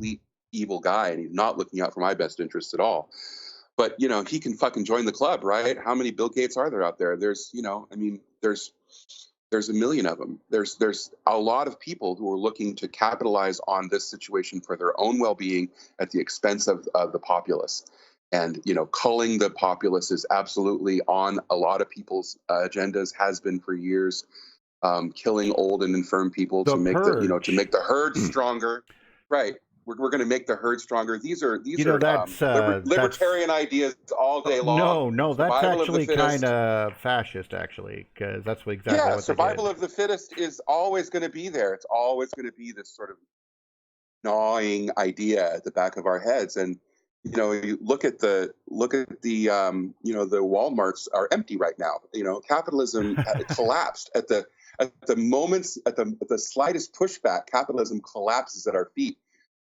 complete evil guy and he's not looking out for my best interests at all. But he can fucking join the club, right? How many Bill Gates are there out there? There's there's a million of them. There's a lot of people who are looking to capitalize on this situation for their own well-being at the expense of the populace. And culling the populace is absolutely on a lot of people's agendas, has been for years. Killing old and infirm people to make the herd stronger, right? We're going to make the herd stronger. These are libertarian ideas all day long. No, that's actually kind of fascist, actually, because that's exactly what survival of the fittest is always going to be there. It's always going to be this sort of gnawing idea at the back of our heads. And you look at the the Walmarts are empty right now. Capitalism collapsed at the moments, at the slightest pushback. Capitalism collapses at our feet.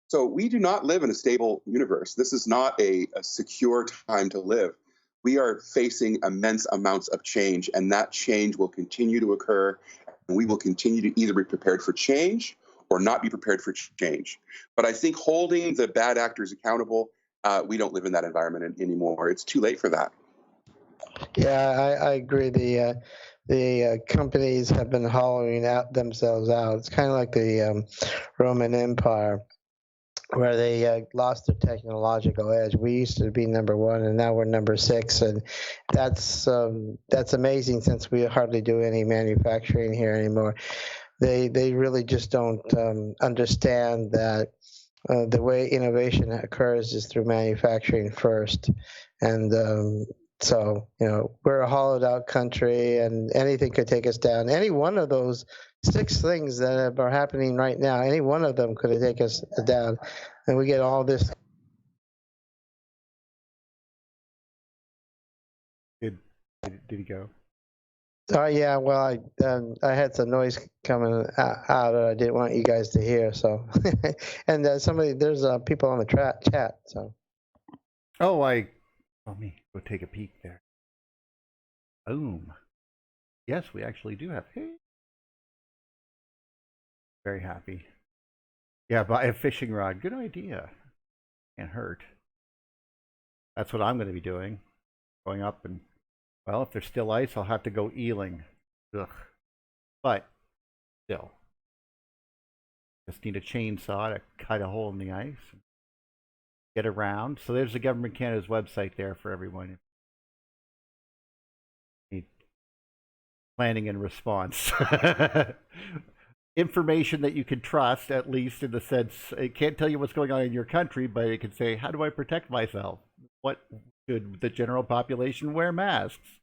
So we do not live in a stable universe. This is not a secure time to live. We are facing immense amounts of change, and that change will continue to occur. And we will continue to either be prepared for change or not be prepared for change. But I think holding the bad actors accountable, we don't live in that environment anymore. It's too late for that. Yeah, I agree. The companies have been hollowing themselves out. It's kind of like the Roman Empire, where they lost their technological edge. We used to be number one, and now we're number 6, and that's amazing since we hardly do any manufacturing here anymore. They really just don't understand that the way innovation occurs is through manufacturing first, and so we're a hollowed out country, and anything could take us down. Any one of those 6 things that are happening right now, any one of them could take us down, and we get all this. Did he go? Oh yeah, well I had some noise coming out I didn't want you guys to hear. So, and there's people on the chat. So. Oh, let me go take a peek there. Boom. Yes, we actually do have. Hey. Very happy. Yeah, buy a fishing rod. Good idea. Can't hurt. That's what I'm going to be doing. Going up and, well, if there's still ice, I'll have to go eeling. Ugh. But, still. Just need a chainsaw to cut a hole in the ice. Get around. So there's the Government Canada's website there for everyone. Need planning and response. Information that you can trust, at least in the sense, it can't tell you what's going on in your country, but it can say, how do I protect myself? What should the general population wear masks?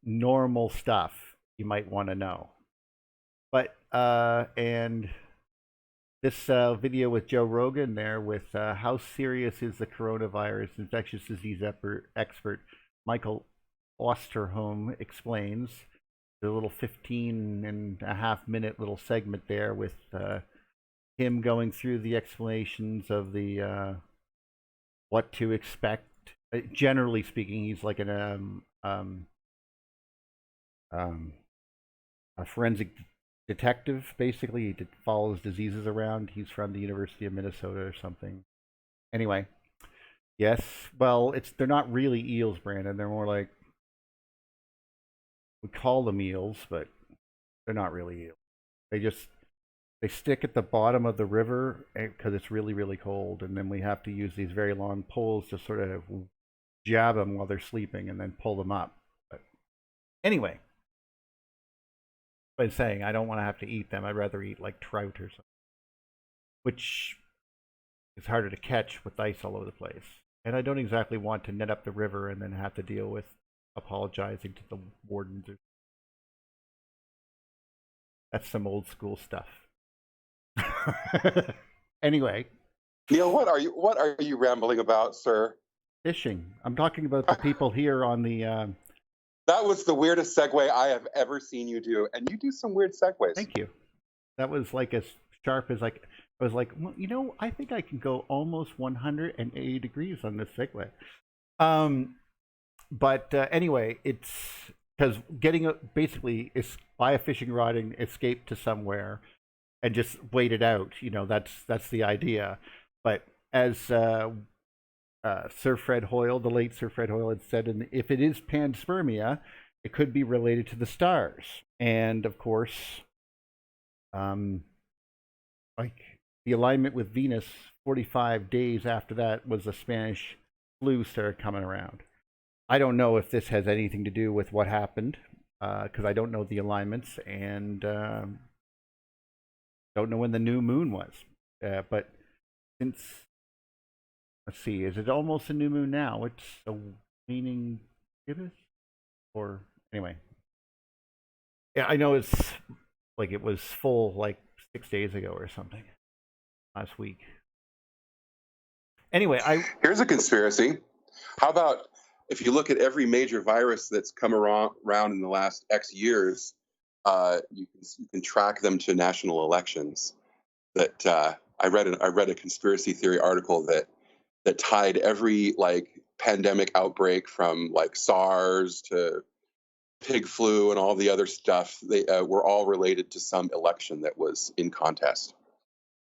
Normal stuff you might want to know. But, and this video with Joe Rogan there with how serious is the coronavirus infectious disease expert Michael Osterholm explains. A little 15.5-minute little segment there with him going through the explanations of the what to expect. Generally speaking, he's like a forensic detective, basically. He follows diseases around. He's from the University of Minnesota or something. Anyway, yes, well, they're not really eels, Brandon. They're more like, we call them eels, but they're not really eels. They stick at the bottom of the river because it's really, really cold, and then we have to use these very long poles to sort of jab them while they're sleeping and then pull them up. But anyway, I'm saying I don't want to have to eat them. I'd rather eat like trout or something, which is harder to catch with ice all over the place. And I don't exactly want to net up the river and then have to deal with apologizing to the wardens. That's some old school stuff. Anyway, Neil, what are you rambling about, sir? Fishing. I'm talking about the people here on the. That was the weirdest segue I have ever seen you do, and you do some weird segues. Thank you. That was like as sharp as I was like, well, I think I can go almost 180 degrees on this segue. But anyway, it's because basically is buy a fishing rod and escape to somewhere, and just wait it out. That's the idea. But as Sir Fred Hoyle, the late Sir Fred Hoyle, had said, if it is panspermia, it could be related to the stars. And of course, like the alignment with Venus, 45 days after that was the Spanish flu started coming around. I don't know if this has anything to do with what happened, because I don't know the alignments, and don't know when the new moon was. But since, let's see, is it almost a new moon now? It's a waning gibbous? Or, anyway. Yeah, I know it's like it was full like 6 days ago or something, last week. Anyway, here's a conspiracy. How about if you look at every major virus that's come around in the last X years, you can track them to national elections. That I read a conspiracy theory article that tied every like pandemic outbreak from like SARS to pig flu and all the other stuff. They were all related to some election that was in contest.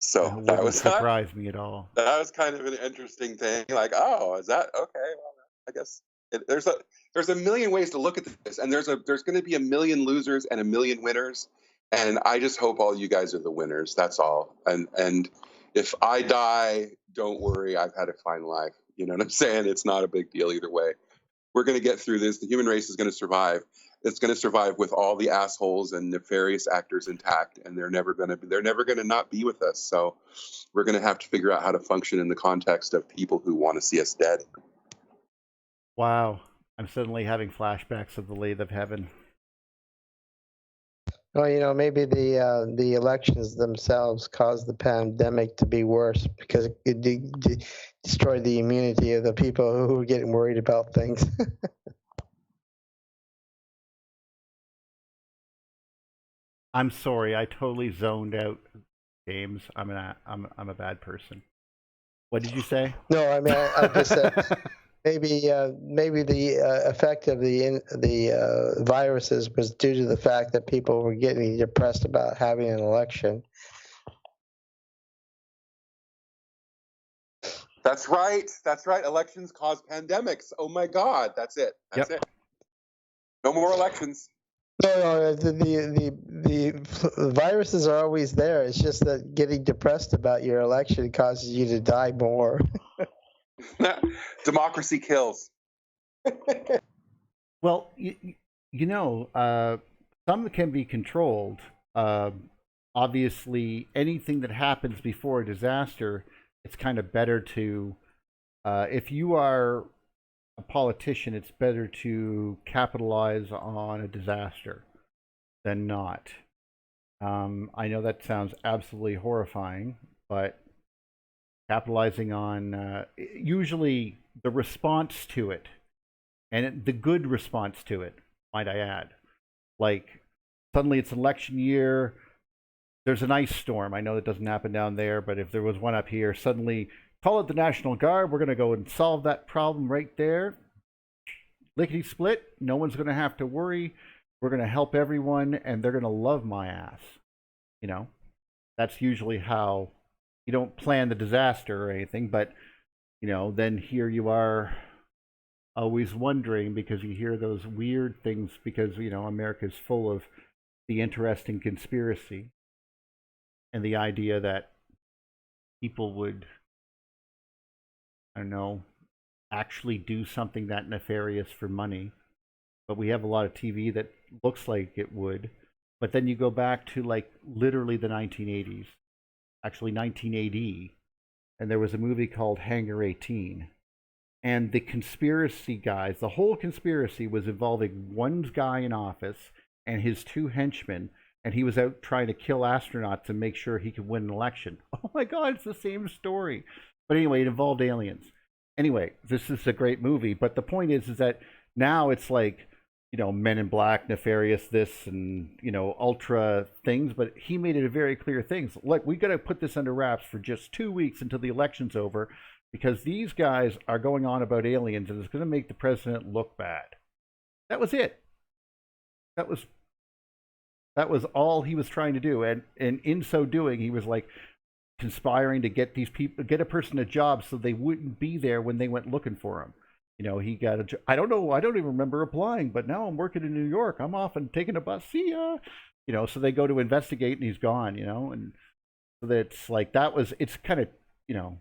So that wouldn't surprise me at all. That was kind of an interesting thing. Like, oh, is that okay? Well, I guess there's a million ways to look at this, and there's going to be a million losers and a million winners. And I just hope all you guys are the winners. That's all. And if I die, don't worry. I've had a fine life. You know what I'm saying? It's not a big deal either way. We're going to get through this. The human race is going to survive. It's going to survive with all the assholes and nefarious actors intact, and they're never going to not be with us. So we're going to have to figure out how to function in the context of people who want to see us dead. Wow, I'm suddenly having flashbacks of the Lathe of Heaven. Well, maybe the elections themselves caused the pandemic to be worse because it destroyed the immunity of the people who were getting worried about things. I'm sorry, I totally zoned out, James. I'm a bad person. What did you say? No, I mean I just said maybe the effect of the viruses was due to the fact that people were getting depressed about having an election. That's right. That's right. Elections cause pandemics. Oh my God. That's it. That's it. No more elections. No, the viruses are always there. It's just that getting depressed about your election causes you to die more. Democracy kills. Well, some can be controlled. Obviously, anything that happens before a disaster, it's kind of better to, if you are a politician, it's better to capitalize on a disaster than not. I know that sounds absolutely horrifying, but capitalizing on usually the response to it, and the good response to it, might I add. Like, suddenly it's election year, there's an ice storm. I know that doesn't happen down there, but if there was one up here, suddenly call it the National Guard. We're going to go and solve that problem right there. Lickety split. No one's going to have to worry. We're going to help everyone, and they're going to love my ass. That's usually how you don't plan the disaster or anything, but, then here you are always wondering because you hear those weird things because, America's full of the interesting conspiracy and the idea that people would, I don't know, actually do something that nefarious for money. But we have a lot of TV that looks like it would. But then you go back to like literally the 1980s, actually 1980, and there was a movie called Hangar 18. And the conspiracy guys, the whole conspiracy was involving one guy in office and his two henchmen, and he was out trying to kill astronauts and make sure he could win an election. Oh my God, it's the same story. But anyway, it involved aliens. Anyway, this is a great movie, but the point is that now it's like, Men in Black, nefarious this, and, ultra things, but he made it a very clear thing. Look, we got to put this under wraps for just 2 weeks until the election's over, because these guys are going on about aliens, and it's going to make the president look bad. That was it. That was That was all he was trying to do, and in so doing, he was like conspiring to get these people, get a person a job, so they wouldn't be there when they went looking for him. You know, he got a job. I don't know. I don't even remember applying, but now I'm working in New York. I'm off and taking a bus. See ya. You know, so they go to investigate, and he's gone. You know, and so that's like that was. It's kind of, you know,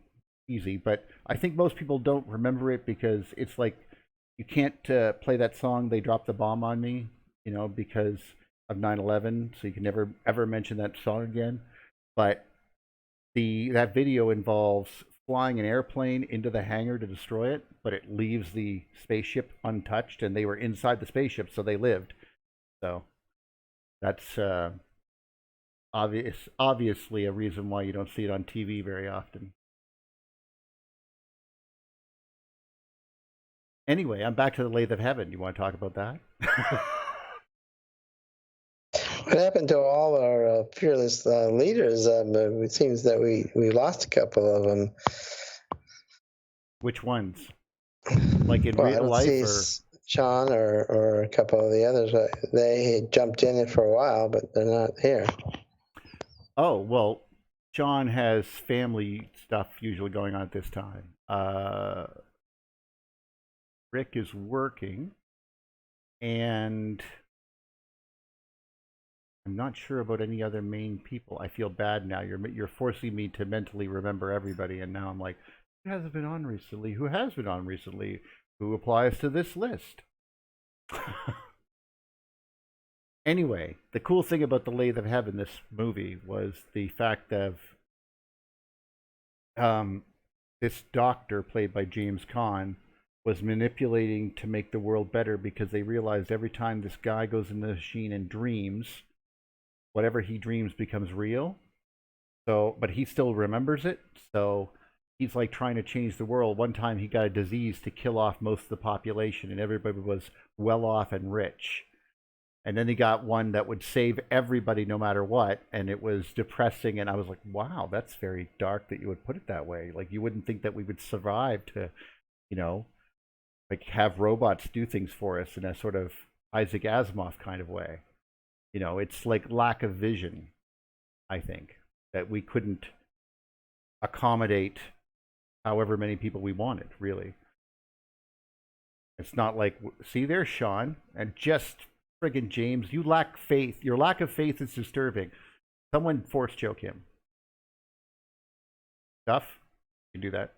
easy, but I think most people don't remember it because it's like you can't play that song "They Dropped the Bomb on Me," you know, because of 9/11. So you can never ever mention that song again. But that video involves flying an airplane into the hangar to destroy it, but it leaves the spaceship untouched, and they were inside the spaceship, so they lived. So that's obviously a reason why you don't see it on TV very often. Anyway, I'm back to the Lathe of Heaven. You want to talk about that? What happened to all our fearless leaders? It seems that we lost a couple of them. Which ones? Like in Well, I real don't life, see or Sean or a couple of the others. They had jumped in it for a while, but they're not here. oh well, John has family stuff usually going on at this time. Rick is working, and I'm not sure about any other main people. I feel bad now. You're forcing me to mentally remember everybody, and now I'm like, who hasn't been on recently? Who has been on recently? Who applies to this list? Anyway, the cool thing about the Lathe of Heaven, this movie, was the fact of this doctor played by James Caan was manipulating to make the world better because they realized every time this guy goes in the machine and dreams, whatever he dreams becomes real. So, but he still remembers it. So he's like trying to change the world. One time he got a disease to kill off most of the population, and everybody was well off and rich. And then he got one that would save everybody no matter what, and it was depressing. And I was like, wow, that's very dark that you would put it that way. Like, you wouldn't think that we would survive to, you know, like have robots do things for us in a sort of Isaac Asimov kind of way. You know, it's like lack of vision, I think, that we couldn't accommodate however many people we wanted, really. It's not like, see, there's Sean, and just friggin' James, you lack faith. Your lack of faith is disturbing. Someone force choke him. Duff, you can do that.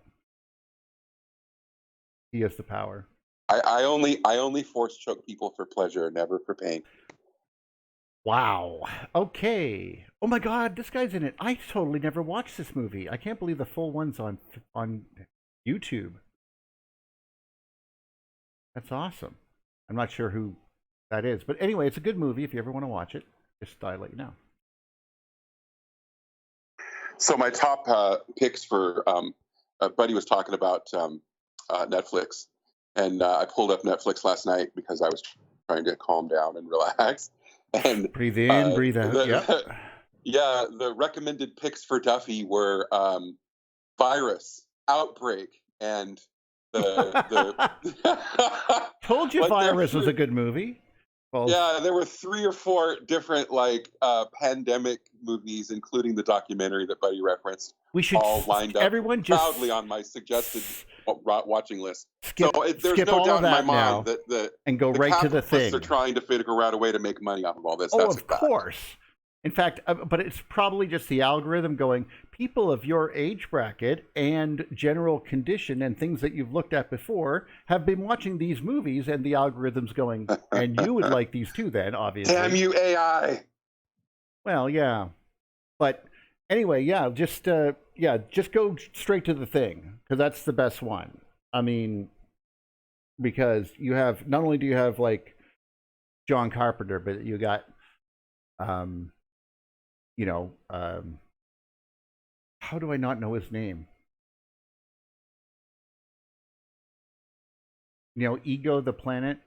He has the power. I only force choke people for pleasure, never for pain. Wow. Okay. Oh my God, this guy's in it. I totally never watched this movie. I can't believe the full one's on YouTube. That's awesome. I'm not sure who that is, but anyway, it's a good movie if you ever want to watch it. Just thought I'd let you know. So my top picks for Buddy was talking about Netflix, and I pulled up Netflix last night because I was trying to calm down and relax. And breathe in, breathe out. Yep. Yeah, the recommended picks for Duffy were Virus, Outbreak, and the Told you Virus was a good movie. Well, yeah, there were 3 or 4 different like pandemic movies, including the documentary that Buddy referenced. We should all lined up everyone just proudly on my suggested watching list. Skip, so there's no doubt in my mind that and go right to the thing. They're trying to figure out a way to make money off of all this. Oh, That's of course. In fact, but it's probably just the algorithm going, people of your age bracket and general condition and things that you've looked at before have been watching these movies, and the algorithm's going, and you would like these too then, obviously. Damn you, AI. Well, yeah. But anyway, yeah, just go straight to the thing, because that's the best one. I mean, because you have, not only do you have like John Carpenter, but you got how do I not know his name? You know, Ego the Planet,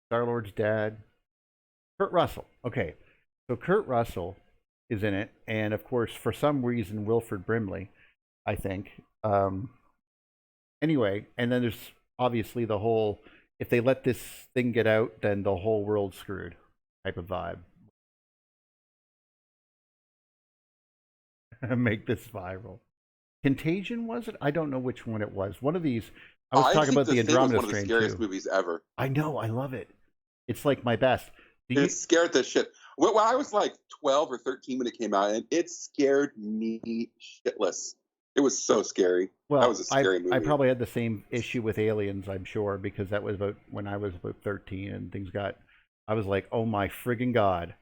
Star-Lord's dad, Kurt Russell. Okay, so Kurt Russell is in it, and of course, for some reason, Wilford Brimley, I think. Anyway, and then there's obviously the whole, if they let this thing get out, then the whole world's screwed type of vibe. Make this viral. Contagion, was it? I don't know which one it was. One of these. I was I talking think about the this thing was Andromeda one of the strain scariest too. movies ever. I know. I love it. It's like my best. It scared the shit. When I was like 12 or 13 when it came out, and it scared me shitless. It was so scary. Well, that was a scary movie. I probably had the same issue with Aliens, I'm sure, because that was about when I was about 13 and things got. I was like, oh my friggin' God.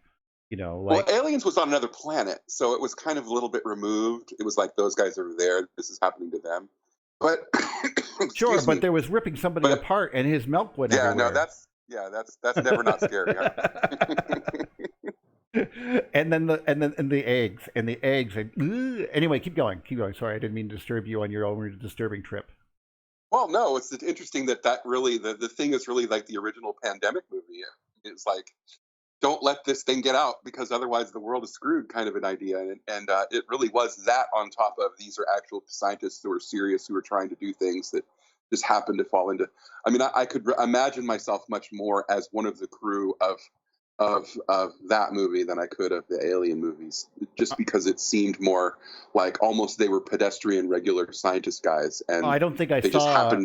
You know, like. Well, Aliens was on another planet, so it was kind of a little bit removed. It was like those guys are there. This is happening to them. But Sure, but there was ripping somebody apart, and his milk went everywhere. That's never not scary. Huh? and the eggs and anyway, keep going. Sorry, I didn't mean to disturb you on your own disturbing trip. Well, no, it's interesting that really the thing is really like the original pandemic movie. It's like, don't let this thing get out because otherwise the world is screwed, kind of an idea. And it really was that on top of these are actual scientists who are serious, who are trying to do things that just happen to fall into. I mean, I could imagine myself much more as one of the crew of that movie than I could of the Alien movies, just because it seemed more like almost they were pedestrian, regular scientist guys. And I don't think I saw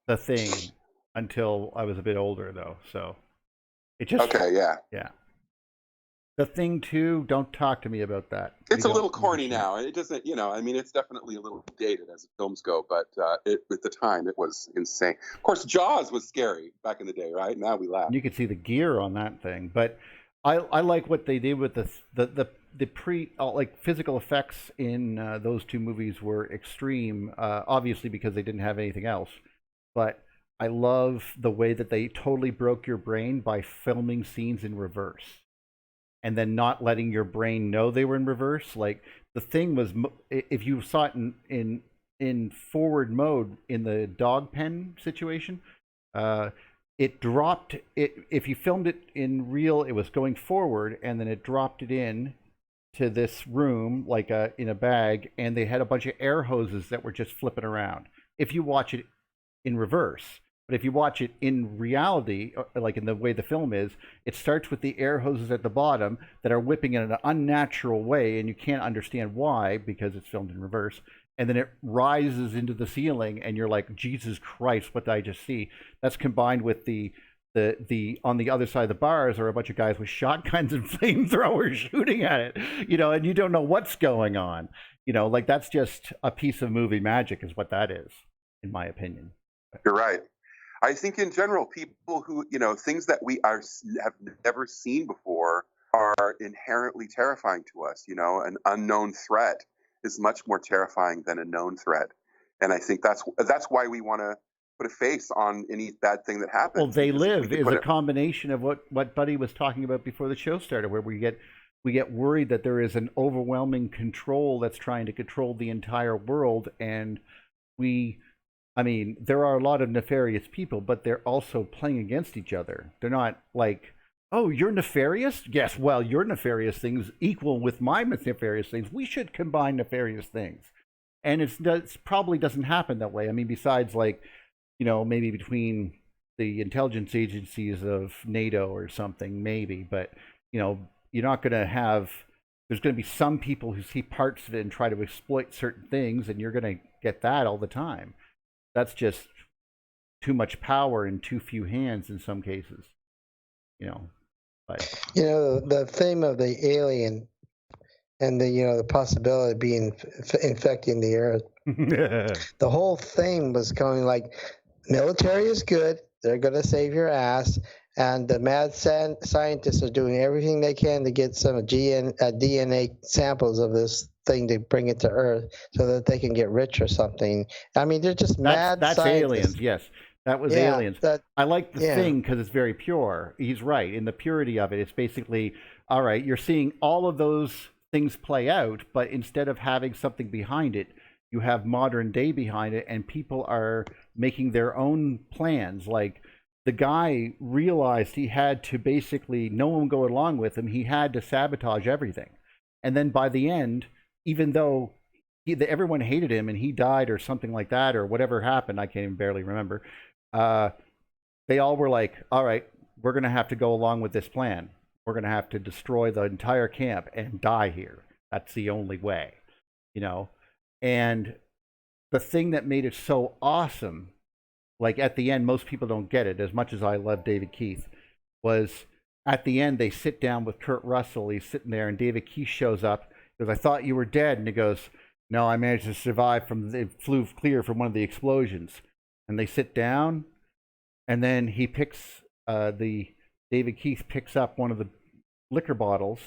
The Thing until I was a bit older, though. So it just okay, yeah. The Thing too. Don't talk to me about that. It's a little corny now. It doesn't, I mean, it's definitely a little dated as films go, but at the time it was insane. Of course, Jaws was scary back in the day, right? Now we laugh. You could see the gear on that thing, but I like what they did with the like physical effects in those two movies were extreme, obviously because they didn't have anything else. But I love the way that they totally broke your brain by filming scenes in reverse. And then not letting your brain know they were in reverse. Like The Thing was, if you saw it in forward mode in the dog pen situation, it dropped it. If you filmed it in real, it was going forward, and then it dropped it in to this room like in a bag, and they had a bunch of air hoses that were just flipping around. If you watch it in reverse. But if you watch it in reality, like in the way the film is, it starts with the air hoses at the bottom that are whipping in an unnatural way, and you can't understand why because it's filmed in reverse. And then it rises into the ceiling, and you're like, Jesus Christ, what did I just see? That's combined with the on the other side of the bars are a bunch of guys with shotguns and flamethrowers shooting at it, and you don't know what's going on. Like that's just a piece of movie magic is what that is, in my opinion. You're right. I think in general, people who, things that we have never seen before are inherently terrifying to us. An unknown threat is much more terrifying than a known threat. And I think that's why we want to put a face on any bad thing that happens. Well, They Live is a combination of what Buddy was talking about before the show started, where we get worried that there is an overwhelming control that's trying to control the entire world. And there are a lot of nefarious people, but they're also playing against each other. They're not like, oh, you're nefarious? Yes, well, your nefarious things equal with my nefarious things. We should combine nefarious things. And it probably doesn't happen that way. I mean, besides maybe between the intelligence agencies of NATO or something, maybe. But, you're not going to have, there's going to be some people who see parts of it and try to exploit certain things, and you're going to get that all the time. That's just too much power in too few hands in some cases, But the theme of the alien and the possibility of being infecting the Earth. The whole thing was going like, military is good. They're going to save your ass. And the mad scientists are doing everything they can to get some DNA samples of this thing to bring it to Earth so that they can get rich or something. I mean, they're just mad That's scientists. Aliens, yes. That was Aliens. I like the thing because it's very pure. He's right. In the purity of it, it's basically, all right, you're seeing all of those things play out, but instead of having something behind it, you have modern day behind it, and people are making their own plans. Like, the guy realized he had to basically, no one would go along with him. He had to sabotage everything. And then by the end, even though everyone hated him and he died or something like that, or whatever happened, I can't even barely remember, they all were like, all right, we're going to have to go along with this plan. We're going to have to destroy the entire camp and die here. That's the only way. you know. And the thing that made it so awesome, like at the end, most people don't get it, as much as I love David Keith, was at the end they sit down with Kurt Russell. He's sitting there, and David Keith shows up. He goes, "I thought you were dead," and he goes, "No, I managed to survive flew clear from one of the explosions." And they sit down, and then he picks David Keith picks up one of the liquor bottles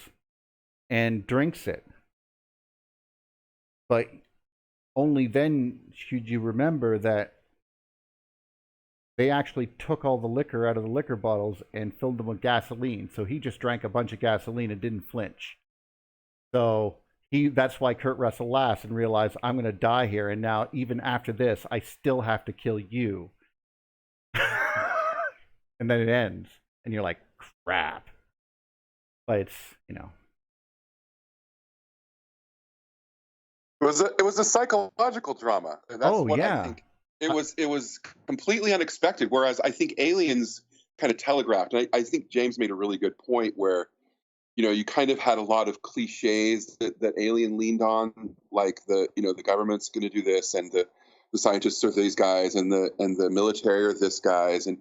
and drinks it. But only then should you remember that they actually took all the liquor out of the liquor bottles and filled them with gasoline. So he just drank a bunch of gasoline and didn't flinch. So that's why Kurt Russell laughs and realized, I'm going to die here. And now, even after this, I still have to kill you. And then it ends. And you're like, crap. But it's, you know. It was a psychological drama. And that's what I think. It was completely unexpected. Whereas I think Aliens kind of telegraphed. And I think James made a really good point where, you know, you kind of had a lot of cliches that Alien leaned on, like the government's going to do this, and the scientists are these guys, and the military are this guys, and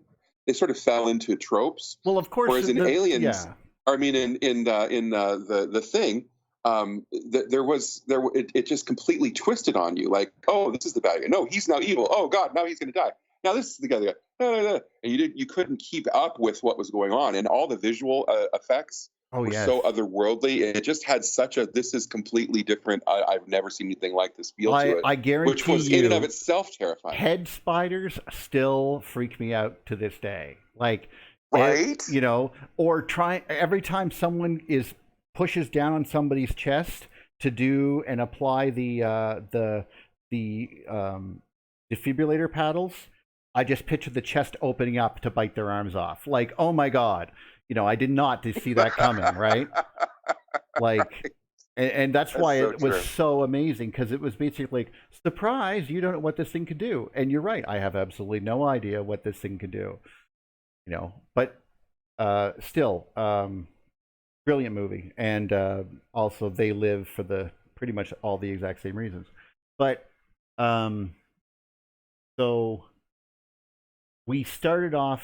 they sort of fell into tropes. Well, of course. Whereas in Aliens, I mean, in the Thing, it just completely twisted on you. Like, oh, this is the bad guy. No, he's now evil. Oh God, now he's going to die. Now this is the guy. And you couldn't keep up with what was going on, and all the visual effects were so otherworldly. It just had such a this is completely different. I've never seen anything like this feel to it. I guarantee which was in and of itself terrifying. Head spiders still freak me out to this day. Like, right? You know, or every time someone pushes down on somebody's chest to do and apply the defibrillator paddles, I just picture the chest opening up to bite their arms off. Like, oh my God, you know, I did not see that coming, right? Like, and that's why it was so amazing, because it was basically like, surprise, you don't know what this thing could do. And you're right, I have absolutely no idea what this thing could do. You know, but still, brilliant movie. And also They Live for pretty much all the exact same reasons. But so we started off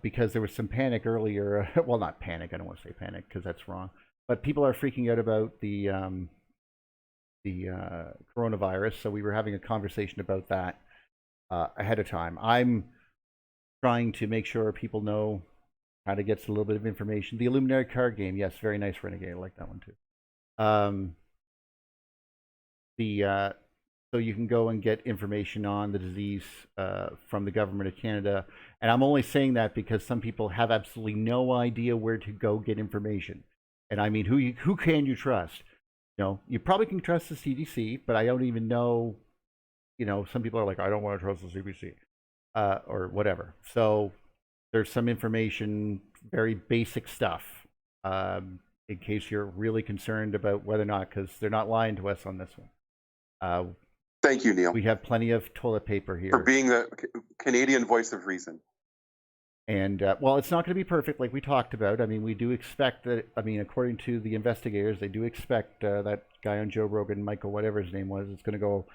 because there was some panic earlier. Well, not panic. I don't want to say panic because that's wrong. But people are freaking out about the coronavirus. So we were having a conversation about that ahead of time. I'm trying to make sure people know how to get a little bit of information. The Illuminary card game, yes, very nice, Renegade. I like that one too. So you can go and get information on the disease from the government of Canada. And I'm only saying that because some people have absolutely no idea where to go get information. And I mean, who can you trust? You know, you probably can trust the CDC, but I don't even know, you know, some people are like, I don't want to trust the CDC or whatever. So there's some information, very basic stuff, in case you're really concerned about whether or not, because they're not lying to us on this one. Thank you, Neil. We have plenty of toilet paper here. For being the Canadian voice of reason. And, well, it's not going to be perfect like we talked about. I mean, we do expect that, I mean, according to the investigators, they do expect that guy on Joe Rogan, Michael, whatever his name was, it's going to go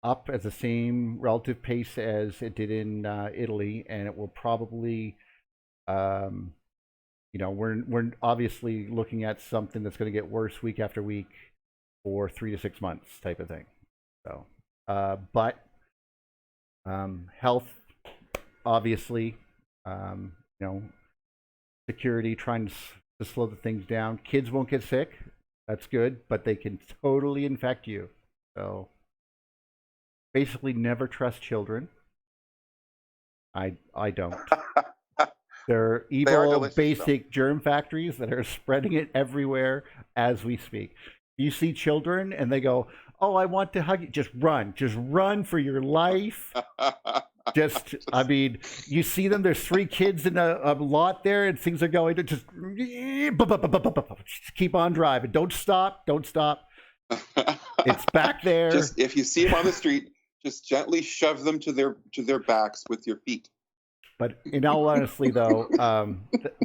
up at the same relative pace as it did in Italy. And it will probably, you know, we're obviously looking at something that's going to get worse week after week for 3 to 6 months type of thing. So, but health, obviously, you know, security, trying to slow the things down. Kids won't get sick. That's good, but they can totally infect you. So, basically, never trust children. I don't. They're evil, basic germ factories that are spreading it everywhere as we speak. You see children and they go, oh, I want to hug you. Just run for your life. I mean, you see them, there's 3 kids in a lot there and things are going to just keep on driving. Don't stop. It's back there. Just if you see them on the street, just gently shove them to their backs with your feet. But in all honesty, though,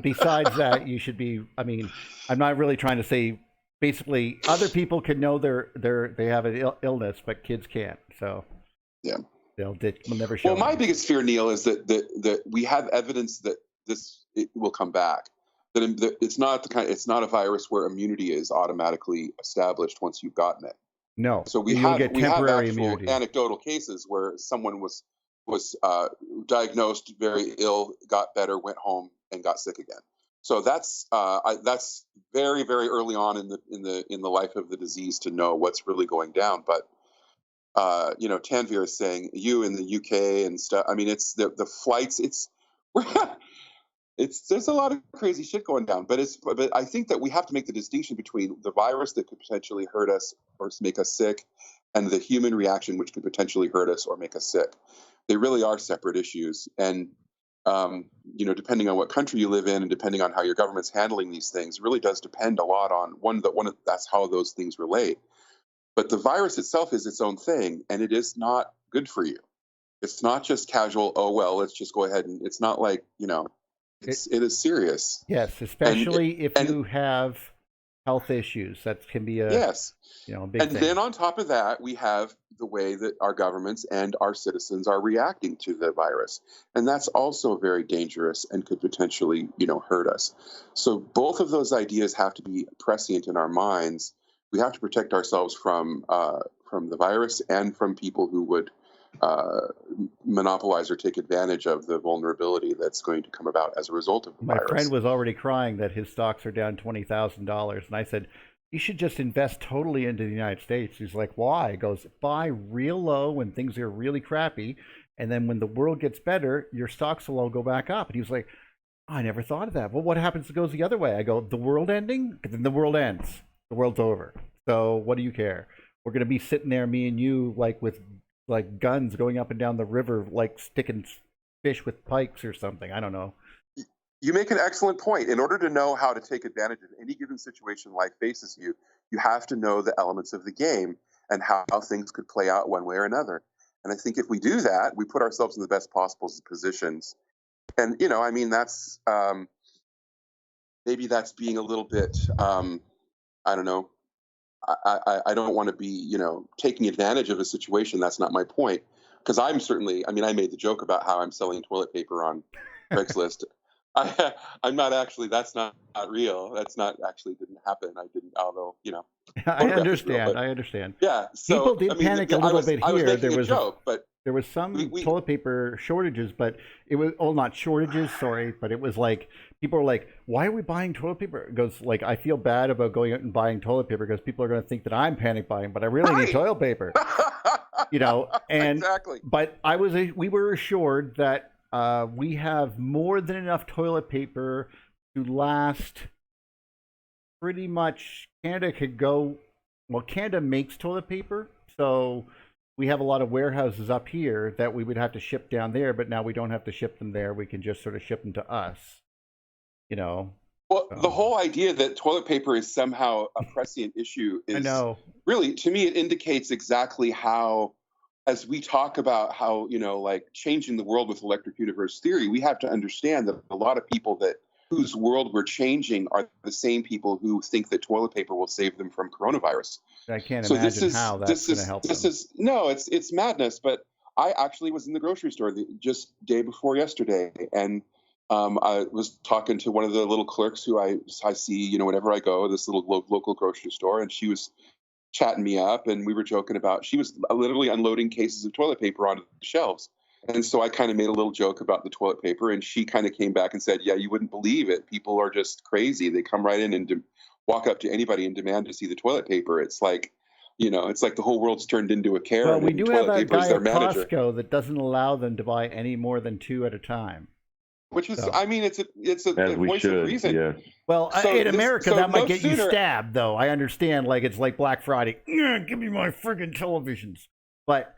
besides that, you should be, I mean, I'm not really trying to say basically other people can know they have an illness, but kids can't. So yeah, we'll never show. Well, my them. biggest fear, Neil, is that we have evidence that it will come back. That it's not a virus where immunity is automatically established once you've gotten it. No, So you'll get temporary actual immunity. Anecdotal cases where someone was diagnosed very ill, got better, went home, and got sick again. So that's very, very early on in the life of the disease to know what's really going down. But Tanvir is saying you in the UK and stuff. I mean, it's the flights. There's a lot of crazy shit going down, but I think that we have to make the distinction between the virus that could potentially hurt us or make us sick, and the human reaction which could potentially hurt us or make us sick. They really are separate issues, and depending on what country you live in and depending on how your government's handling these things, really does depend a lot on that's how those things relate. But the virus itself is its own thing, and it is not good for you. It's not just casual. Oh well, let's just go ahead and. It's not like it is serious. Yes, especially if you have health issues. That can be a big and thing. then on top of that, we have the way that our governments and our citizens are reacting to the virus, and that's also very dangerous and could potentially hurt us. So both of those ideas have to be prescient in our minds. We have to protect ourselves from the virus and from people who would monopolize or take advantage of the vulnerability that's going to come about as a result of the virus. My friend was already crying that his stocks are down $20,000, and I said, you should just invest totally into the United States. He's like, why? He goes, buy real low when things are really crappy, and then when the world gets better, your stocks will all go back up. And he was like, I never thought of that. Well, what happens if it goes the other way? I go, the world ending? Then the world ends. The world's over. So what do you care? We're going to be sitting there, me and you, with guns going up and down the river, sticking fish with pikes or something. I don't know. You make an excellent point. In order to know how to take advantage of any given situation life faces you, you have to know the elements of the game and how things could play out one way or another. And I think if we do that, we put ourselves in the best possible positions. And, that's maybe that's being a little bit, I don't know. I don't want to be, taking advantage of a situation. That's not my point. Because I'm certainly, I made the joke about how I'm selling toilet paper on Craigslist. I'm not actually, that's not real. That's not actually didn't happen. I didn't, although, I understand. I understand. Yeah. So, people did panic a little bit here. There was a joke, but there was some toilet paper shortages, but it was, not shortages, sorry, but it was people were like, why are we buying toilet paper? It goes I feel bad about going out and buying toilet paper because people are going to think that I'm panic buying, but I really need toilet paper. And exactly. But we were assured that we have more than enough toilet paper to last pretty much. Canada makes toilet paper, so we have a lot of warehouses up here that we would have to ship down there, but now we don't have to ship them there. We can just sort of ship them to us, Well, the whole idea that toilet paper is somehow a prescient issue is really, to me, it indicates exactly how, as we talk about how, changing the world with electric universe theory, we have to understand that a lot of people whose world we're changing are the same people who think that toilet paper will save them from coronavirus. I can't imagine how that's going to help them. It's madness. But I actually was in the grocery store just day before yesterday, and I was talking to one of the little clerks who I see, whenever I go, this little local grocery store, and she was chatting me up, and we were joking about, she was literally unloading cases of toilet paper onto the shelves. And so I kind of made a little joke about the toilet paper, and she kind of came back and said, yeah, you wouldn't believe it. People are just crazy. They come right in and walk up to anybody and demand to see the toilet paper. It's like, it's like the whole world's turned into a Karen. Well, we do have a guy at manager. Costco that doesn't allow them to buy any more than 2 at a time. Which is, it's a voice of reason. Yeah. Well, in America, that might get you stabbed, though. I understand, it's like Black Friday. Give me my friggin' televisions. But,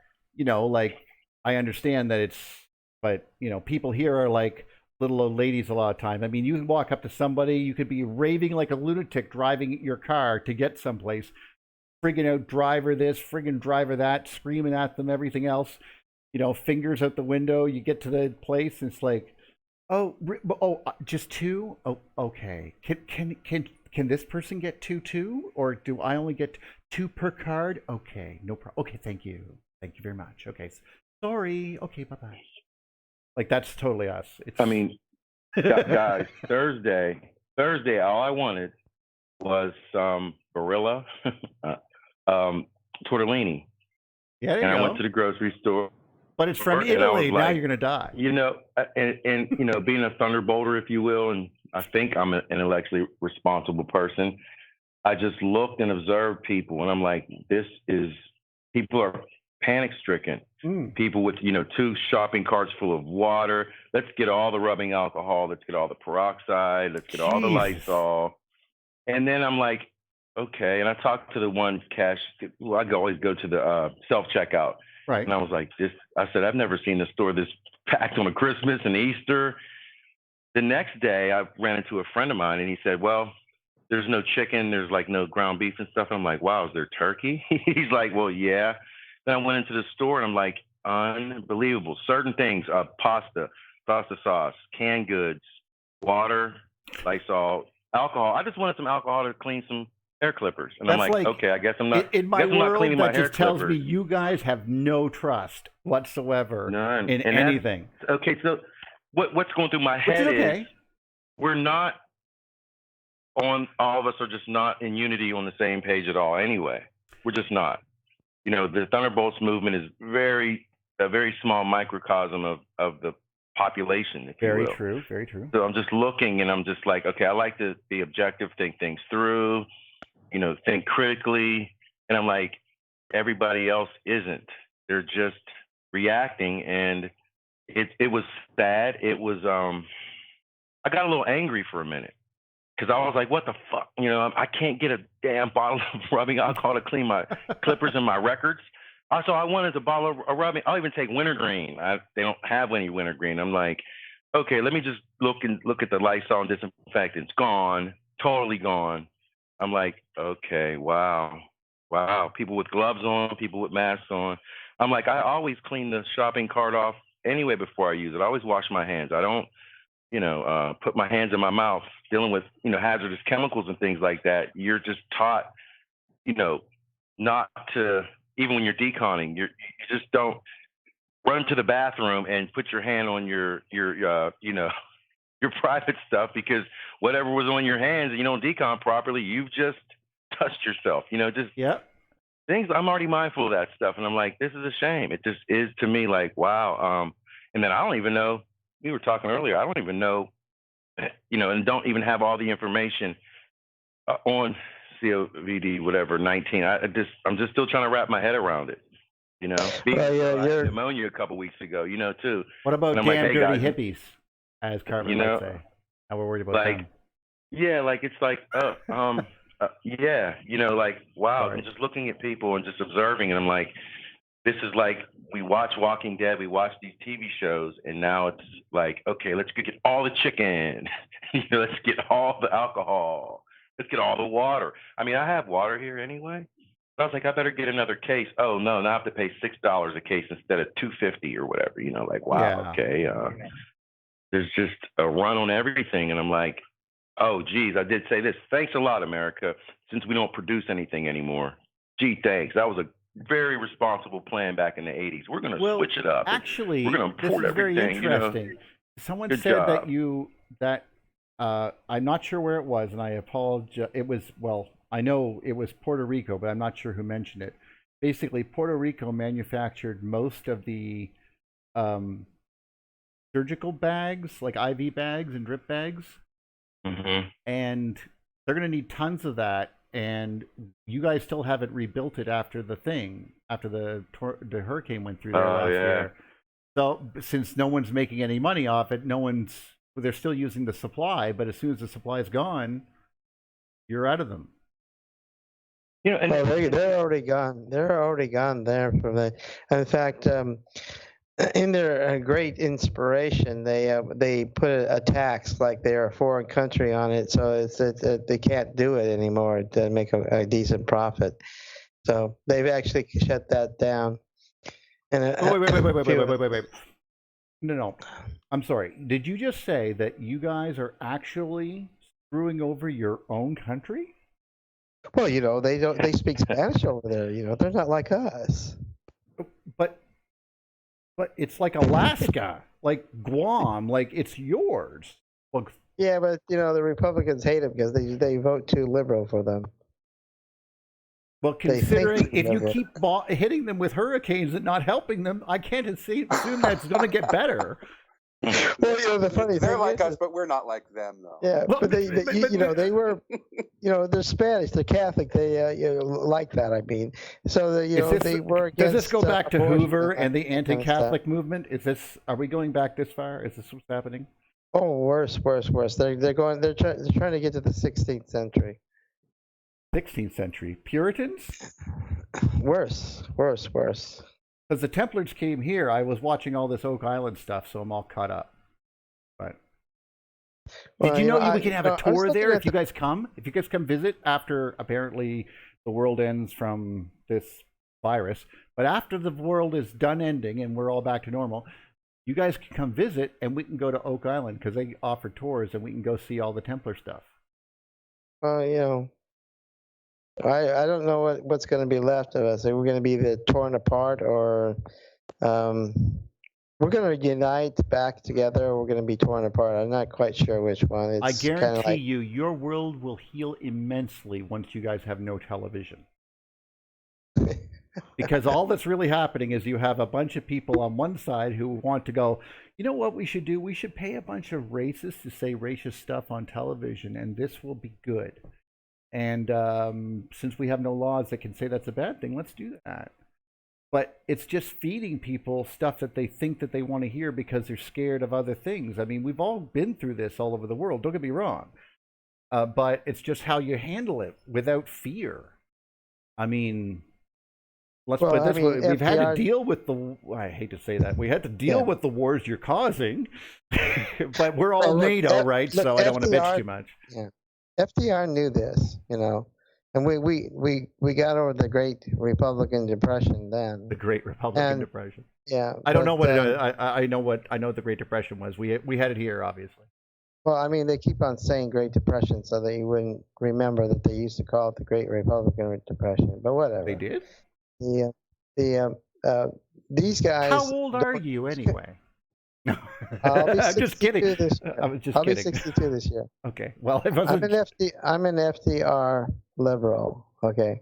I understand that but, people here are like little old ladies a lot of times. You can walk up to somebody, you could be raving like a lunatic driving your car to get someplace, friggin' out driver this, friggin' driver that, screaming at them, everything else, fingers out the window. You get to the place and it's like, just 2? Oh, okay. Can can this person get 2 too, or do I only get 2 per card? Okay, no problem. Okay, thank you very much. Okay, sorry. Okay, bye bye. Like that's totally us. It's. I mean, guys, Thursday, all I wanted was some Barilla, tortellini. Yeah, there you and go. I went to the grocery store. But it's from and I Italy. was Now like, you're gonna die. You know, and you know, being a Thunderbolter, if you will, and I think I'm an intellectually responsible person. I just looked and observed people, and I'm like, people are panic stricken. People with, 2 shopping carts full of water. Let's get all the rubbing alcohol. Let's get all the peroxide. Let's get all the Lysol. And then I'm like, okay. And I talked to the one cash. Well, I always go to the self-checkout. Right. And I was like, I said, I've never seen a store this packed on a Christmas and Easter. The next day, I ran into a friend of mine, and he said, well, there's no chicken. There's like no ground beef and stuff. I'm like, wow, is there turkey? He's like, well, yeah. Then I went into the store, and I'm like, unbelievable. Certain things, pasta sauce, canned goods, water, Lysol, alcohol. I just wanted some alcohol to clean some hair clippers. And I'm like, okay, I guess I'm not. In my world, cleaning my that hair just tells clippers. me you guys have no trust whatsoever in anything. Okay, so what's going through my head is we're not all of us are just not in unity on the same page at all anyway. We're just not. The Thunderbolts movement is a very small microcosm of the population, if you will. Very true. So I'm just looking, and I'm just like, okay, I like to be objective, think things through, think critically. And I'm like, everybody else isn't. They're just reacting. And it was sad. It was, I got a little angry for a minute, because I was like, what the fuck? I can't get a damn bottle of rubbing alcohol to clean my clippers and my records. So I wanted a bottle of rubbing. I'll even take wintergreen. They don't have any wintergreen. I'm like, okay, let me just look at the Lysol and disinfectant. It's gone, totally gone. I'm like, okay, wow. People with gloves on, people with masks on. I'm like, I always clean the shopping cart off anyway before I use it. I always wash my hands. I don't, put my hands in my mouth dealing with, hazardous chemicals and things like that. You're just taught, not to. Even when you're deconning, you just don't run to the bathroom and put your hand on your private stuff, because whatever was on your hands and you don't decon properly, you've just touched yourself. Things. I'm already mindful of that stuff, and I'm like, this is a shame. It just is to me, like, wow. And then I don't even know. We were talking earlier. I don't even know, and don't even have all the information on COVID, whatever, 19. I'm just still trying to wrap my head around it. I had pneumonia a couple weeks ago, too. What about damn dirty hippies, as Cartman might say? How we're worried about them. Yeah, like it's like, yeah, like, wow. I'm just looking at people and just observing, and I'm like, this is like, we watch Walking Dead, we watch these TV shows, and now it's like, okay, let's get all the chicken, let's get all the alcohol. Let's get all the water. I mean, I have water here anyway. But I was like, I better get another case. Oh no, now I have to pay $6 a case instead of $2.50 or whatever. Like, wow, okay. There's just a run on everything, and I'm like, oh geez, I did say this. Thanks a lot, America. Since we don't produce anything anymore, gee, thanks. That was a very responsible plan back in the '80s. We're going to switch it up. Actually, we're going to import everything. Very interesting. Someone said that I'm not sure where it was, and I apologize. It was, I know it was Puerto Rico, but I'm not sure who mentioned it. Basically, Puerto Rico manufactured most of the surgical bags, like IV bags and drip bags. Mm-hmm. And they're going to need tons of that. And you guys still haven't rebuilt it after the hurricane went through there last year. So since no one's making any money off it, they're still using the supply, but as soon as the supply is gone, you're out of them. They're already gone. They're already gone there from the. In fact, in their great inspiration, they put a tax, like they're a foreign country, on it, so they can't do it anymore to make a decent profit. So they've actually shut that down. And wait. No. I'm sorry. Did you just say that you guys are actually screwing over your own country? Well, they speak Spanish over there. They're not like us. But it's like Alaska, like Guam, like it's yours. Well, Yeah, but the Republicans hate them because they vote too liberal for them. well, They think considering if you liberal. keep hitting them with hurricanes and not helping them, I can't assume that's going to get better. Well, the funny They're thing like is, us, but we're not like them, though. yeah, Well, but they were, they're Spanish, they're Catholic, they like that. I mean, so they were against. Does this go back to abortion Hoover and the that kind of anti-Catholic stuff. movement? Are we going back this far? Is this what's happening? Oh, worse. They're trying to get to the 16th century. 16th century Puritans? Worse. Because the Templars came here. I was watching all this Oak Island stuff, so I'm all caught up. But did you know we can have a tour there if you guys come? If you guys come visit after apparently the world ends from this virus, but after the world is done ending and we're all back to normal, you guys can come visit and we can go to Oak Island because they offer tours and we can go see all the Templar stuff. I don't know what's going to be left of us. Are we going to be either torn apart or we're going to unite back together, or we're going to be torn apart? I'm not quite sure which one. I guarantee you, your world will heal immensely once you guys have no television. Because all that's really happening is you have a bunch of people on one side who want to go, you know what we should do? We should pay a bunch of racists to say racist stuff on television, and this will be good. And since we have no laws that can say that's a bad thing, let's do that. But it's just feeding people stuff that they think that they want to hear because they're scared of other things. I mean, we've all been through this all over the world. Don't get me wrong. But it's just how you handle it without fear. I mean, let's put it this way. We've had to deal with I hate to say that. We had to deal with the wars you're causing. But we're all NATO, right? So I don't want to bitch too much. Yeah. FDR knew this, and we got over the Great Republican Depression then. The Great Republican Depression. Yeah. I don't know what I know the Great Depression was. We had it here, obviously. Well, I mean, they keep on saying Great Depression so that you wouldn't remember that they used to call it the Great Republican Depression. But whatever. They did. These guys. How old are you anyway? I'm just kidding. I was just I'll kidding. be 62 this year. Okay. Well, if I'm an FDR liberal. Okay,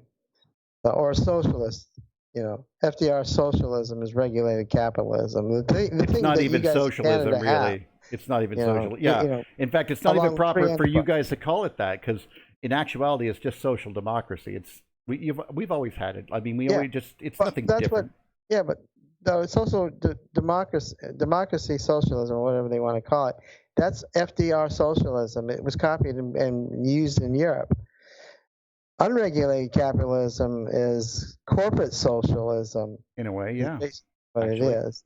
or socialist. FDR socialism is regulated capitalism. It's not even socialism, really. It's not even social. Yeah. In fact, it's not even proper for you guys to call it that because in actuality, it's just social democracy. We've always had it. I mean, it's nothing different. But no, it's also democracy, socialism, or whatever they want to call it. That's FDR socialism. It was copied and used in Europe. Unregulated capitalism is corporate socialism. In a way, yeah. What it is,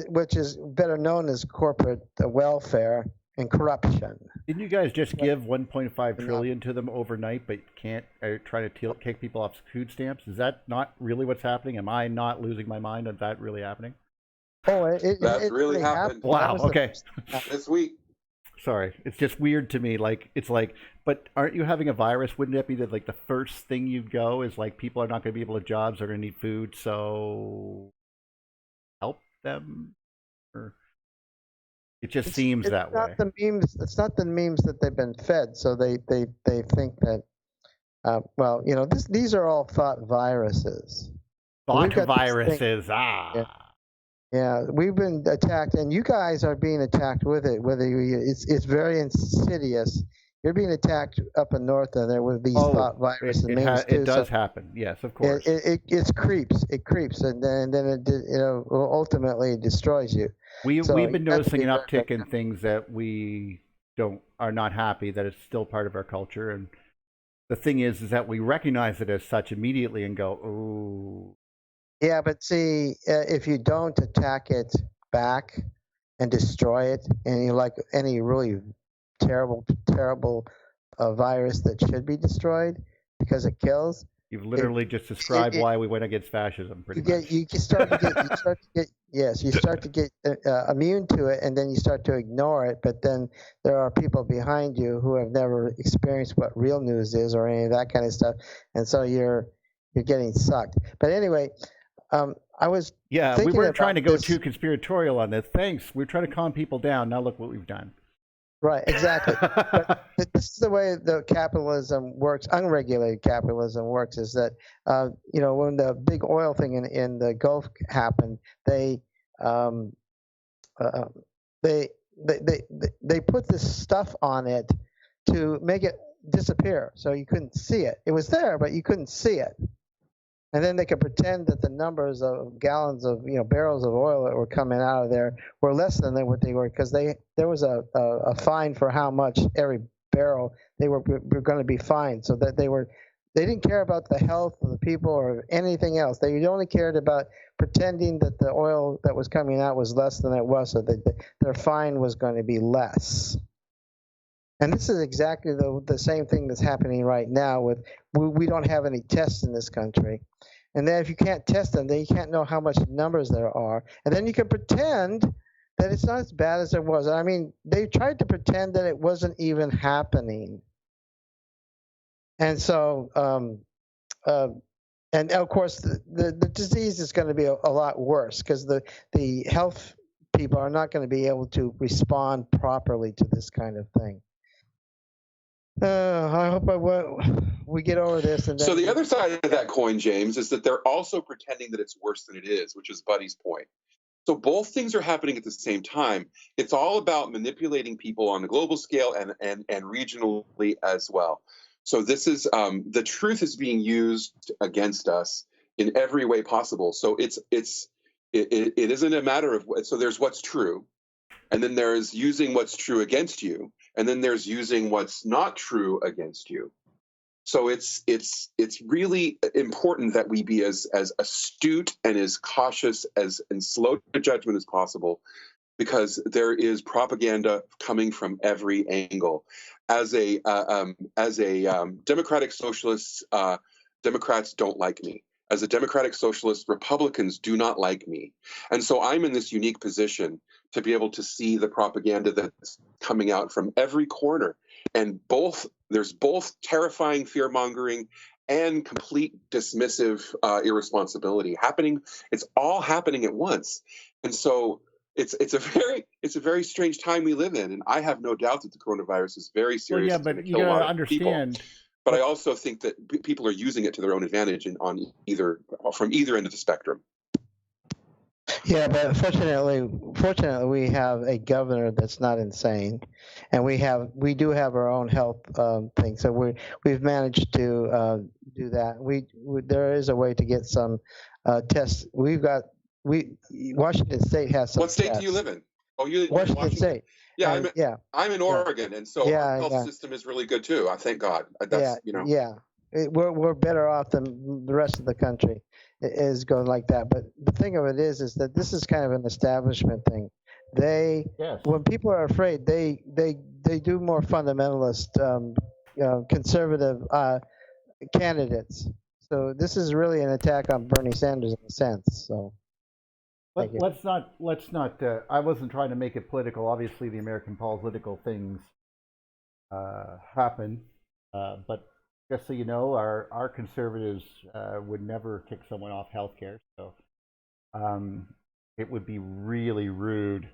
which is better known as corporate welfare and corruption. Didn't you guys just give 1.5 trillion to them overnight, but can't try to take people off food stamps? Is that not really what's happening? Am I not losing my mind? Is that really happening? Oh, that's really happened. Wow. Okay. This week. Sorry, it's just weird to me. But aren't you having a virus? Wouldn't that be the first thing you'd go is people are not going to be able to jobs, are going to need food, so help them? Or it just seems that way. It's not the memes that they've been fed, so they think that. These are all thought viruses. Thought viruses. Yeah, we've been attacked, and you guys are being attacked with it. It's very insidious. You're being attacked up in north there with these thought viruses. It does happen. Yes, of course. It creeps. It creeps, and then it ultimately destroys you. We've been noticing an uptick in things that we are not happy that it's still part of our culture, and the thing is that we recognize it as such immediately and go, oh. Yeah, but see, if you don't attack it back and destroy it, and you like any really terrible virus that should be destroyed because it kills, You've literally just described why we went against fascism, pretty much. You start to get yes, you start to get immune to it, and then you start to ignore it. But then there are people behind you who have never experienced what real news is or any of that kind of stuff, and so you're getting sucked. But anyway, I was we weren't trying to go this. too conspiratorial on this. Thanks. We're trying to calm people down. Now look what we've done. Right, exactly. But this is the way the capitalism works. Unregulated capitalism works. Is that when the big oil thing in the Gulf happened, they put this stuff on it to make it disappear, so you couldn't see it. It was there, but you couldn't see it. And then they could pretend that the numbers of gallons of barrels of oil that were coming out of there were less than what they were, because there was a fine for how much every barrel they were going to be fined, so that they didn't care about the health of the people or anything else. They only cared about pretending that the oil that was coming out was less than it was, so that their fine was going to be less. And this is exactly the same thing that's happening right now. We don't have any tests in this country. And then if you can't test them, then you can't know how much numbers there are. And then you can pretend that it's not as bad as it was. I mean, they tried to pretend that it wasn't even happening. And so, and of course, the disease is going to be a lot worse, because the health people are not going to be able to respond properly to this kind of thing. I hope we get over this. And then so the other side of that coin, James, is that they're also pretending that it's worse than it is, which is Buddy's point. So both things are happening at the same time. It's all about manipulating people on a global scale and regionally as well. So this is the truth is being used against us in every way possible. So it isn't a matter of, so there's what's true, and then there's using what's true against you, and then there's using what's not true against you. So it's really important that we be as astute and as cautious and slow to judgment as possible, because there is propaganda coming from every angle. As a democratic socialist, Democrats don't like me. As a democratic socialist, Republicans do not like me. And so I'm in this unique position to be able to see the propaganda that's coming out from every corner. And there's both terrifying fear-mongering and complete dismissive irresponsibility happening. It's all happening at once. And so it's a very strange time we live in. And I have no doubt that the coronavirus is very serious. Well, yeah, but you gotta understand. People. But I also think that people are using it to their own advantage from either end of the spectrum. Yeah, but fortunately, we have a governor that's not insane, and we do have our own health thing. So we've managed to do that. There is a way to get some tests. Washington State has some. What state tests. do you live in? Oh, you Washington State. Yeah, I'm in Oregon, and so our health system is really good too. I thank God. We're better off than the rest of the country is going like that. But the thing of it is that this is kind of an establishment thing. When people are afraid, they do more fundamentalist, conservative candidates. So this is really an attack on Bernie Sanders in a sense. So. Let's not. I wasn't trying to make it political. Obviously, the American political things happen, but just so you know, our conservatives would never kick someone off healthcare. So it would be really rude,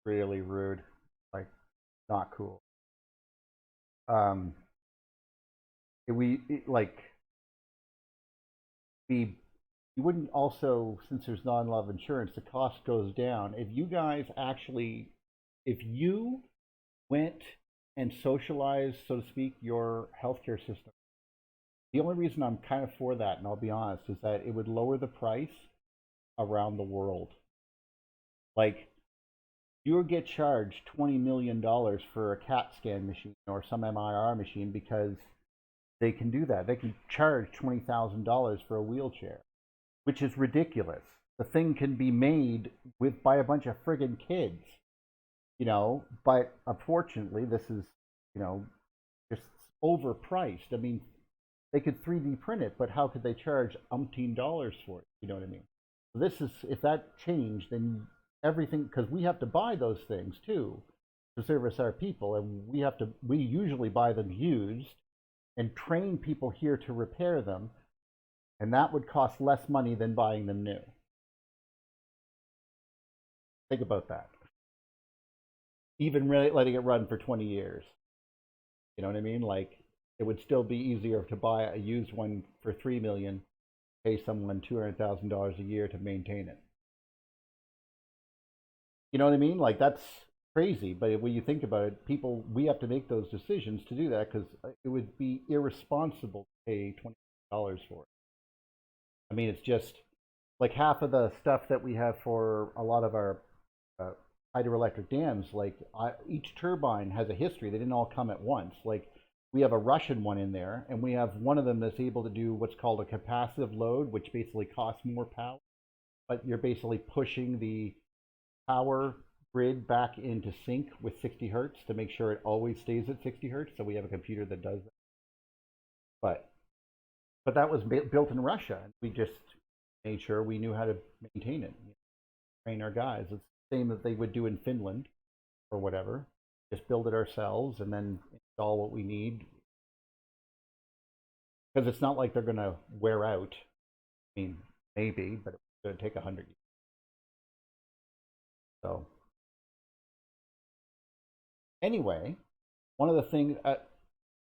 like not cool. You wouldn't also, since there's non-love insurance, the cost goes down. If you went and socialized, so to speak, your healthcare system, the only reason I'm kind of for that, and I'll be honest, is that it would lower the price around the world. Like, you would get charged $20 million for a CAT scan machine or some MRI machine because they can do that. They can charge $20,000 for a wheelchair, which is ridiculous. The thing can be made by a bunch of friggin' kids, but unfortunately this is, just overpriced. I mean, they could 3D print it, but how could they charge umpteen dollars for it? You know what I mean? This is, if that changed, then everything, because we have to buy those things too to service our people, and we usually buy them used and train people here to repair them, and that would cost less money than buying them new. Think about that. Even letting it run for 20 years. You know what I mean? Like, it would still be easier to buy a used one for $3 million, pay someone $200,000 a year to maintain it. You know what I mean? Like, that's crazy. But when you think about it, we have to make those decisions to do that, because it would be irresponsible to pay $20 for it. I mean, it's just like half of the stuff that we have for a lot of our hydroelectric dams, like each turbine has a history. They didn't all come at once. Like, we have a Russian one in there, and we have one of them that's able to do what's called a capacitive load, which basically costs more power, but you're basically pushing the power grid back into sync with 60 hertz to make sure it always stays at 60 hertz. So we have a computer that does that. But that was built in Russia. We just made sure we knew how to maintain it, train our guys. It's the same that they would do in Finland or whatever. Just build it ourselves and then install what we need. Because it's not like they're going to wear out. I mean, maybe, but it's going to take 100 years. So, anyway, one of the things,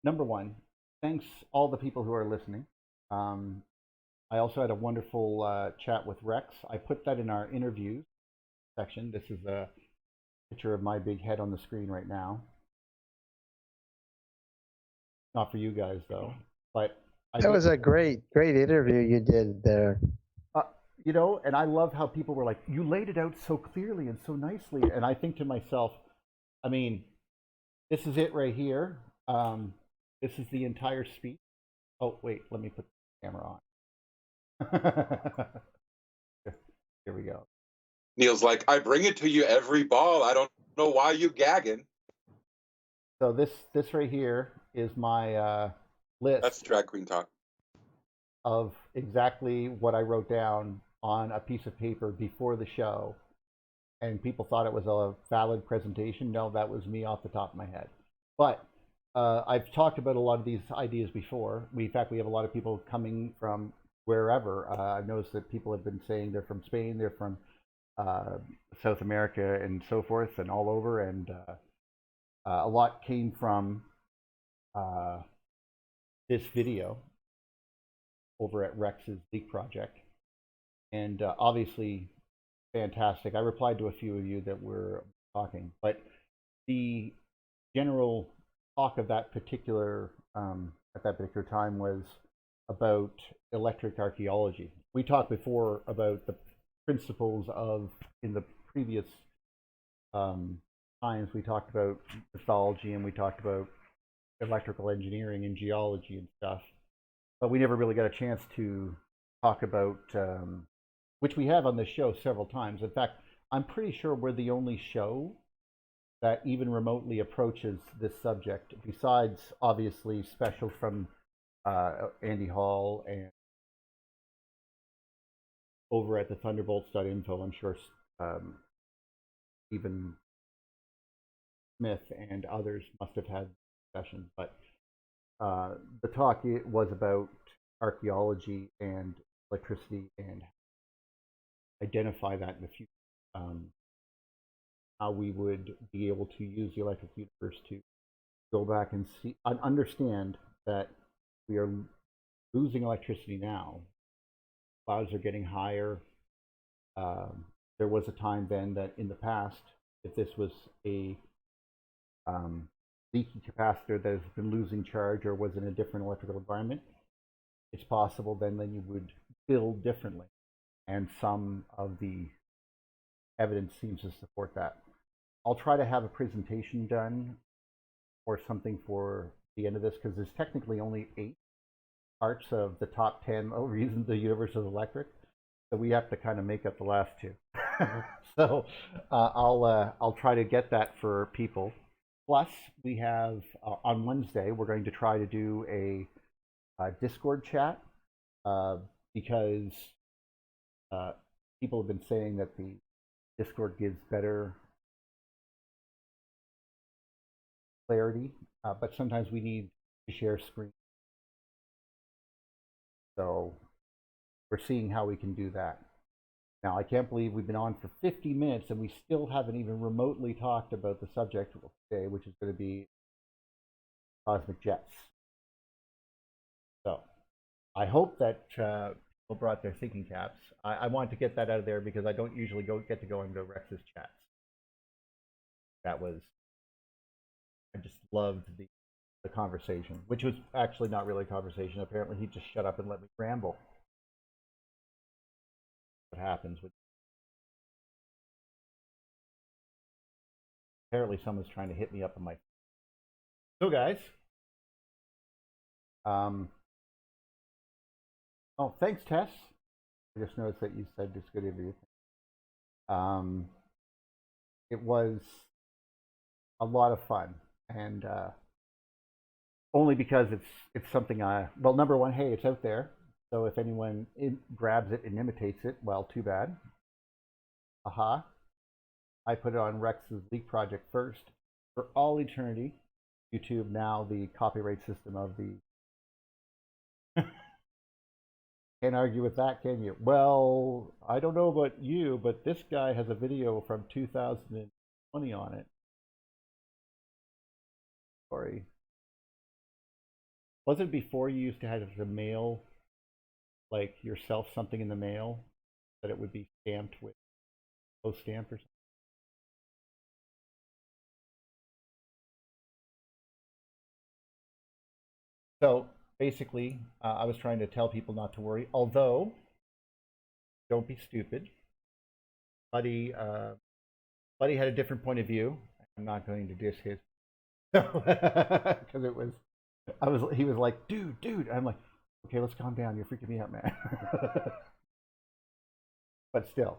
number one, thanks all the people who are listening. I also had a wonderful chat with Rex. I put that in our interviews section. This is a picture of my big head on the screen right now. Not for you guys, though. But that was a great interview you did there. You know, and I love how people were like, you laid it out so clearly and so nicely. And I think to myself, I mean, this is it right here. This is the entire speech. Oh, wait, let me put the camera on. Here we go. Neil's like, I bring it to you every ball. I don't know why you gagging. So this right here is my list. That's drag queen talk. Of exactly what I wrote down on a piece of paper before the show, and people thought it was a valid presentation. No, that was me off the top of my head. But I've talked about a lot of these ideas before. In fact, we have a lot of people coming from wherever. I've noticed that people have been saying they're from Spain, they're from South America, and so forth, and all over. And a lot came from this video over at Rex's Leak Project. And obviously, fantastic. I replied to a few of you that were talking, but the general talk of that particular at that particular time was about electric archaeology. We talked before about the principles of, in the previous times, we talked about mythology and we talked about electrical engineering and geology and stuff, but we never really got a chance to talk about, which we have on this show several times. In fact, I'm pretty sure we're the only show that even remotely approaches this subject, besides obviously specials from Andy Hall and over at the Thunderbolts.info. I'm sure Stephen Smith and others must have had discussions, but the talk was about archaeology and electricity and identify that in the future. How we would be able to use the electric universe to go back and see and understand that we are losing electricity now. Clouds are getting higher. There was a time then that in the past, if this was a leaky capacitor that has been losing charge or was in a different electrical environment, it's possible then you would build differently. And some of the evidence seems to support that. I'll try to have a presentation done or something for the end of this, because there's technically only 8 parts of the top 10 reasons the universe is electric. So we have to kind of make up the last 2. So I'll try to get that for people. Plus, we have on Wednesday, we're going to try to do a Discord chat because people have been saying that the Discord gives better clarity, but sometimes we need to share screen. So we're seeing how we can do that. Now, I can't believe we've been on for 50 minutes and we still haven't even remotely talked about the subject today, which is going to be cosmic jets. So I hope that people brought their thinking caps. I wanted to get that out of there because I don't usually get to go into Rex's chats. That was, I just loved the conversation, which was actually not really a conversation. Apparently he just shut up and let me ramble. What happens with, apparently someone's trying to hit me up on my, so guys, oh, thanks Tess. I just noticed that you said it's good of you. It was a lot of fun, and only because it's something well, number one, hey, it's out there, so if anyone grabs it and imitates it, well, too bad. Aha. I put it on Rex's Leak project first for all eternity. YouTube now the copyright system of the can't argue with that, can you? Well, I don't know about you, but this guy has a video from 2020 on it. Sorry. Was it before you used to have to mail, like, yourself something in the mail, that it would be stamped with post stamp or something? So basically, I was trying to tell people not to worry, although, don't be stupid. Buddy had a different point of view. I'm not going to diss his, because he was like, dude. I'm like, okay, let's calm down. You're freaking me out, man. But still,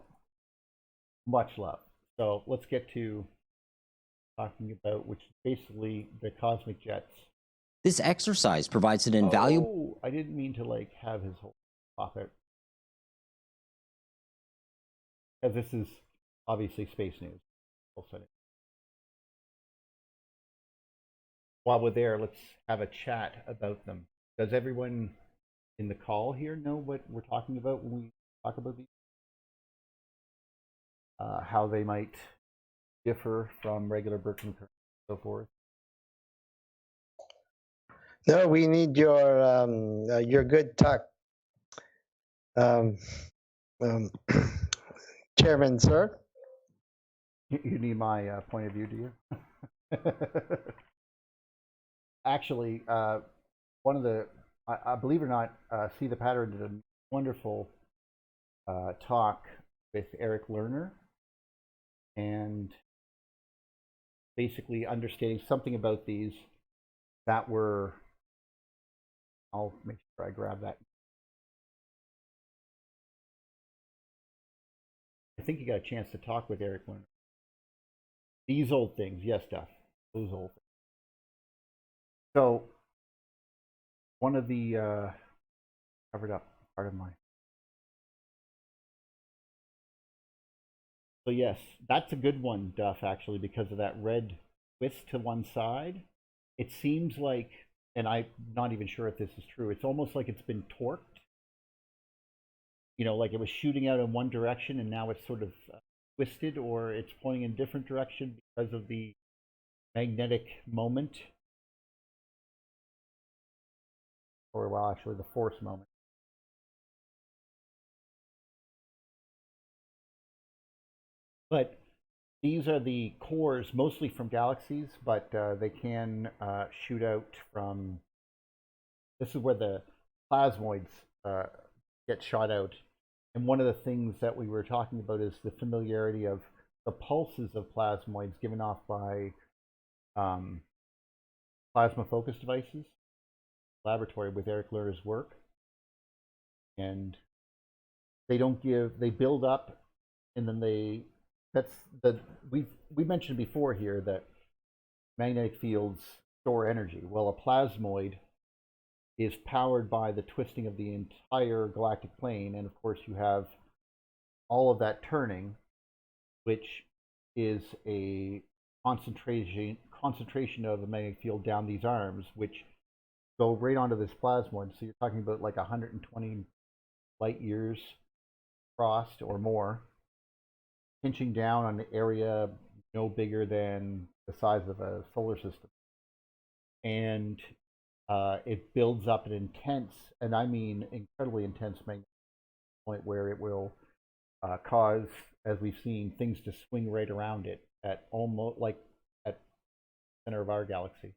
much love. So let's get to talking about, which is basically the cosmic jets. This exercise provides an invaluable... Oh, I didn't mean to like have his whole pop out. Because this is obviously space news. While we're there, let's have a chat about them. Does everyone in the call here know what we're talking about when we talk about these? How they might differ from regular Birkin currents and so forth? No, we need your good talk, Chairman, sir. You need my point of view, do you? Actually, one of the, I believe it or not, See the Pattern did a wonderful talk with Eric Lerner, and basically understanding something about these that were, I'll make sure I grab that. I think you got a chance to talk with Eric Lerner. These old things, yes, Duff, those old things. So, one of the covered up part of my. So yes, that's a good one, Duff, actually, because of that red twist to one side. It seems like, and I'm not even sure if this is true, it's almost like it's been torqued. You know, like it was shooting out in one direction and now it's sort of twisted, or it's pointing in a different direction because of the magnetic moment. Or, well, actually, the force moment. But these are the cores, mostly from galaxies, but they can shoot out from. This is where the plasmoids get shot out. And one of the things that we were talking about is the familiarity of the pulses of plasmoids given off by plasma focus devices. Laboratory with Eric Lerner's work. And they don't give, they build up, and then we mentioned before here that magnetic fields store energy. Well, a plasmoid is powered by the twisting of the entire galactic plane, and of course you have all of that turning, which is a concentration of the magnetic field down these arms, which go right onto this plasmoid. So you're talking about like 120 light years crossed or more, pinching down on an area no bigger than the size of a solar system. And it builds up an intense, and I mean incredibly intense magnetic point where it will cause, as we've seen, things to swing right around it at almost like at the center of our galaxy.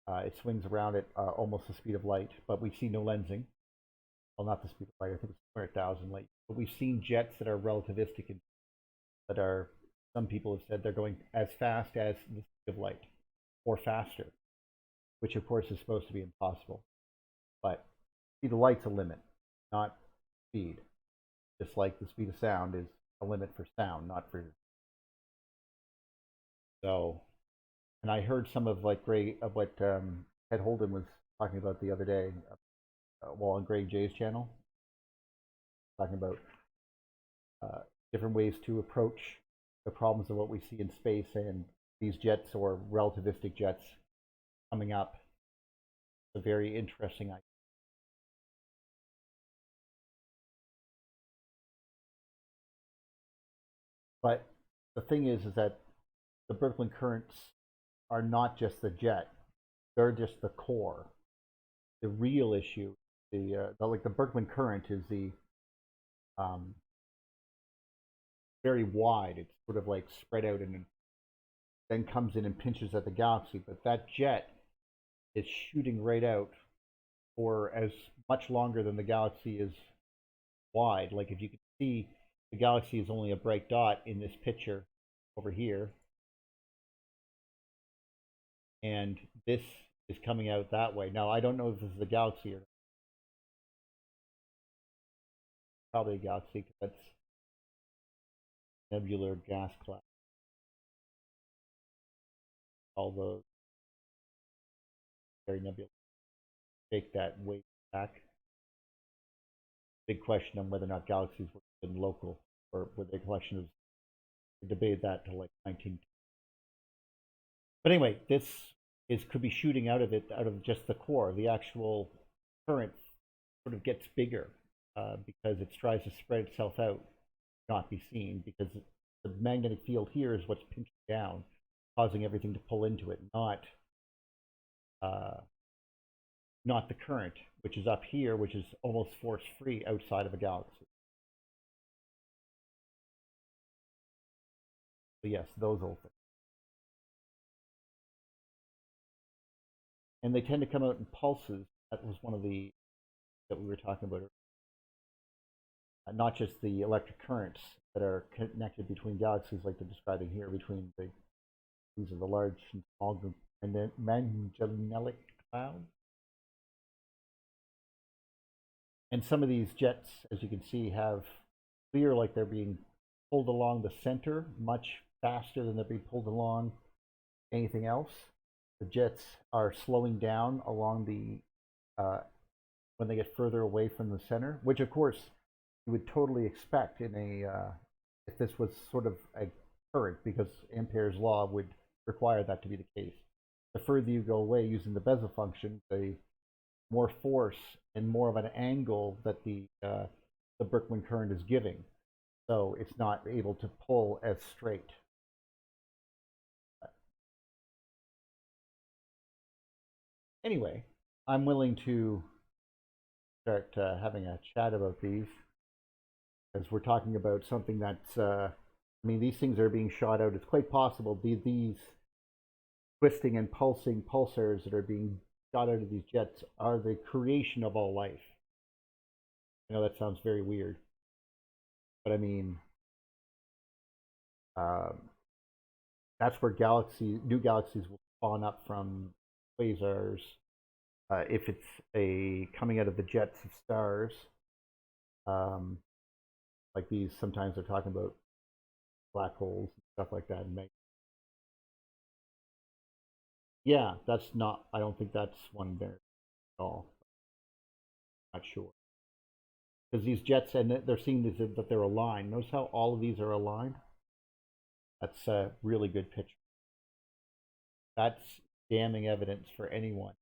It swings around at almost the speed of light, but we see no lensing. Well, not the speed of light, I think it's 200,000 light. But we've seen jets that are relativistic, that are, some people have said they're going as fast as the speed of light, or faster, which of course is supposed to be impossible. But speed of light's a limit, not speed. Just like the speed of sound is a limit for sound, not for. So, and I heard some of like what Ted Holden was talking about the other day, well, on Greg J's channel, talking about different ways to approach the problems of what we see in space, and these jets or relativistic jets coming up. It's a very interesting idea. But the thing is that the Birkeland currents are not just the jet; they're just the core. The real issue, like the Birkeland current, is the very wide. It's sort of like spread out and then comes in and pinches at the galaxy. But that jet is shooting right out for as much longer than the galaxy is wide. Like if you can see, the galaxy is only a bright dot in this picture over here, and this is coming out that way. Now I don't know if this is a galaxy or probably a galaxy, because that's nebular gas cloud. All those very nebulous. Take that way back. Big question on whether or not galaxies were even local, or were they a collection of. We debated that till like 19. But anyway, this could be shooting out of just the core. The actual current sort of gets bigger because it tries to spread itself out, not be seen, because the magnetic field here is what's pinching down, causing everything to pull into it, not the current, which is up here, which is almost force-free outside of a galaxy. So yes, those old things. And they tend to come out in pulses. That was one of the that we were talking about. Not just the electric currents that are connected between galaxies, like they're describing here, between these are the large and small group, and then Magellanic cloud. And some of these jets, as you can see, have clear like they're being pulled along the center much faster than they're being pulled along anything else. The jets are slowing down along the when they get further away from the center, which of course you would totally expect in a if this was sort of a current, because Ampere's law would require that to be the case. The further you go away using the Bezel function, the more force and more of an angle that the Birkeland current is giving, so it's not able to pull as straight. Anyway, I'm willing to start having a chat about these, as we're talking about something that's, I mean, these things are being shot out. It's quite possible these twisting and pulsing pulsars that are being shot out of these jets are the creation of all life. I know that sounds very weird, but I mean, that's where new galaxies will spawn up from quasars. If it's coming out of the jets of stars, like these, sometimes they're talking about black holes and stuff like that. Yeah, that's not. I don't think that's one there at all. not sure. Because these jets, and they're seeing that they're aligned. Notice how all of these are aligned? That's a really good picture. That's damning evidence for anyone.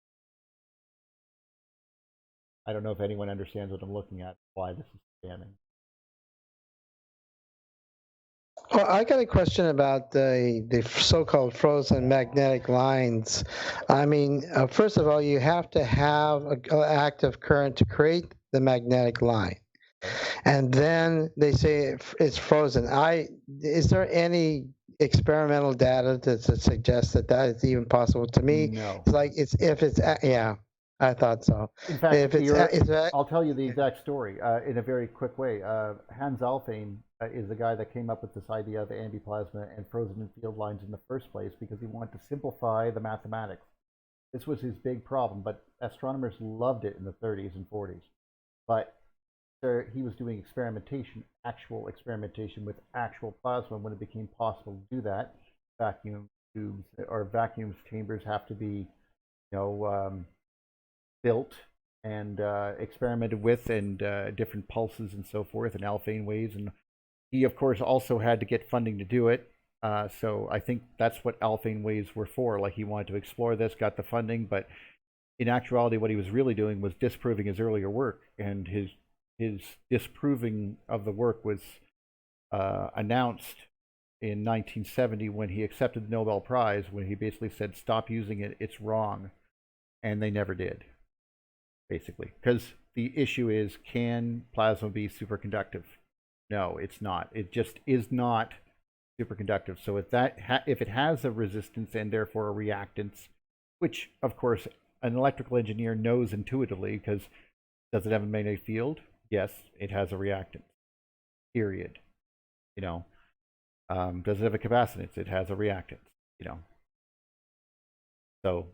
I don't know if anyone understands what I'm looking at, why this is damning. Well, I got a question about the so-called frozen magnetic lines. I mean, first of all, you have to have an active current to create the magnetic line. And then they say it's frozen. Is there any experimental data to suggest that that is even possible? To me, No. it's like yeah, I thought so. In fact, If I'll tell you the exact story in a very quick way. Hans Alfvén is the guy that came up with this idea of antiplasma and frozen field lines in the first place because he wanted to simplify the mathematics. This was his big problem, but astronomers loved it in the 30s and 40s. But he was doing actual experimentation with actual plasma when it became possible to do that. Vacuum tubes or vacuum chambers have to be, built and experimented with, and different pulses and so forth, and Alfvén waves. And he, of course, also had to get funding to do it. So I think that's what Alfvén waves were for. Like, he wanted to explore this, got the funding, but in actuality, what he was really doing was disproving his earlier work, and his disproving of the work was announced in 1970 when he accepted the Nobel Prize, when he basically said, stop using it, it's wrong. And they never did, basically. Because the issue is, can plasma be superconductive? No, it's not. It just is not superconductive. So if it has a resistance and therefore a reactance, which, of course, an electrical engineer knows intuitively, because does it have a magnetic field? Yes, it has a reactance, period. Does it have a capacitance? It has a reactance, So.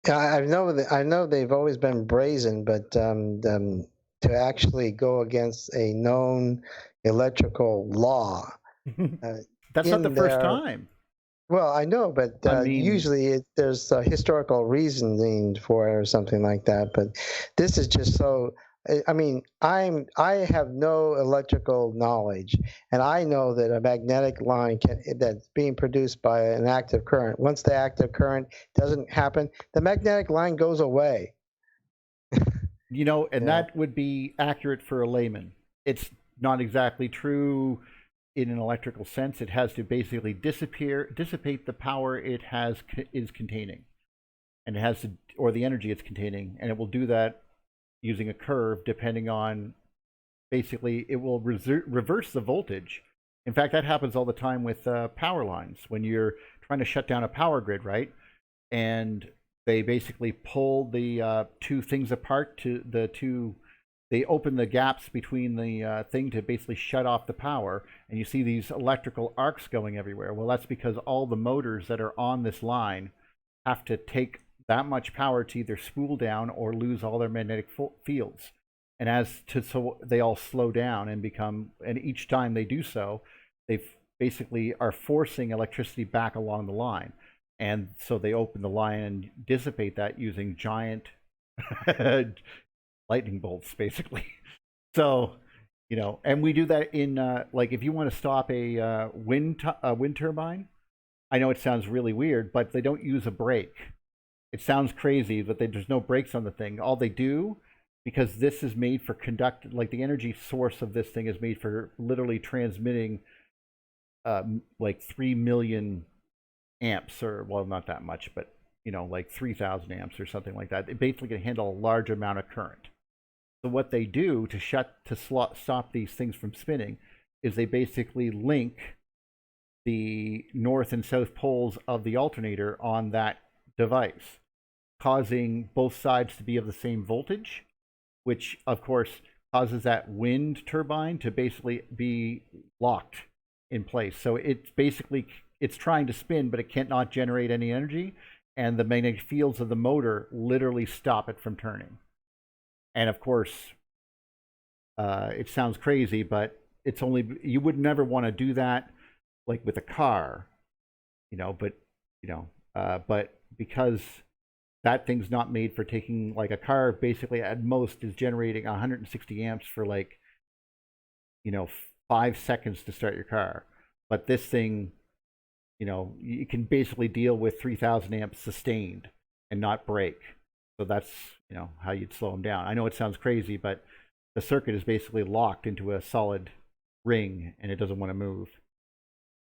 I know they've always been brazen, but to actually go against a known electrical law. That's not the first time. Well, I know, but usually there's historical reasoning for it or something like that. But this is just so. I mean, I have no electrical knowledge, and I know that a magnetic line that's being produced by an active current. Once the active current doesn't happen, the magnetic line goes away. That would be accurate for a layman. It's not exactly true in an electrical sense. It has to basically dissipate the power it is containing, and it has to, or the energy it's containing, and it will do that using a curve, depending on, basically, it will reverse the voltage. In fact, that happens all the time with power lines. When you're trying to shut down a power grid, right? And they basically pull the two things apart they open the gaps between the thing to basically shut off the power, and you see these electrical arcs going everywhere. Well, that's because all the motors that are on this line have to take that much power to either spool down or lose all their magnetic fields. And so they all slow down and each time they do so, they basically are forcing electricity back along the line. And so they open the line and dissipate that using giant lightning bolts, basically. So, and we do that in, like, if you want to stop a wind turbine, I know it sounds really weird, but they don't use a brake. It sounds crazy, but there's no brakes on the thing. All they do, because this is made for like the energy source of this thing is made for literally transmitting like 3 million amps, or, well, not that much, but, like 3,000 amps or something like that. It basically can handle a large amount of current. So what they do to stop these things from spinning is they basically link the north and south poles of the alternator on that device, causing both sides to be of the same voltage, which of course causes that wind turbine to basically be locked in place. So it's trying to spin, but it can't not generate any energy, and the magnetic fields of the motor literally stop it from turning. And of course, it sounds crazy, but you would never want to do that like with a car, but because that thing's not made for taking, like, a car basically at most is generating 160 amps for, like, 5 seconds to start your car. But this thing, you can basically deal with 3,000 amps sustained and not break. So that's, how you'd slow them down. I know it sounds crazy, but the circuit is basically locked into a solid ring and it doesn't want to move.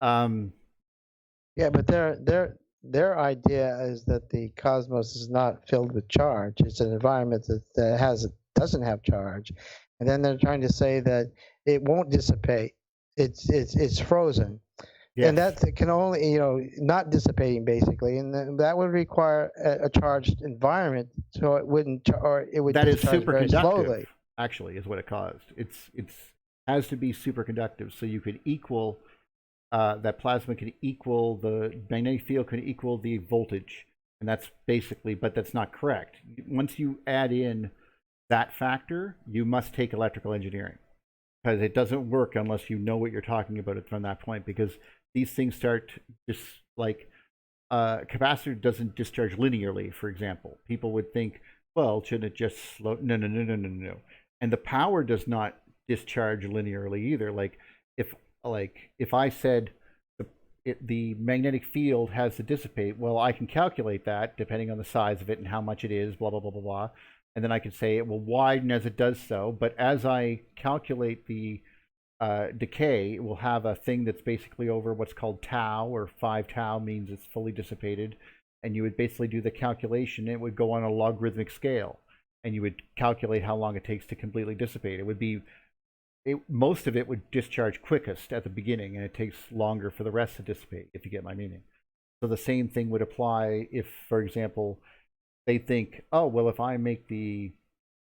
Yeah, but their idea is that the cosmos is not filled with charge. It's an environment that doesn't have charge, and then they're trying to say that it won't dissipate. It's frozen. Yes. And that can only, not dissipating basically, and that would require a charged environment, so it wouldn't, or it would that is discharge very slowly. superconductive, actually, is what it caused. It's has to be superconductive, so you could equal that plasma can equal the magnetic field, can equal the voltage, and that's basically, but that's not correct. Once you add in that factor, you must take electrical engineering, because it doesn't work unless you know what you're talking about it from that point, because these things start just like capacitor doesn't discharge linearly, for example. People would think, well, shouldn't it just slow? No. And the power does not discharge linearly either. Like if I said the magnetic field has to dissipate, well, I can calculate that depending on the size of it and how much it is, blah, blah, blah, blah, blah. And then I can say it will widen as it does so. But as I calculate the decay, it will have a thing that's basically over what's called tau, or 5 tau means it's fully dissipated. And you would basically do the calculation. It would go on a logarithmic scale. And you would calculate how long it takes to completely dissipate. It would be, most of it would discharge quickest at the beginning, and it takes longer for the rest to dissipate, if you get my meaning. So the same thing would apply if, for example, they think, oh, well, if I make the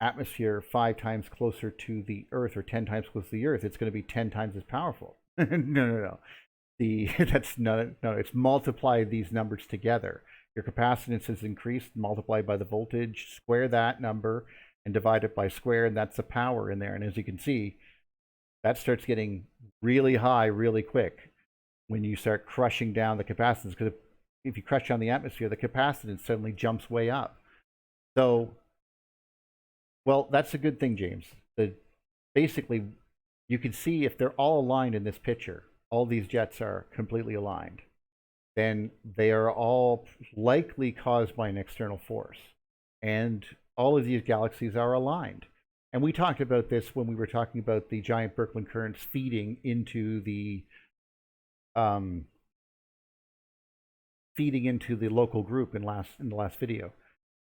atmosphere 5 times closer to the Earth or 10 times closer to the Earth, it's going to be 10 times as powerful. No. That's not, no, it's multiply these numbers together. Your capacitance is increased, multiplied by the voltage, square that number, and divide it by square, and that's the power in there. And as you can see, that starts getting really high really quick when you start crushing down the capacitance, because if you crush down the atmosphere, the capacitance suddenly jumps way up. So, well, that's a good thing, James. Basically, you can see if they're all aligned in this picture, all these jets are completely aligned, then they are all likely caused by an external force. And all of these galaxies are aligned. And we talked about this when we were talking about the giant Birkeland currents feeding into the local group in the last video.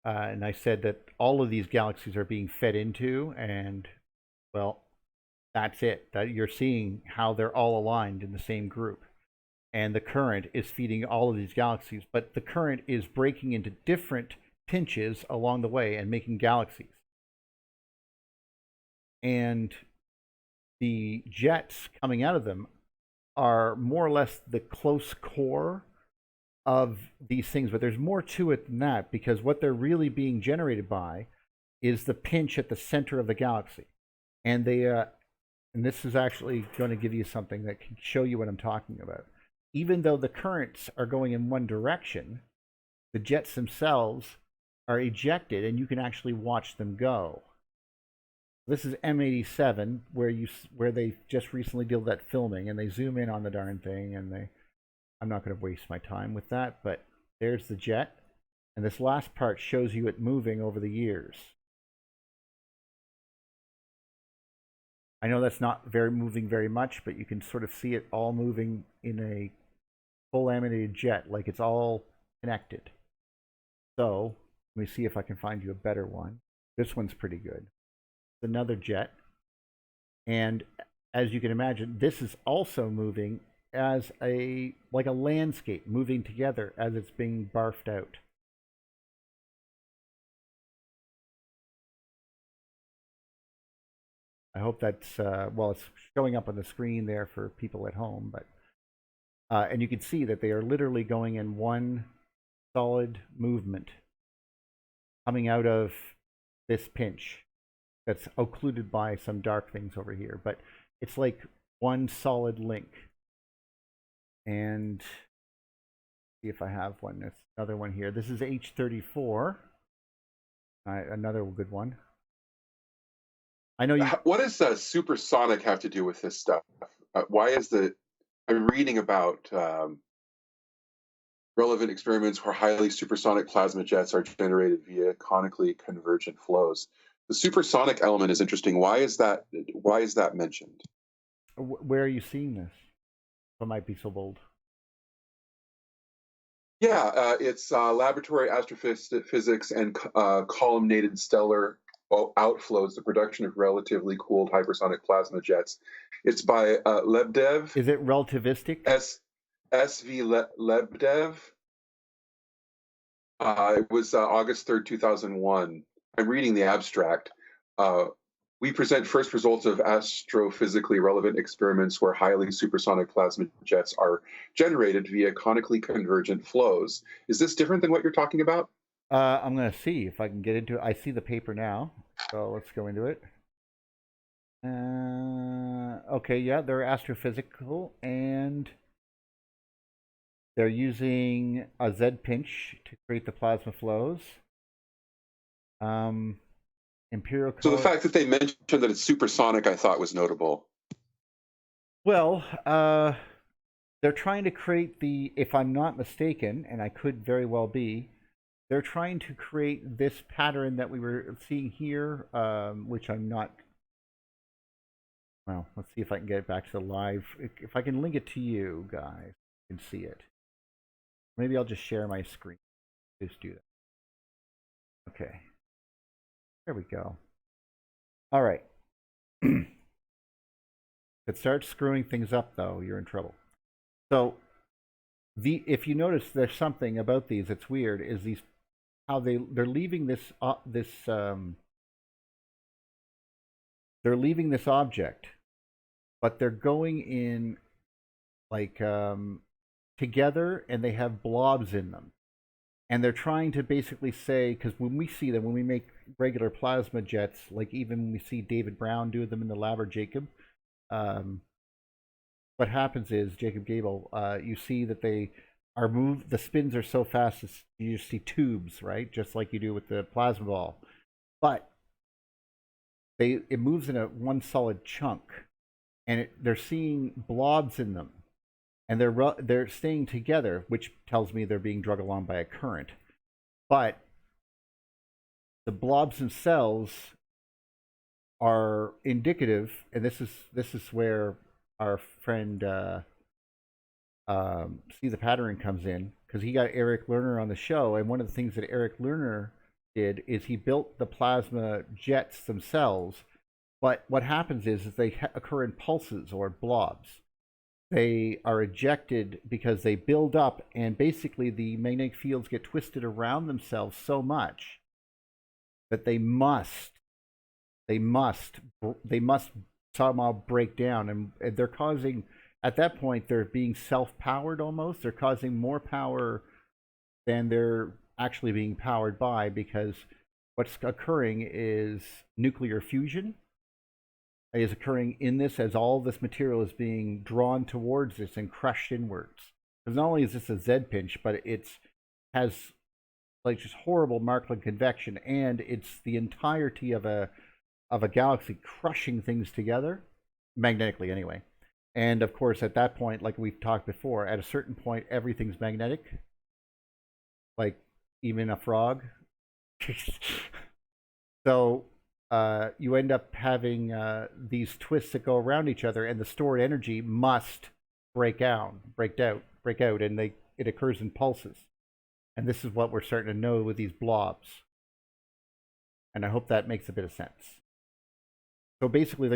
And I said that all of these galaxies are being fed into, and well, that's it. That you're seeing how they're all aligned in the same group. And the current is feeding all of these galaxies, but the current is breaking into different pinches along the way and making galaxies. And the jets coming out of them are more or less the close core of these things, but there's more to it than that, because what they're really being generated by is the pinch at the center of the galaxy. And and this is actually going to give you something that can show you what I'm talking about. Even though the currents are going in one direction, the jets themselves are ejected, and you can actually watch them go. This is M87, where they just recently did that filming, and they zoom in on the darn thing, and I'm not going to waste my time with that, but there's the jet, and this last part shows you it moving over the years. I know that's not moving very much, but you can sort of see it all moving in a full animated jet, like it's all connected. So let me see if I can find you a better one. This one's pretty good. Another jet, and as you can imagine, this is also moving as like a landscape, moving together as it's being barfed out. I hope that's well, it's showing up on the screen there for people at home, but and you can see that they are literally going in one solid movement coming out of this pinch that's occluded by some dark things over here, but it's like one solid link. And see if I have one. There's another one here. This is H34. Another good one. I know you. What does supersonic have to do with this stuff? Why is I'm reading about relevant experiments where highly supersonic plasma jets are generated via conically convergent flows. The supersonic element is interesting. Why is that mentioned? Where are you seeing this? If I might be so bold. Yeah, it's laboratory astrophysics and columnated stellar outflows, the production of relatively cooled hypersonic plasma jets. It's by Lebedev. Is it relativistic? S.V. Lebedev. It was August 3rd, 2001. I'm reading the abstract. We present first results of astrophysically relevant experiments where highly supersonic plasma jets are generated via conically convergent flows. Is this different than what you're talking about? I'm going to see if I can get into it. I see the paper now, so let's go into it. Okay, yeah, they're astrophysical, and they're using a Z pinch to create the plasma flows. Empirical. So the fact that they mentioned that it's supersonic, I thought was notable. Well, they're trying to create if I'm not mistaken, and I could very well be, they're trying to create this pattern that we were seeing here, which I'm not. Well, let's see if I can get it back to the live. If I can link it to you guys, you can see it. Maybe I'll just share my screen. Just do that. Okay. There we go. All right. If it starts screwing things up, though, you're in trouble. So, if you notice, there's something about these that's weird. Is how they're leaving this they're leaving this object, but they're going in like together, and they have blobs in them. And they're trying to basically say, because when we see them, when we make regular plasma jets, like even when we see David Brown do them in the lab or Jacob, what happens is, Jacob Gable, you see that they are moved, the spins are so fast, you just see tubes, right? Just like you do with the plasma ball. But it moves in one solid chunk, and they're seeing blobs in them. And they're staying together, which tells me they're being dragged along by a current. But the blobs themselves are indicative, and this is where our friend See the Pattern comes in, because he got Eric Lerner on the show, and one of the things that Eric Lerner did is he built the plasma jets themselves. But what happens is they occur in pulses or blobs. They are ejected because they build up, and basically the magnetic fields get twisted around themselves so much that they must somehow break down, and they're causing, at that point, they're being self-powered almost. They're causing more power than they're actually being powered by, because what's occurring is nuclear fusion is occurring in this, as all this material is being drawn towards this and crushed inwards. Because not only is this a Z pinch, but it has like just horrible Markland convection, and it's the entirety of a galaxy crushing things together, magnetically anyway. And of course, at that point, like we've talked before, at a certain point, everything's magnetic, like even a frog. So you end up having these twists that go around each other, and the stored energy must break out, and it occurs in pulses. And this is what we're starting to know with these blobs. And I hope that makes a bit of sense. So basically,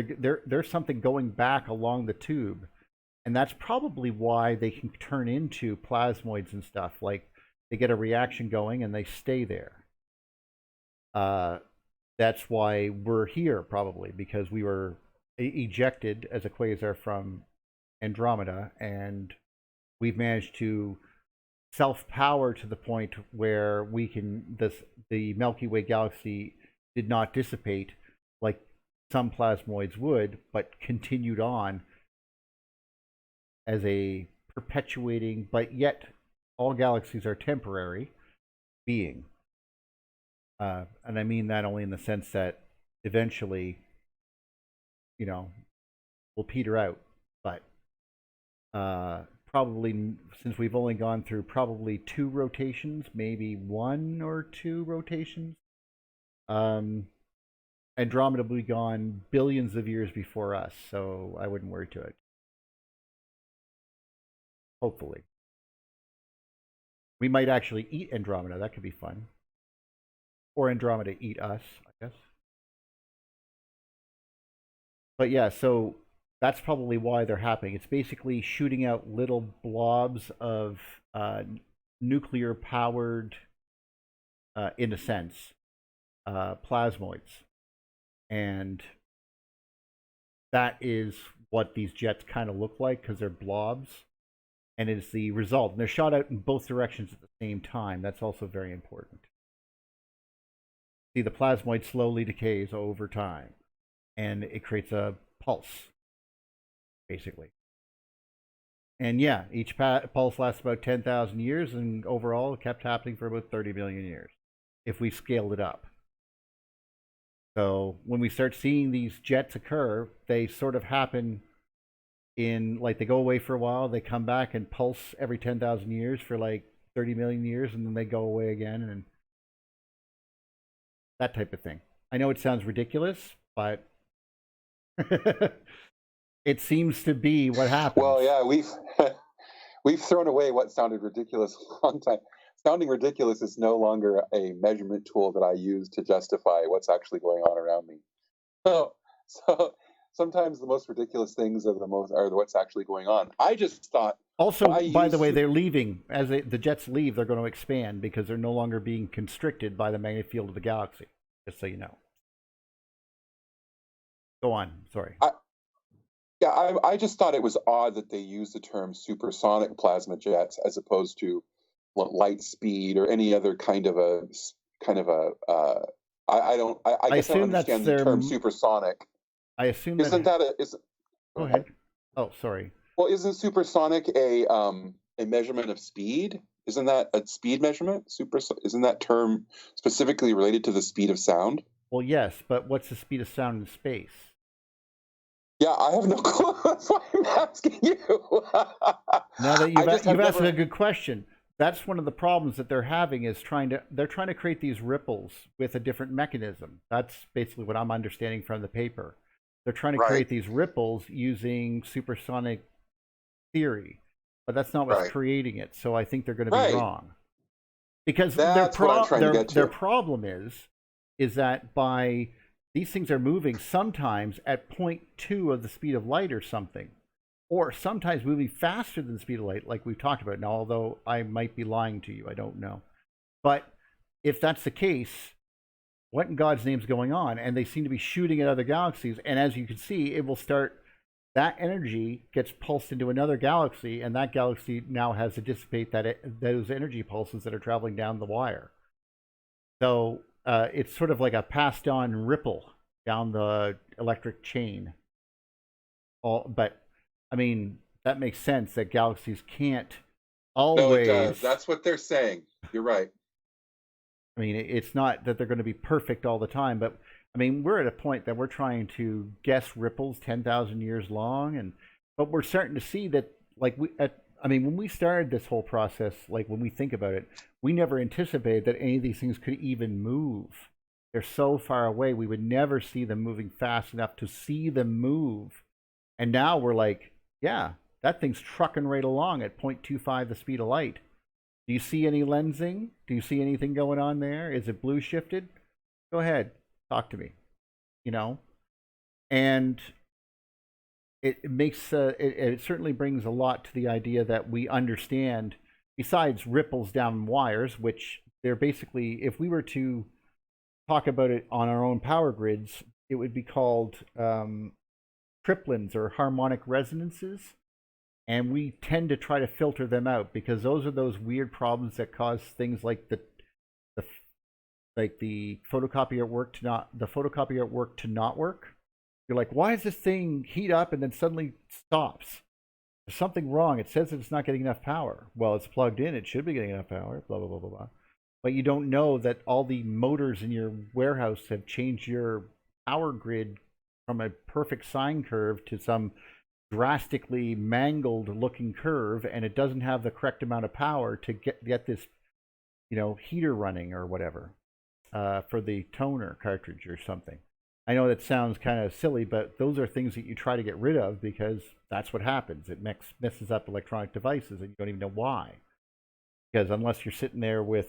there's something going back along the tube, and that's probably why they can turn into plasmoids and stuff. Like, they get a reaction going and they stay there. That's why we're here, probably, because we were ejected as a quasar from Andromeda, and we've managed to self-power to the point where we can, the Milky Way galaxy did not dissipate like some plasmoids would, but continued on as a perpetuating, but yet all galaxies are temporary being. And I mean that only in the sense that eventually, we'll peter out. But probably, since we've only gone through probably 2 rotations, maybe 1 or 2 rotations, Andromeda will be gone billions of years before us, so I wouldn't worry to it. Hopefully. We might actually eat Andromeda. That could be fun. Or Andromeda eat us, I guess. But yeah, so that's probably why they're happening. It's basically shooting out little blobs of nuclear-powered, in a sense, plasmoids. And that is what these jets kind of look like, because they're blobs. And it's the result. And they're shot out in both directions at the same time. That's also very important. See, the plasmoid slowly decays over time. And it creates a pulse, basically. And yeah, each pulse lasts about 10,000 years, and overall it kept happening for about 30 million years, if we scaled it up. So when we start seeing these jets occur, they sort of happen in, like, they go away for a while, they come back and pulse every 10,000 years for like 30 million years, and then they go away again, and that type of thing. I know it sounds ridiculous, but it seems to be what happens. Well, yeah, we've thrown away what sounded ridiculous a long time. Sounding ridiculous is no longer a measurement tool that I use to justify what's actually going on around me. So sometimes the most ridiculous things are what's actually going on. I just thought. Also, by the way, they're leaving. As the jets leave, they're going to expand because they're no longer being constricted by the magnetic field of the galaxy. Just so you know. Go on. Sorry. I just thought it was odd that they use the term supersonic plasma jets as opposed to light speed or any other kind of a. I guess I don't understand the term supersonic. I assume isn't that a Go ahead. Oh, sorry. Well, isn't supersonic a measurement of speed? Isn't that a speed measurement? Isn't that term specifically related to the speed of sound? Well, yes, but what's the speed of sound in space? Yeah, I have no clue. That's why I'm asking you. Now that you've asked a good question. That's one of the problems that they're having is they're trying to create these ripples with a different mechanism. That's basically what I'm understanding from the paper. They're trying to create these ripples using supersonic theory, but that's not what's creating it. So I think they're going to be wrong. Because their problem is that by these things are moving sometimes at 0.2 of the speed of light or something, or sometimes moving faster than the speed of light, like we've talked about. Now, although I might be lying to you, I don't know. But if that's the case, what in God's name is going on? And they seem to be shooting at other galaxies. And as you can see, it will start, that energy gets pulsed into another galaxy, and that galaxy now has to dissipate those energy pulses that are traveling down the wire. So it's sort of like a passed on ripple down the electric chain. But I mean, that makes sense that galaxies can't always. No, it does. That's what they're saying. You're right. I mean, it's not that they're going to be perfect all the time, but I mean, we're at a point that we're trying to guess ripples 10,000 years long, but we're starting to see that, like when we started this whole process, like when we think about it, we never anticipated that any of these things could even move. They're so far away, we would never see them moving fast enough to see them move. And now we're like, yeah, that thing's trucking right along at 0.25 the speed of light. Do you see any lensing? Do you see anything going on there? Is it blue shifted? Go ahead, talk to me. And it makes it certainly brings a lot to the idea that we understand, besides ripples down wires, which they're basically, if we were to talk about it on our own power grids, it would be called triplins or harmonic resonances, and we tend to try to filter them out because those are those weird problems that cause things like the photocopier at work to not work. You're like, why does this thing heat up and then suddenly stops? There's something wrong. It says that it's not getting enough power. Well, it's plugged in. It should be getting enough power, blah, blah, blah, blah, blah. But you don't know that all the motors in your warehouse have changed your power grid from a perfect sine curve to some drastically mangled looking curve, and it doesn't have the correct amount of power to get this, heater running or whatever, for the toner cartridge or something. I know that sounds kind of silly, but those are things that you try to get rid of because that's what happens. It messes up electronic devices, and you don't even know why. Because unless you're sitting there with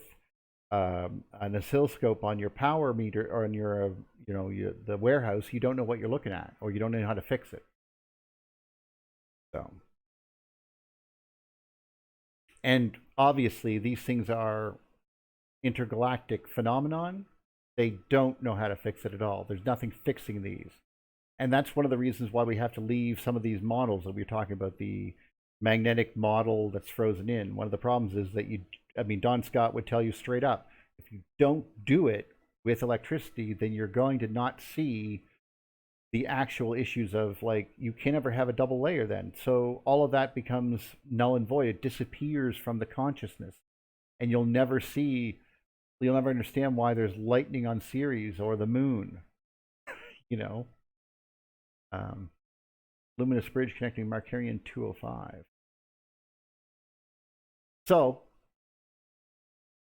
an oscilloscope on your power meter or on your, the warehouse, you don't know what you're looking at, or you don't know how to fix it. So, and obviously these things are intergalactic phenomenon. They don't know how to fix it at all. There's nothing fixing these. And that's one of the reasons why we have to leave some of these models that we were talking about, the magnetic model that's frozen in. One of the problems is that Don Scott would tell you straight up, if you don't do it with electricity, then you're going to not see the actual issues of, like, you can never have a double layer then. So all of that becomes null and void. It disappears from the consciousness. And you'll never understand why there's lightning on Ceres or the moon. Luminous bridge connecting Markarian 205. So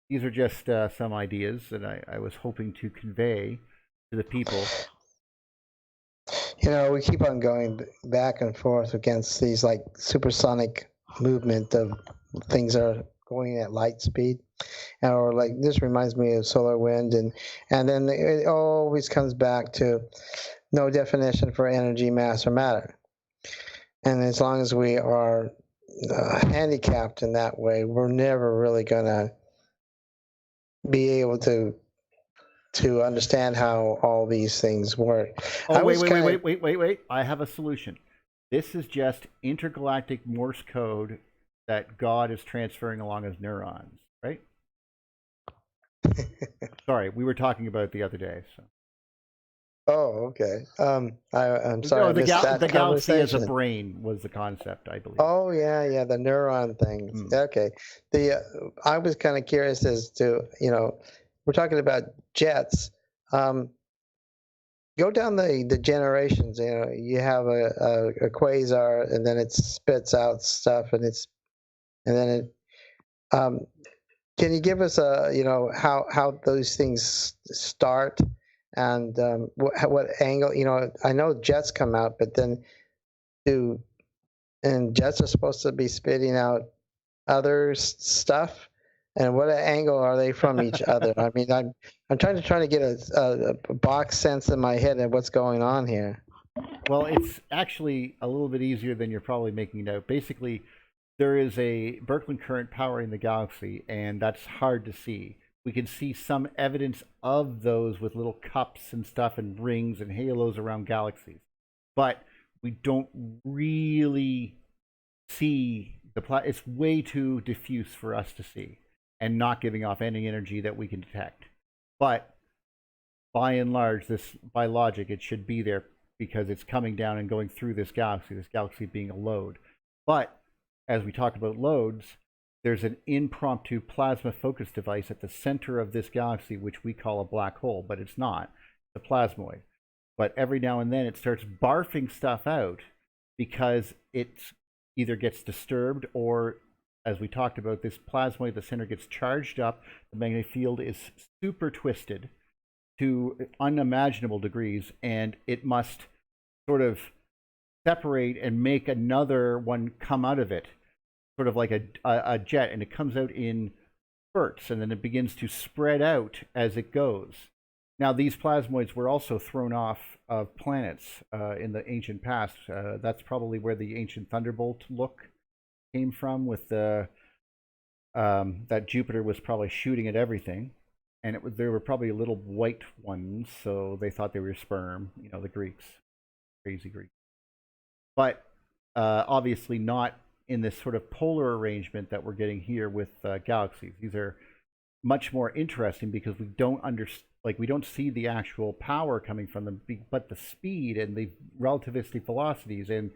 these are just some ideas that I was hoping to convey to the people. We keep on going back and forth against these like supersonic movement of things that are going at light speed. Or like this reminds me of solar wind, and then it always comes back to no definition for energy, mass, or matter. And as long as we are handicapped in that way, we're never really going to be able to understand how all these things work. Oh, wait. I have a solution. This is just intergalactic Morse code that God is transferring along as neurons, right? Sorry, we were talking about it the other day. So. Oh, okay. I'm sorry. The galaxy as a brain was the concept, I believe. Oh, yeah, the neuron thing. Okay. I was kind of curious as to, we're talking about jets. Go down the generations. You have a quasar, and then it spits out stuff, and then it. Can you give us how those things start, and what angle? I know jets come out, but then jets are supposed to be spitting out other stuff, and what angle are they from each other? I mean, I'm trying to get a box sense in my head of what's going on here. Well, it's actually a little bit easier than you're probably making it out. Basically, there is a Birkeland current powering the galaxy, and that's hard to see. We can see some evidence of those with little cups and stuff and rings and halos around galaxies. But we don't really see it's way too diffuse for us to see and not giving off any energy that we can detect. But by and large, by logic, it should be there because it's coming down and going through this galaxy being a load. But as we talk about loads, there's an impromptu plasma focus device at the center of this galaxy, which we call a black hole, but it's not. It's a plasmoid. But every now and then it starts barfing stuff out because it either gets disturbed or, as we talked about, this plasmoid at the center gets charged up. The magnetic field is super twisted to unimaginable degrees, and it must sort of separate and make another one come out of it, sort of like a jet, and it comes out in spurts, and then it begins to spread out as it goes. Now, these plasmoids were also thrown off of planets in the ancient past. That's probably where the ancient Thunderbolt look came from, with that Jupiter was probably shooting at everything, and there were probably little white ones, so they thought they were sperm. The Greeks, crazy Greeks. But obviously not in this sort of polar arrangement that we're getting here with galaxies. These are much more interesting because we don't see the actual power coming from them, but the speed and the relativistic velocities and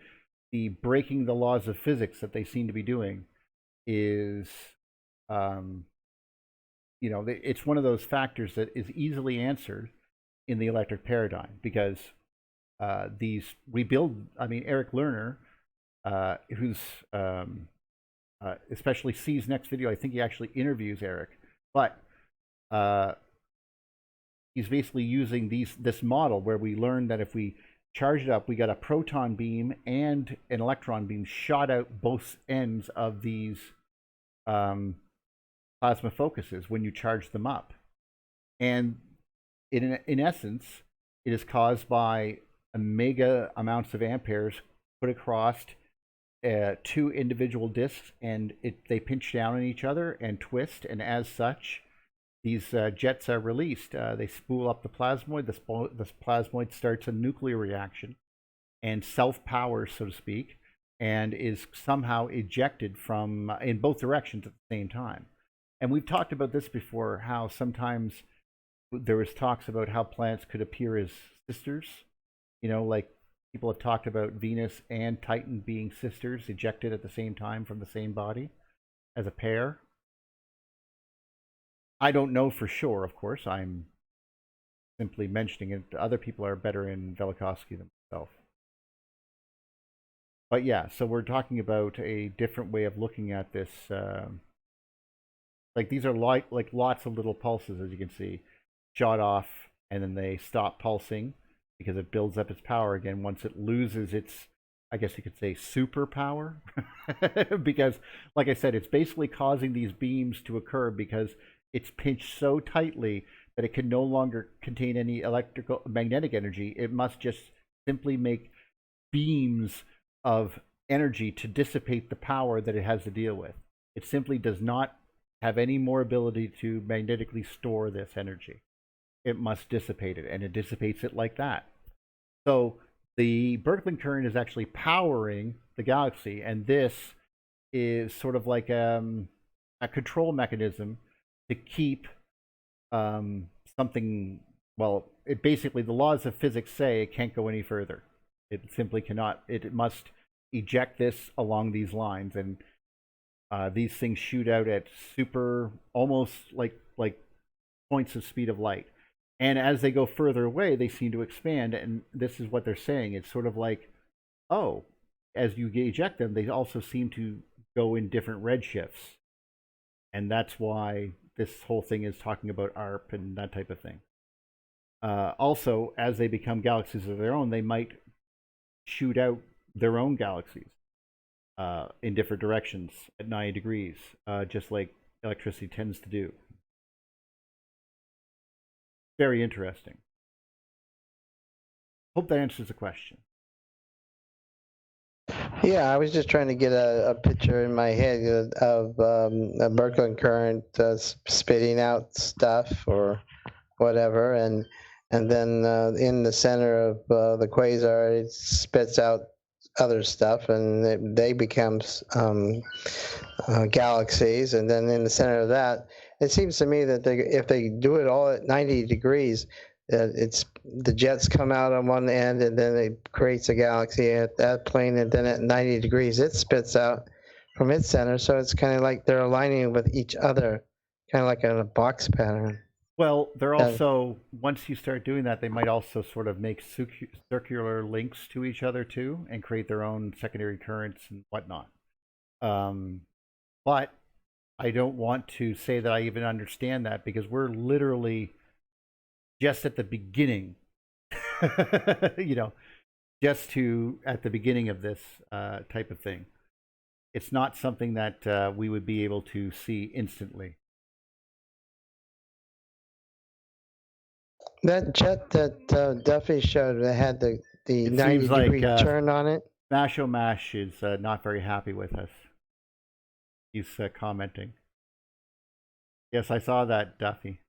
the breaking the laws of physics that they seem to be doing is, you know, it's one of those factors that is easily answered in the electric paradigm, because these rebuild. I mean, Eric Lerner, who's especially sees next video. I think he actually interviews Eric, but he's basically using this model where we learn that if we charge it up, we got a proton beam and an electron beam shot out both ends of these plasma focuses when you charge them up. And in essence, it is caused by mega amounts of amperes put across two individual disks, and they pinch down on each other and twist, and as such, these jets are released. They spool up the plasmoid. This plasmoid starts a nuclear reaction and self-powers, so to speak, and is somehow ejected from in both directions at the same time. And we've talked about this before, how sometimes there was talks about how planets could appear as sisters. You know, like people have talked about Venus and Titan being sisters, ejected at the same time from the same body as a pair. I don't know for sure, of course. I'm simply mentioning it. Other people are better in Velikovsky than myself. But yeah, so we're talking about a different way of looking at this. Like these are like lots of little pulses, as you can see, shot off, and then they stop pulsing because it builds up its power again once it loses its, I guess you could say, superpower. Because, like I said, it's basically causing these beams to occur because it's pinched so tightly that it can no longer contain any electrical magnetic energy. It must just simply make beams of energy to dissipate the power that it has to deal with. It simply does not have any more ability to magnetically store this energy. It must dissipate it, and it dissipates it like that. So the Birkeland current is actually powering the galaxy, and this is sort of like a control mechanism to keep something, well, it basically, the laws of physics say it can't go any further. It simply cannot. It must eject this along these lines, and these things shoot out at almost like points of speed of light. And as they go further away, they seem to expand, and this is what they're saying. It's sort of like, oh, as you eject them, they also seem to go in different redshifts. And that's why this whole thing is talking about ARP and that type of thing. Also, as they become galaxies of their own, they might shoot out their own galaxies in different directions at 90 degrees, just like electricity tends to do. Very interesting. Hope that answers the question. Yeah, I was just trying to get a picture in my head of a Birkeland current spitting out stuff or whatever, and then in the center of the quasar, it spits out other stuff, and they become galaxies, and then in the center of that, it seems to me that if they do it all at 90 degrees, it's the jets come out on one end, and then it creates a galaxy at that plane, and then at 90 degrees, it spits out from its center. So it's kind of like they're aligning with each other, kind of like in a box pattern. Well, they're also, once you start doing that, they might also sort of make circular links to each other too, and create their own secondary currents and whatnot. But I don't want to say that I even understand that, because we're literally just at the beginning, you know, at the beginning of this type of thing. It's not something that we would be able to see instantly. That jet that Duffy showed that had the 90-degree turn on it. Mash is not very happy with us. He's commenting. Yes, I saw that, Duffy.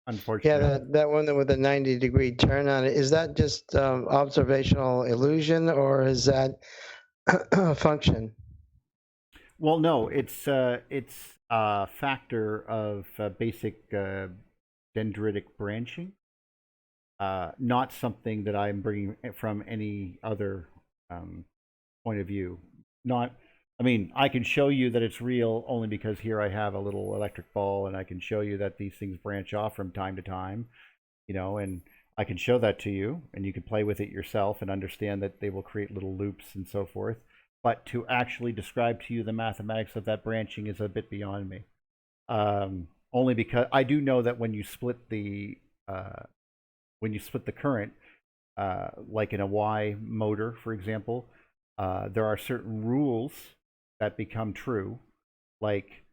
Unfortunately. Yeah, that one with the 90-degree turn on it. Is that just observational illusion, or is that a function? Well, no, it's a factor of basic dendritic branching. Not something that I'm bringing from any other point of view. Not, I mean, I can show you that it's real only because here I have a little electric ball, and I can show you that these things branch off from time to time, you know, and I can show that to you, and you can play with it yourself and understand that they will create little loops and so forth. But to actually describe to you the mathematics of that branching is a bit beyond me. Only because I do know that when you split the current, like in a Y motor, for example, there are certain rules that become true, like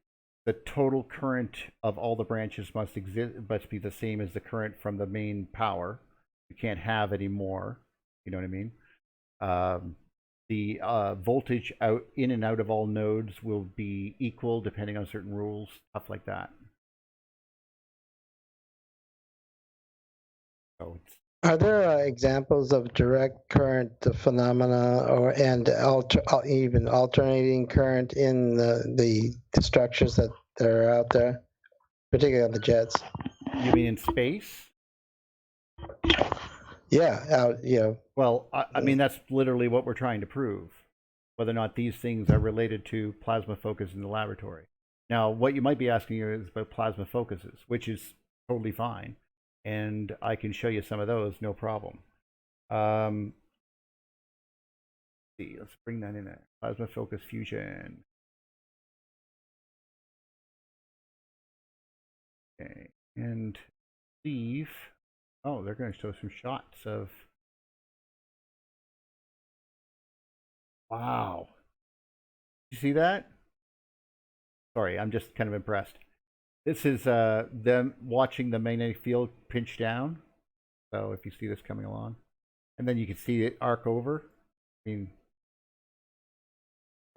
the total current of all the branches must be the same as the current from the main power. You can't have any more. You know what I mean? The voltage out in and out of all nodes will be equal depending on certain rules, stuff like that. So it's, Are there examples of direct current phenomena and even alternating current in the structures that are out there, particularly on the jets? you mean in space? Yeah, Well, I mean, that's literally what we're trying to prove, whether or not these things are related to plasma focus in the laboratory. Now, what you might be asking is about plasma focuses, which is totally fine. And I can show you some of those, no problem. See, let's bring that in there. Plasma focus fusion. Okay, and leave. Oh, they're going to show some shots of. Wow. You see that? Sorry, I'm just kind of impressed. This is them watching the magnetic field pinch down. So if you see this coming along, and then you can see it arc over. I mean,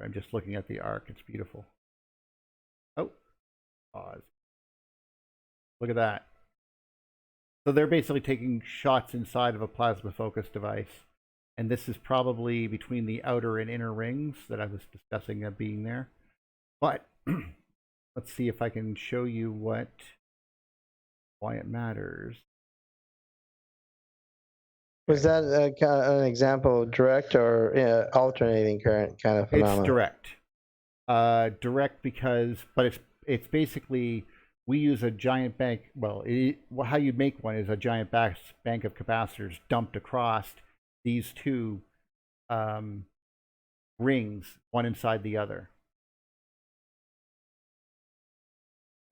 I'm just looking at the arc. It's beautiful. Oh, pause. Look at that. So they're basically taking shots inside of a plasma focus device. And this is probably between the outer and inner rings that I was discussing being there. But let's see if I can show you why it matters. Was that an example of direct or alternating current kind of phenomenon? It's direct. Direct because, but it's basically, we use a giant bank. Well, how you make one is a giant bank of capacitors dumped across these two rings, one inside the other.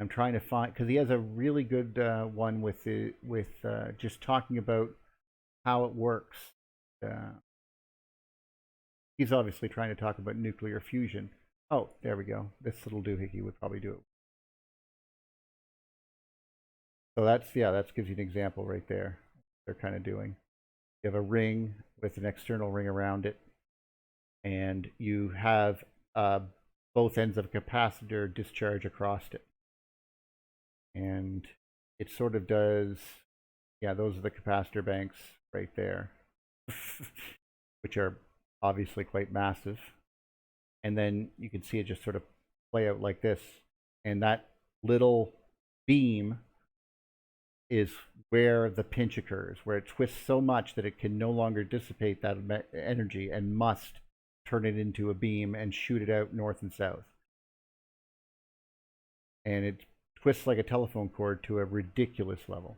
I'm trying to find, because he has a really good one with just talking about how it works. He's obviously trying to talk about nuclear fusion. Oh, there we go. This little doohickey would probably do it. So that gives you an example right there. They're kind of doing. You have a ring with an external ring around it, and you have both ends of a capacitor discharge across it. And it sort of does, yeah, those are the capacitor banks right there, which are obviously quite massive. And then you can see it just sort of play out like this. And that little beam is where the pinch occurs, where it twists so much that it can no longer dissipate that energy and must turn it into a beam and shoot it out north and south. And it twists like a telephone cord to a ridiculous level.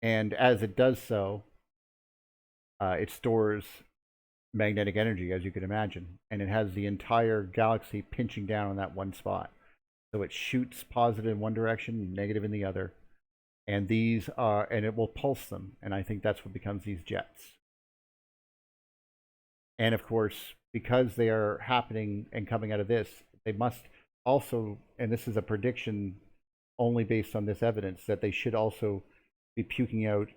And as it does so, it stores magnetic energy, as you can imagine, and it has the entire galaxy pinching down on that one spot. So it shoots positive in one direction, negative in the other, and it will pulse them, and I think that's what becomes these jets. And of course, because they are happening and coming out of this, they must also, and this is a prediction only based on this evidence, that they should also be puking out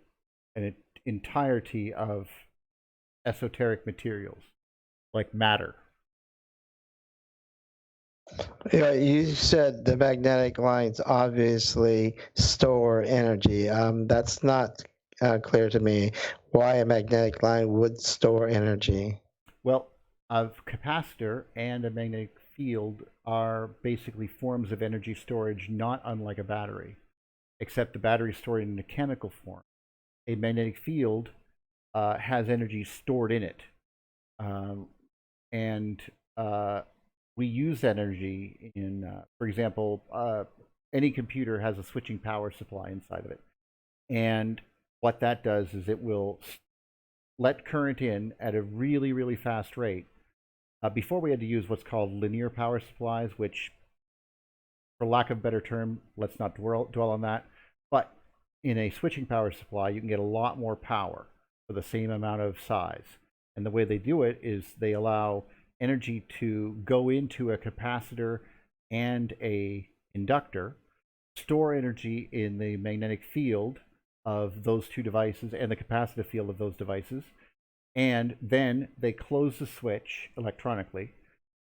an entirety of esoteric materials like matter. Yeah, you said the magnetic lines obviously store energy. That's not clear to me why a magnetic line would store energy. Well, a capacitor and a magnetic field are basically forms of energy storage, not unlike a battery, except the battery is stored in a chemical form. A magnetic field has energy stored in it. And we use energy in, for example, any computer has a switching power supply inside of it. And what that does is it will let current in at a really, really fast rate. Before we had to use what's called linear power supplies, which, for lack of a better term, let's not dwell on that. But in a switching power supply, you can get a lot more power for the same amount of size. And the way they do it is they allow energy to go into a capacitor and a inductor, store energy in the magnetic field of those two devices and the capacitive field of those devices, and then they close the switch electronically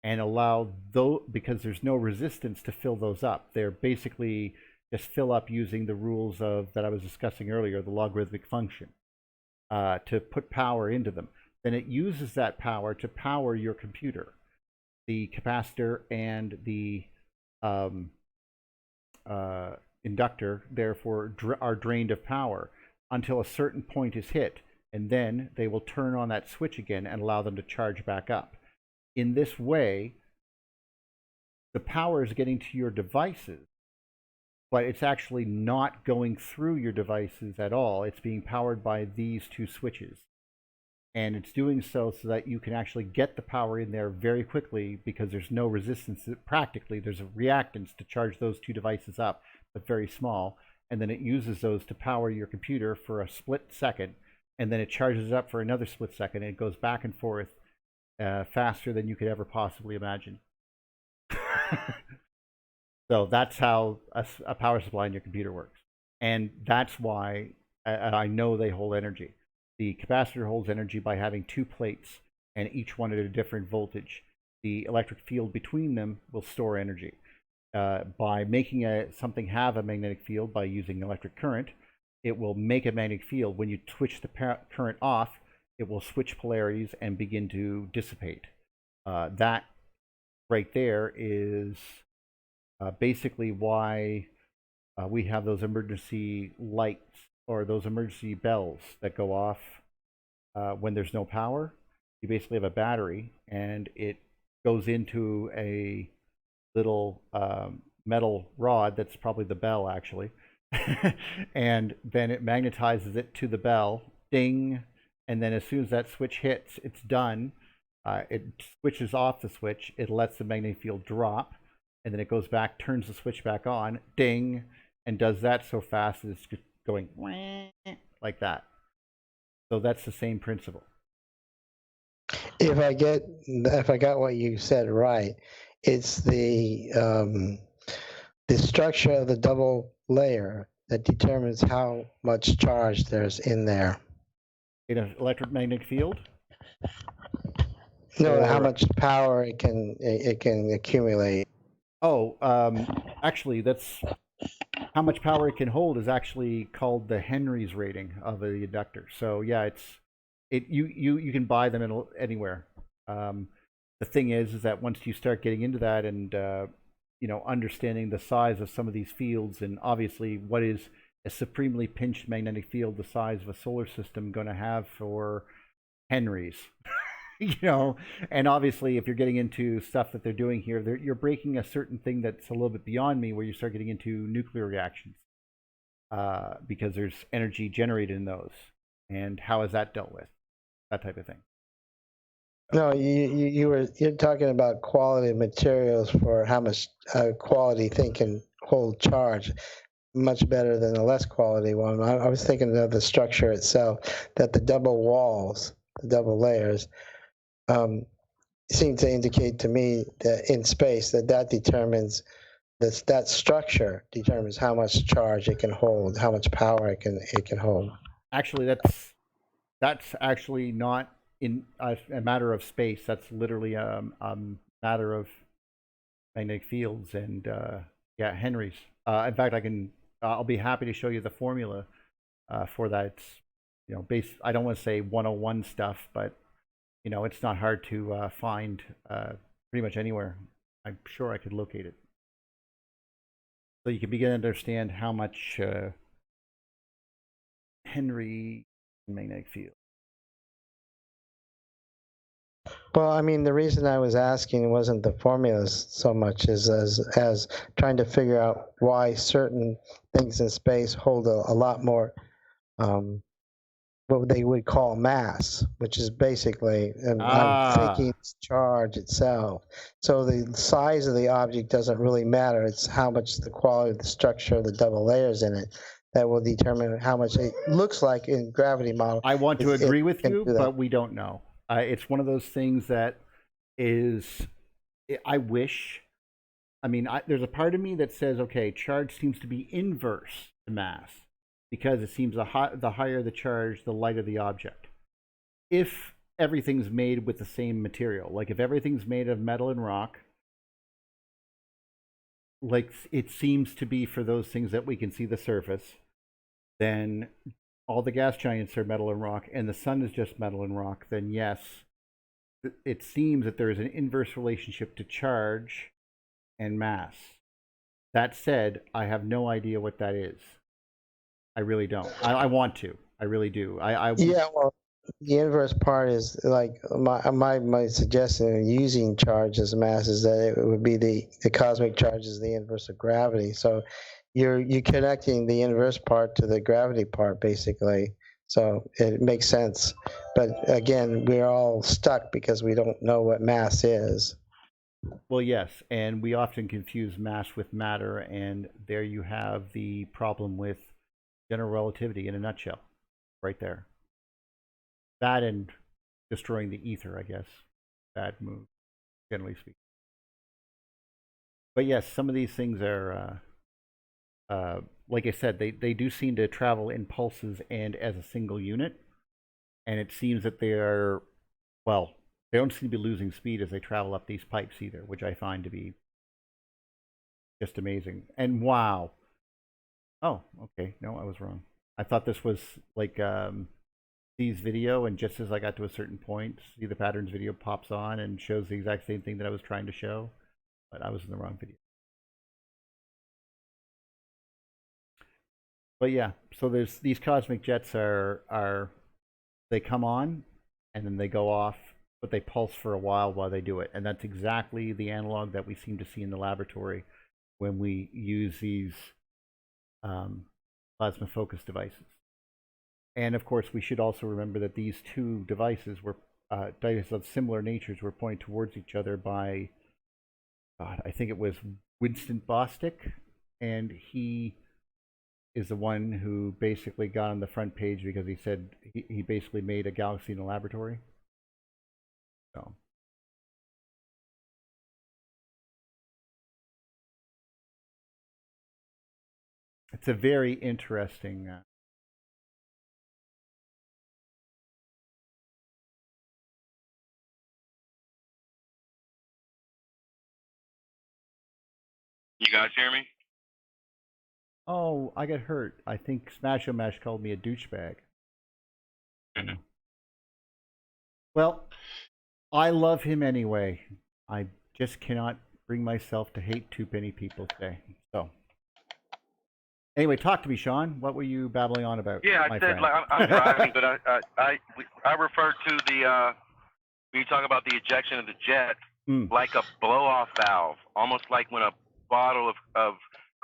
and allow those, because there's no resistance to fill those up. They're basically just fill up using the rules of that I was discussing earlier, the logarithmic function, to put power into them. Then it uses that power to power your computer. The capacitor and the inductor, therefore, are drained of power until a certain point is hit, and then they will turn on that switch again and allow them to charge back up. In this way, the power is getting to your devices, but it's actually not going through your devices at all. It's being powered by these two switches. And it's doing so that you can actually get the power in there very quickly because there's no resistance. Practically, there's a reactance to charge those two devices up, but very small. And then it uses those to power your computer for a split second. And then it charges up for another split second. And it goes back and forth faster than you could ever possibly imagine. So that's how a power supply in your computer works. And that's why I know they hold energy. The capacitor holds energy by having two plates and each one at a different voltage. The electric field between them will store energy. By making something have a magnetic field by using electric current, it will make a magnetic field. When you switch the current off, it will switch polarities and begin to dissipate. That right there is basically why we have those emergency lights or those emergency bells that go off when there's no power. You basically have a battery and it goes into a little metal rod that's probably the bell actually. And then it magnetizes it to the bell, ding, and then as soon as that switch hits, it's done. It switches off the switch, it lets the magnetic field drop, and then it goes back, turns the switch back on, ding, and does that so fast that it's going like that. So that's the same principle. If I got what you said right, it's the structure of the double layer that determines how much charge there's in there. In an electromagnetic field? No, how much power it can accumulate. Oh, actually, that's how much power it can hold is actually called the Henry's rating of the inductor. So yeah, you can buy them anywhere. The thing is that once you start getting into that and understanding the size of some of these fields, and obviously what is a supremely pinched magnetic field the size of a solar system going to have for Henry's? And obviously if you're getting into stuff that they're doing here, you're breaking a certain thing that's a little bit beyond me, where you start getting into nuclear reactions, because there's energy generated in those, and how is that dealt with, that type of thing. No, you're talking about quality of materials for how much quality thing can hold charge, much better than a less quality one. I was thinking of the structure itself, that the double walls, the double layers, seem to indicate to me that in space that determines that structure determines how much charge it can hold, how much power it can hold. Actually, that's actually not in a matter of space. That's literally a matter of magnetic fields and Henry's. In fact, I'll be happy to show you the formula for that. It's I don't want to say 101 stuff, but it's not hard to find pretty much anywhere. I'm sure I could locate it. So you can begin to understand how much Henry magnetic field. Well, I mean, the reason I was asking wasn't the formulas so much as trying to figure out why certain things in space hold a lot more what they would call mass, which is basically, and I'm thinking it's charge itself. So the size of the object doesn't really matter. It's how much the quality of the structure of the double layers in it that will determine how much it looks like in gravity model. I want to agree with can you, do that. but we don't know. It's one of those things that is, I wish, I mean, there's a part of me that says, okay, charge seems to be inverse to mass because it seems the higher the charge, the lighter the object. If everything's made with the same material, like if everything's made of metal and rock, like it seems to be for those things that we can see the surface, then all the gas giants are metal and rock, and the sun is just metal and rock, then yes, it seems that there is an inverse relationship to charge and mass. That said, I have no idea what that is. I really don't. I want to. I really do. Yeah, well, the inverse part is like my suggestion in using charge as mass is that it would be the cosmic charge is the inverse of gravity. So you're connecting the inverse part to the gravity part basically. So it makes sense. But again, we're all stuck because we don't know what mass is. Well, yes, and we often confuse mass with matter, and there you have the problem with general relativity in a nutshell, right there. That and destroying the ether, I guess. Bad move, generally speaking. But yes, some of these things are, like I said, they do seem to travel in pulses and as a single unit. And it seems that they are, well, they don't seem to be losing speed as they travel up these pipes either, which I find to be just amazing. And wow. Oh, okay. No, I was wrong. I thought this was like Steve's video, and just as I got to a certain point, See the Patterns video pops on and shows the exact same thing that I was trying to show, but I was in the wrong video. But yeah, so there's these cosmic jets are they come on and then they go off, but they pulse for a while they do it. And that's exactly the analog that we seem to see in the laboratory when we use these plasma focus devices. And of course, we should also remember that these two devices were devices of similar natures were pointed towards each other by, God, I think it was Winston Bostick, and he is the one who basically got on the front page because he said he basically made a galaxy in a laboratory. So. It's a very interesting You guys hear me? Oh, I got hurt. I think Smash-O-Mash called me a douchebag. Well, I love him anyway. I just cannot bring myself to hate too many people today. So, anyway, talk to me, Sean. What were you babbling on about? Yeah, I said like, I'm driving, but I refer to the when you talk about the ejection of the jet like a blow-off valve, almost like when a bottle of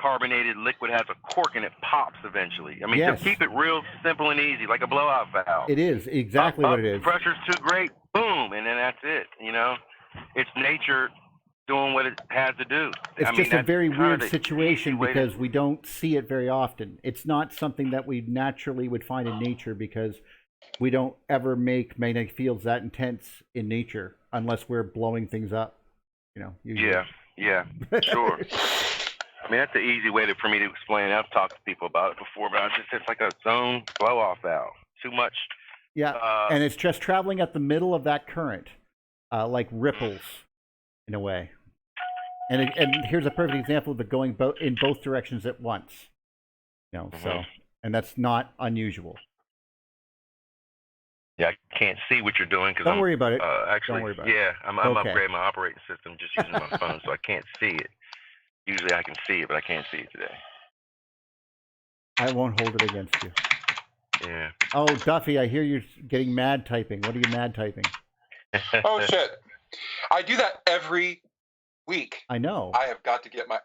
carbonated liquid has a cork and it pops eventually. I mean, yes. To keep it real simple and easy, like a blow-off valve. It is exactly what it is. Pressure's too great, boom, and then that's it. You know, it's nature doing what it has to do. It's just a very weird situation because we don't see it very often. It's not something that we naturally would find in nature because we don't ever make magnetic fields that intense in nature unless we're blowing things up. You know. Usually. Yeah, sure. I mean, that's the easy way for me to explain it. I've talked to people about it before, but it's like a zone blow-off valve. Too much. Yeah, and it's just traveling at the middle of that current, like ripples, in a way. And here's a perfect example of it going in both directions at once. You know, so, and that's not unusual. Yeah, I can't see what you're doing because don't worry about it. Actually, don't worry about it. Yeah, I'm upgrading my operating system just using my phone, so I can't see it. Usually I can see it, but I can't see it today. I won't hold it against you. Yeah. Oh, Duffy, I hear you're getting mad typing. What are you mad typing? Oh, shit. I do that every week. I know. I've got to get my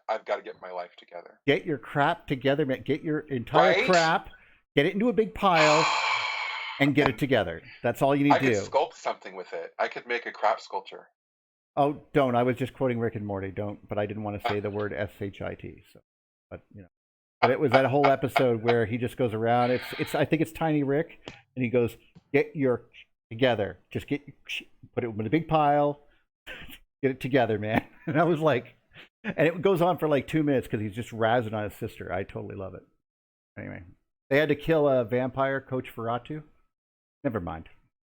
life together. Get your crap together, man. Get your entire crap, get it into a big pile, and get it together. That's all you need to do. I could sculpt something with it. I could make a crap sculpture. Oh, don't. I was just quoting Rick and Morty. Don't. But I didn't want to say the word shit. So, but you know. But it was that whole episode where he just goes around. It's. I think it's Tiny Rick, and he goes, "Get your together. Just put it in a big pile. Get it together, man." And I was like, and it goes on for like 2 minutes because he's just razzing on his sister. I totally love it. Anyway, they had to kill a vampire, Coach Ferratu. Never mind.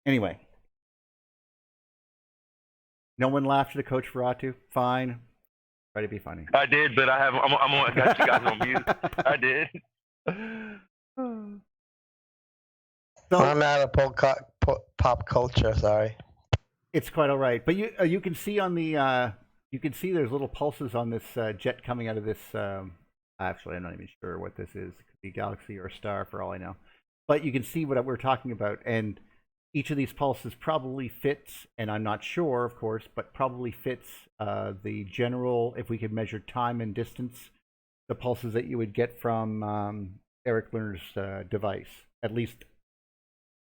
Anyway, no one laughed at Coach Ferratu. Fine. Try to be funny. I did, but I got you guys on mute. I did. So, I'm out of pop culture. Sorry. It's quite all right, but you can see on the you can see there's little pulses on this jet coming out of this. Actually, I'm not even sure what this is. It could be a galaxy or a star for all I know. But you can see what we're talking about, and each of these pulses probably fits, and I'm not sure, of course, but probably fits the general, if we could measure time and distance, the pulses that you would get from Eric Lerner's device. At least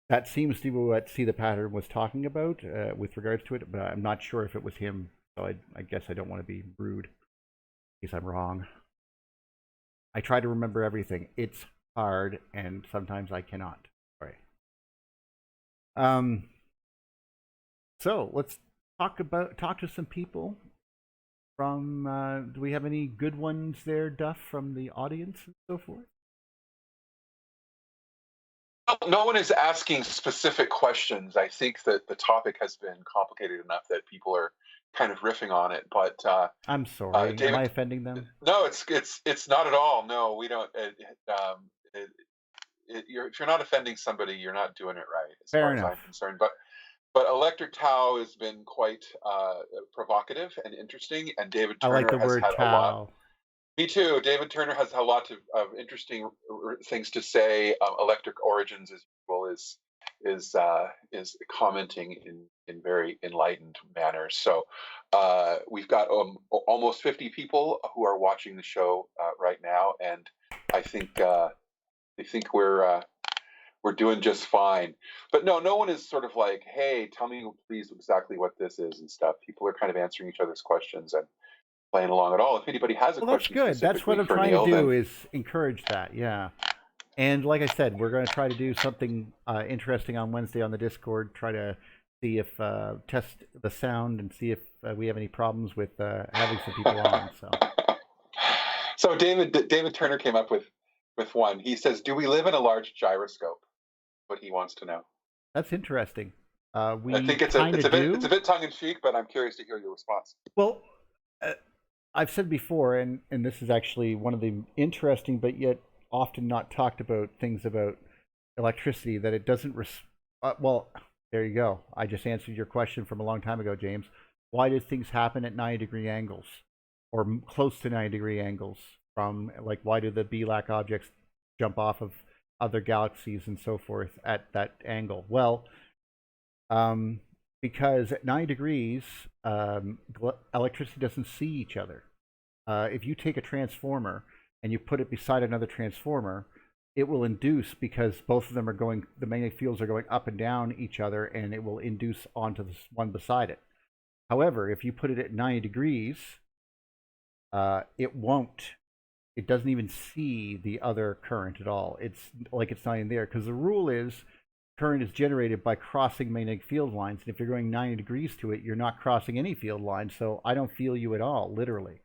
that seems to be what See the Pattern was talking about with regards to it, but I'm not sure if it was him, so I guess I don't want to be rude in case I'm wrong. I try to remember everything. It's hard, and sometimes I cannot. Sorry. So let's talk to some people from. Do we have any good ones there, Duff, from the audience and so forth? No one is asking specific questions. I think that the topic has been complicated enough that people are kind of riffing on it. But I'm sorry. David, am I offending them? No, it's not at all. No, we don't. If you're not offending somebody, you're not doing it right, as far as I'm concerned. But Electric Tau has been quite provocative and interesting, and David Turner I like the has word had Tau. a lot. Me too. David Turner has a lot of interesting things to say. Electric Origins, as usual, is commenting in very enlightened manners. So we've got almost 50 people who are watching the show right now, and I think we're doing just fine. But no one is sort of like, hey, tell me please exactly what this is and stuff. People are kind of answering each other's questions and playing along at all. If anybody has a question, that's good. That's what I'm trying to do, is encourage that. Yeah. And like I said, we're going to try to do something interesting on Wednesday on the Discord. Try to see if test the sound and see if we have any problems with having some people on. So David Turner came up with one. He says, "Do we live in a large gyroscope?" What he wants to know. That's interesting. I think it's a bit tongue in cheek, but I'm curious to hear your response. Well, I've said before, and this is actually one of the interesting but yet often not talked about things about electricity, that it doesn't well, there you go. I just answered your question from a long time ago, James. Why do things happen at 90-degree angles or close to 90-degree angles? From, like, why do the BLAC objects jump off of other galaxies and so forth at that angle? Well, because at 9 degrees, electricity doesn't see each other. If you take a transformer and you put it beside another transformer, it will induce, because both of them are going, the magnetic fields are going up and down each other, and it will induce onto the one beside it. However, if you put it at 90 degrees, it won't. It doesn't even see the other current at all. It's like it's not even there, because the rule is current is generated by crossing magnetic field lines. And if you're going 90 degrees to it, you're not crossing any field lines. So I don't feel you at all, literally.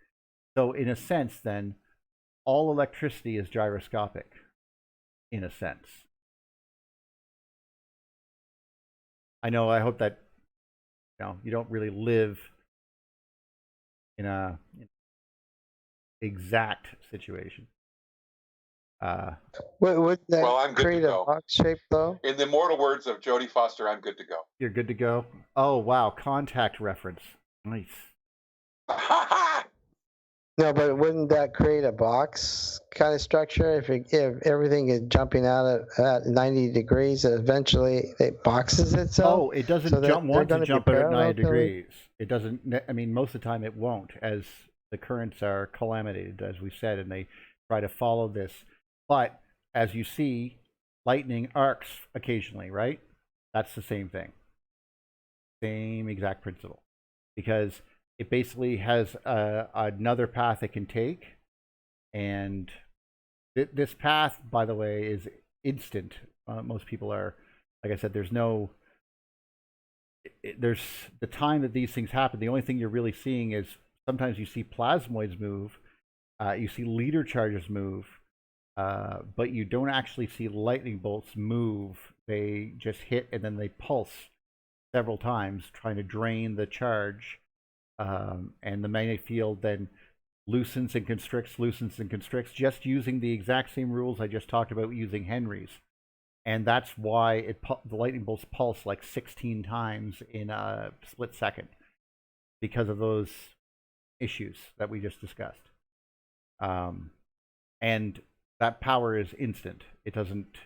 So in a sense, then, all electricity is gyroscopic, in a sense. I know, I hope that, you don't really live in a exact situation. Would that I'm good create to a go. box shape, though? In the immortal words of Jodie Foster, I'm good to go. You're good to go? Oh, wow. Contact reference. Nice. No, but wouldn't that create a box kind of structure if everything is jumping out at 90 degrees? Eventually, it boxes itself. Oh, it doesn't so that they're want to going to be jump out at 90 parallel to degrees. It doesn't. I mean, most of the time it won't, as the currents are calamited, as we said, and they try to follow this. But as you see, lightning arcs occasionally, right? That's the same thing. Same exact principle, because it basically has another path it can take, and this path, by the way, is instant. Most people are, like I said, there's no. There's the time that these things happen. The only thing you're really seeing is sometimes you see plasmoids move, you see leader charges move, but you don't actually see lightning bolts move. They just hit and then they pulse several times, trying to drain the charge, and the magnetic field then loosens and constricts, just using the exact same rules I just talked about using Henry's. And that's why the lightning bolts pulse like 16 times in a split second, because of those issues that we just discussed. And that power is instant. It doesn't,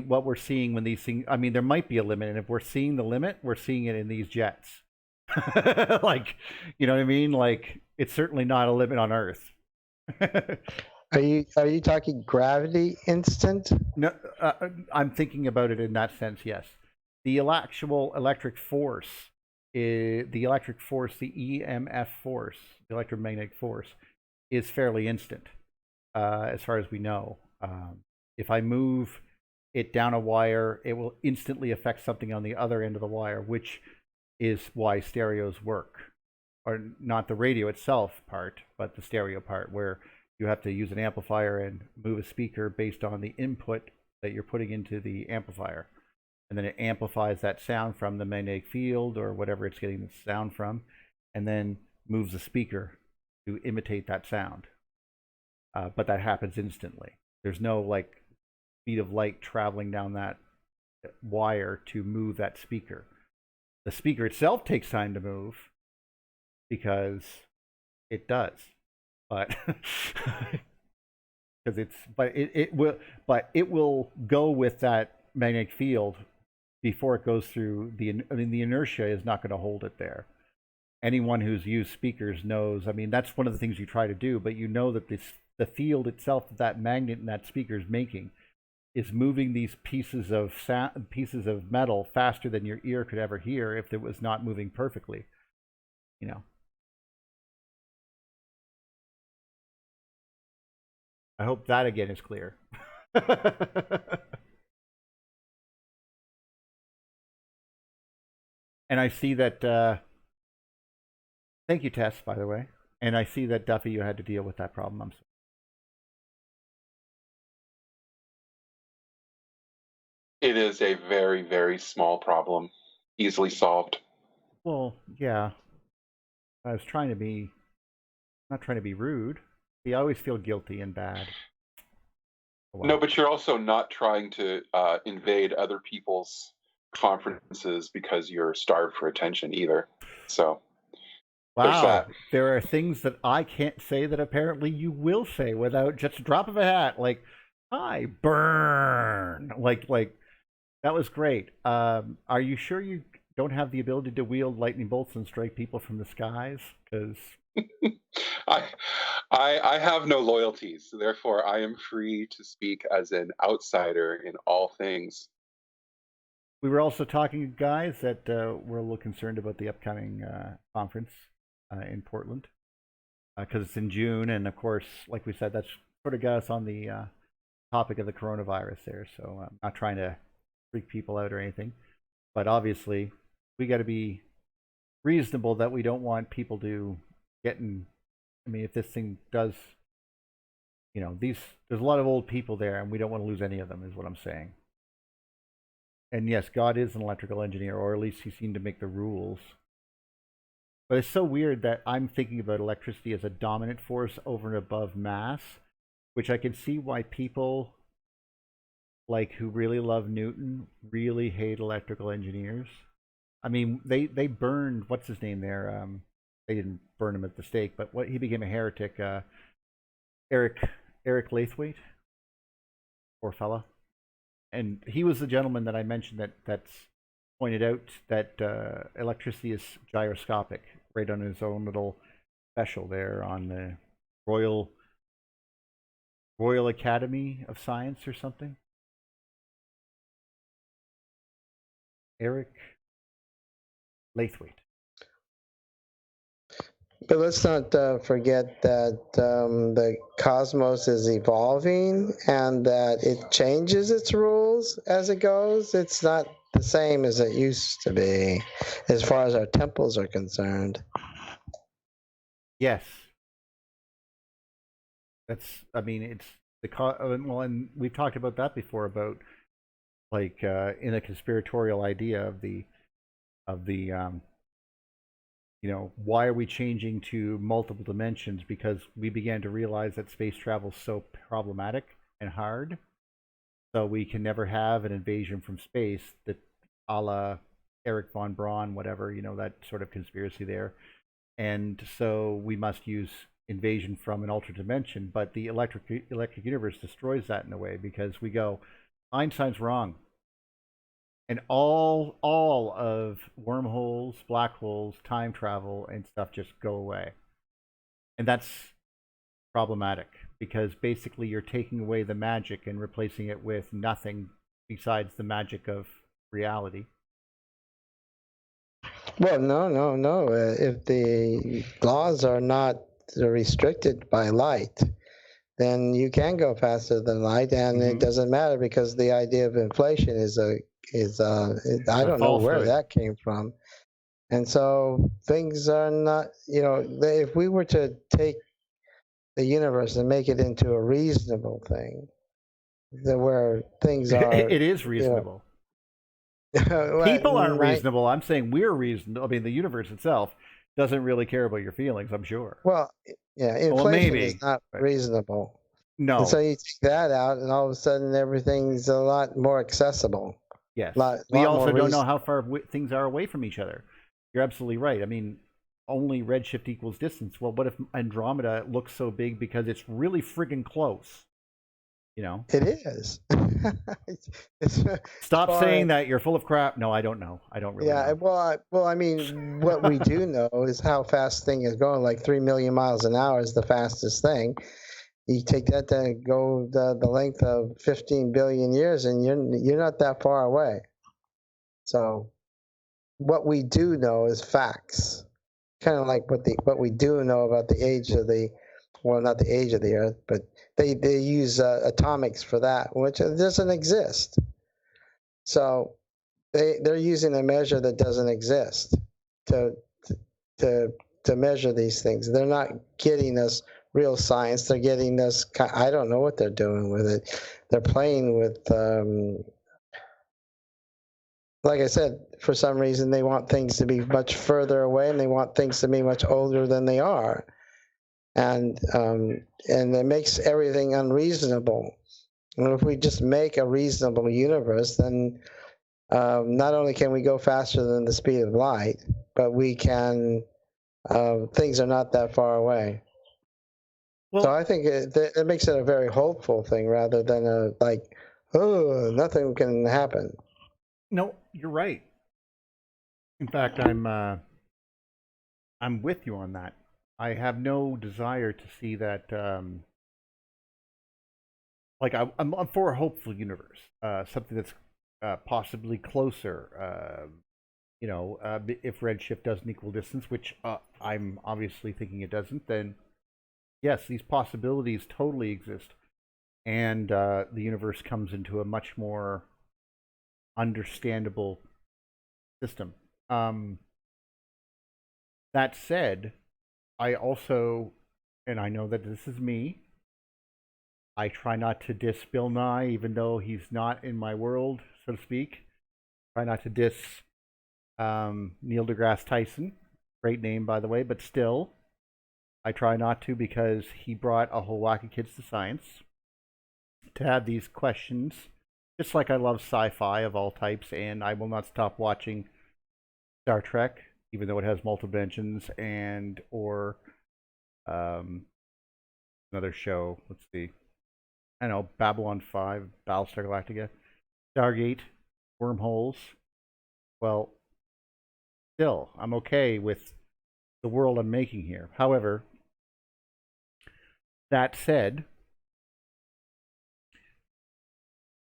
what we're seeing when these things, I mean, there might be a limit, and if we're seeing the limit, we're seeing it in these jets. Like, you know what I mean? Like, it's certainly not a limit on Earth. Are you talking gravity instant? No, I'm thinking about it in that sense. Yes, the actual electric force, the EMF force, the electromagnetic force, is fairly instant, as far as we know. If I move it down a wire, it will instantly affect something on the other end of the wire, which is why stereos work, or not the radio itself part, but the stereo part, where you have to use an amplifier and move a speaker based on the input that you're putting into the amplifier. And then it amplifies that sound from the magnetic field or whatever it's getting the sound from, and then moves the speaker to imitate that sound. But that happens instantly. There's no like speed of light traveling down that wire to move that speaker. The speaker itself takes time to move, because it does. But because it will go with that magnetic field before it goes through the inertia is not going to hold it there. Anyone who's used speakers knows. I mean, that's one of the things you try to do, but you know that the field itself that magnet and that speaker is making is moving these pieces of metal faster than your ear could ever hear if it was not moving perfectly. I hope that again is clear. And I see that, thank you, Tess, by the way. And I see that, Duffy, you had to deal with that problem. I'm sorry. It is a very, very small problem, easily solved. Well, yeah. I was trying to be, not trying to be rude. I always feel guilty and bad. Wow. No, but you're also not trying to invade other people's conferences because you're starved for attention either. So, wow, there are things that I can't say that apparently you will say without just a drop of a hat. Like, hi, burn. Like that was great. Are you sure you don't have the ability to wield lightning bolts and strike people from the skies? Because I have no loyalties, so therefore I am free to speak as an outsider in all things. We were also talking, guys, that we're a little concerned about the upcoming conference in Portland, because it's in June, and of course, like we said, that's sort of got us on the topic of the coronavirus there. So I'm not trying to freak people out or anything, but obviously we got to be reasonable that we don't want people to get in. I mean, if this thing does, there's a lot of old people there, and we don't want to lose any of them, is what I'm saying. And yes, God is an electrical engineer, or at least he seemed to make the rules. But it's so weird that I'm thinking about electricity as a dominant force over and above mass, which I can see why people like who really love Newton really hate electrical engineers. I mean, they burned, what's his name there? they didn't burn him at the stake, but he became a heretic. Eric Lathwaite, poor fella, and he was the gentleman that I mentioned that's pointed out that electricity is gyroscopic, right on his own little special there on the Royal Academy of Science or something. Eric Lathwaite. But let's not forget that the cosmos is evolving and that it changes its rules as it goes. It's not the same as it used to be, as far as our temples are concerned. Yes. It's well, and we've talked about that before, about like in a conspiratorial idea of the why are we changing to multiple dimensions? Because we began to realize that space travel is so problematic and hard, so we can never have an invasion from space, that a la Eric von Braun, whatever, that sort of conspiracy there. And so we must use invasion from an ultra dimension, but the electric universe destroys that in a way, because we go, Einstein's wrong, and all of wormholes, black holes, time travel, and stuff just go away. And that's problematic, because basically you're taking away the magic and replacing it with nothing besides the magic of reality. Well, no. If the laws are not restricted by light, then you can go faster than light, and it doesn't matter, because the idea of inflation is I don't know where that came from. And so things are not, if we were to take the universe and make it into a reasonable thing, where things are, it is reasonable. People aren't reasonable. I'm saying we're reasonable. I mean, the universe itself doesn't really care about your feelings, I'm sure. Well, yeah, inflation is not reasonable. No. And so you take that out, and all of a sudden everything's a lot more accessible. Yes. We also don't know how far things are away from each other. You're absolutely right. I mean, only redshift equals distance. Well, what if Andromeda looks so big because it's really friggin' close? It is. Stop saying that. You're full of crap. No, I don't know. I don't really know. Yeah, well, I mean, what we do know is how fast thing is going. Like 3 million miles an hour is the fastest thing. You take that to go the length of 15 billion years, and you're not that far away. So what we do know is facts. Kind of like what we do know about the age of not the age of the Earth, but they use atomics for that, which doesn't exist. So they're using a measure that doesn't exist to measure these things. They're not getting us real science. They're getting us, I don't know what they're doing with it. They're playing with, like I said, for some reason they want things to be much further away, and they want things to be much older than they are. And it makes everything unreasonable. And if we just make a reasonable universe, then not only can we go faster than the speed of light, but we can, things are not that far away. Well, so I think it makes it a very hopeful thing, rather than nothing can happen. No, you're right. In fact, I'm with you on that. I have no desire to see that. I'm for a hopeful universe, something that's possibly closer. If redshift doesn't equal distance, which I'm obviously thinking it doesn't, then yes, these possibilities totally exist, and the universe comes into a much more understandable system. That said, I also, and I know that this is me, I try not to diss Bill Nye, even though he's not in my world, so to speak. Try not to diss Neil deGrasse Tyson. Great name, by the way, but still, I try not to, because he brought a whole whack of kids to science to have these questions. Just like I love sci-fi of all types, and I will not stop watching Star Trek, even though it has multiple dimensions, and or another show. Let's see. I know Babylon 5, Battlestar Galactica, Stargate, wormholes. Well, still, I'm okay with the world I'm making here. However, that said,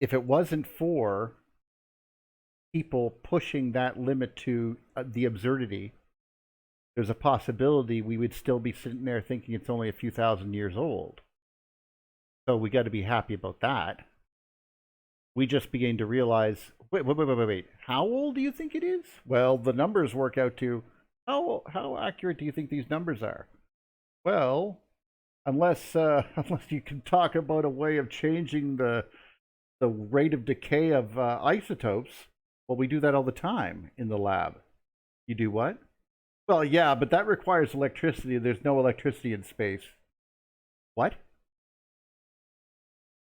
if it wasn't for people pushing that limit to the absurdity, there's a possibility we would still be sitting there thinking it's only a few thousand years old. So we got to be happy about that. We just began to realize, wait. How old do you think it is? Well, the numbers work out to, how accurate do you think these numbers are? Well, unless you can talk about a way of changing the rate of decay of isotopes, well, we do that all the time in the lab. You do what? Well, yeah, but that requires electricity. There's no electricity in space. What?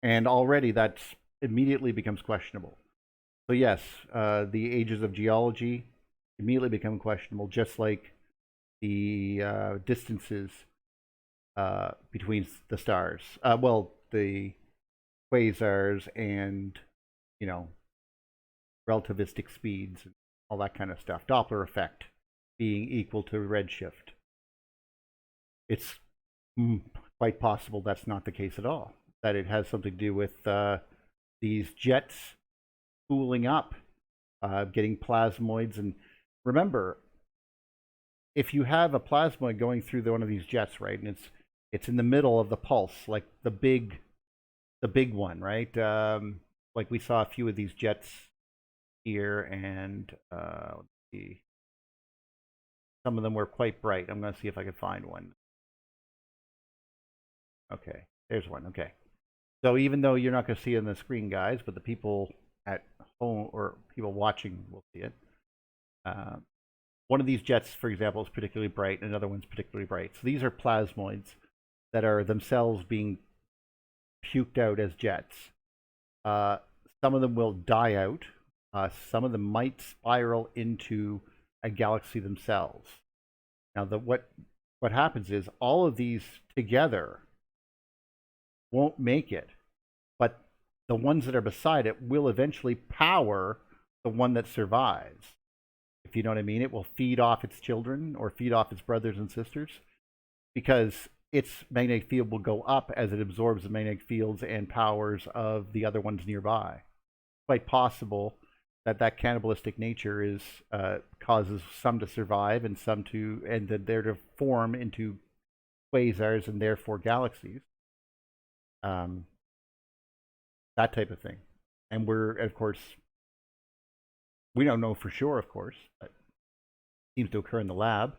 And already that's immediately becomes questionable. So yes, the ages of geology immediately become questionable, just like the distances between the stars. Well, the quasars and, relativistic speeds and all that kind of stuff. Doppler effect being equal to redshift. It's quite possible that's not the case at all. That it has something to do with these jets spooling up, getting plasmoids. And remember, if you have a plasmoid going through one of these jets, right, and it's in the middle of the pulse, like the big one, right? Like we saw a few of these jets here, and let's see. Some of them were quite bright. I'm going to see if I can find one. Okay, there's one. Okay. So even though you're not going to see it on the screen, guys, but the people at home or people watching will see it. One of these jets, for example, is particularly bright, and another one's particularly bright. So these are plasmoids that are themselves being puked out as jets. Some of them will die out. Some of them might spiral into a galaxy themselves. Now, what happens is all of these together won't make it, but the ones that are beside it will eventually power the one that survives. If you know what I mean, it will feed off its children or feed off its brothers and sisters, because its magnetic field will go up as it absorbs the magnetic fields and powers of the other ones nearby. Quite possible that cannibalistic nature is causes some to survive and some to, and that they're to form into quasars and therefore galaxies. That type of thing. And we're, of course, we don't know for sure, of course, but it seems to occur in the lab.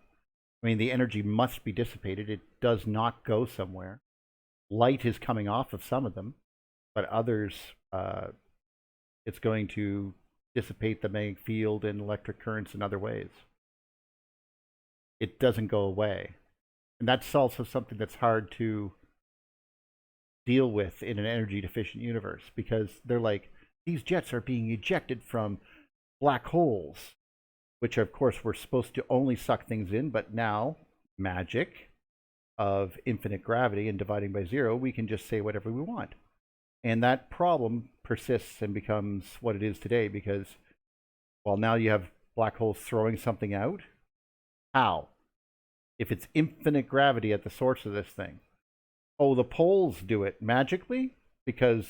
I mean, the energy must be dissipated. It does not go somewhere. Light is coming off of some of them, but others, it's going to dissipate the magnetic field and electric currents in other ways. It doesn't go away. And that's also something that's hard to deal with in an energy deficient universe, because they're like, these jets are being ejected from black holes, which of course were supposed to only suck things in, but now, magic of infinite gravity and dividing by zero, we can just say whatever we want. And that problem persists and becomes what it is today, because, well, now you have black holes throwing something out. How? If it's infinite gravity at the source of this thing. Oh, the poles do it magically because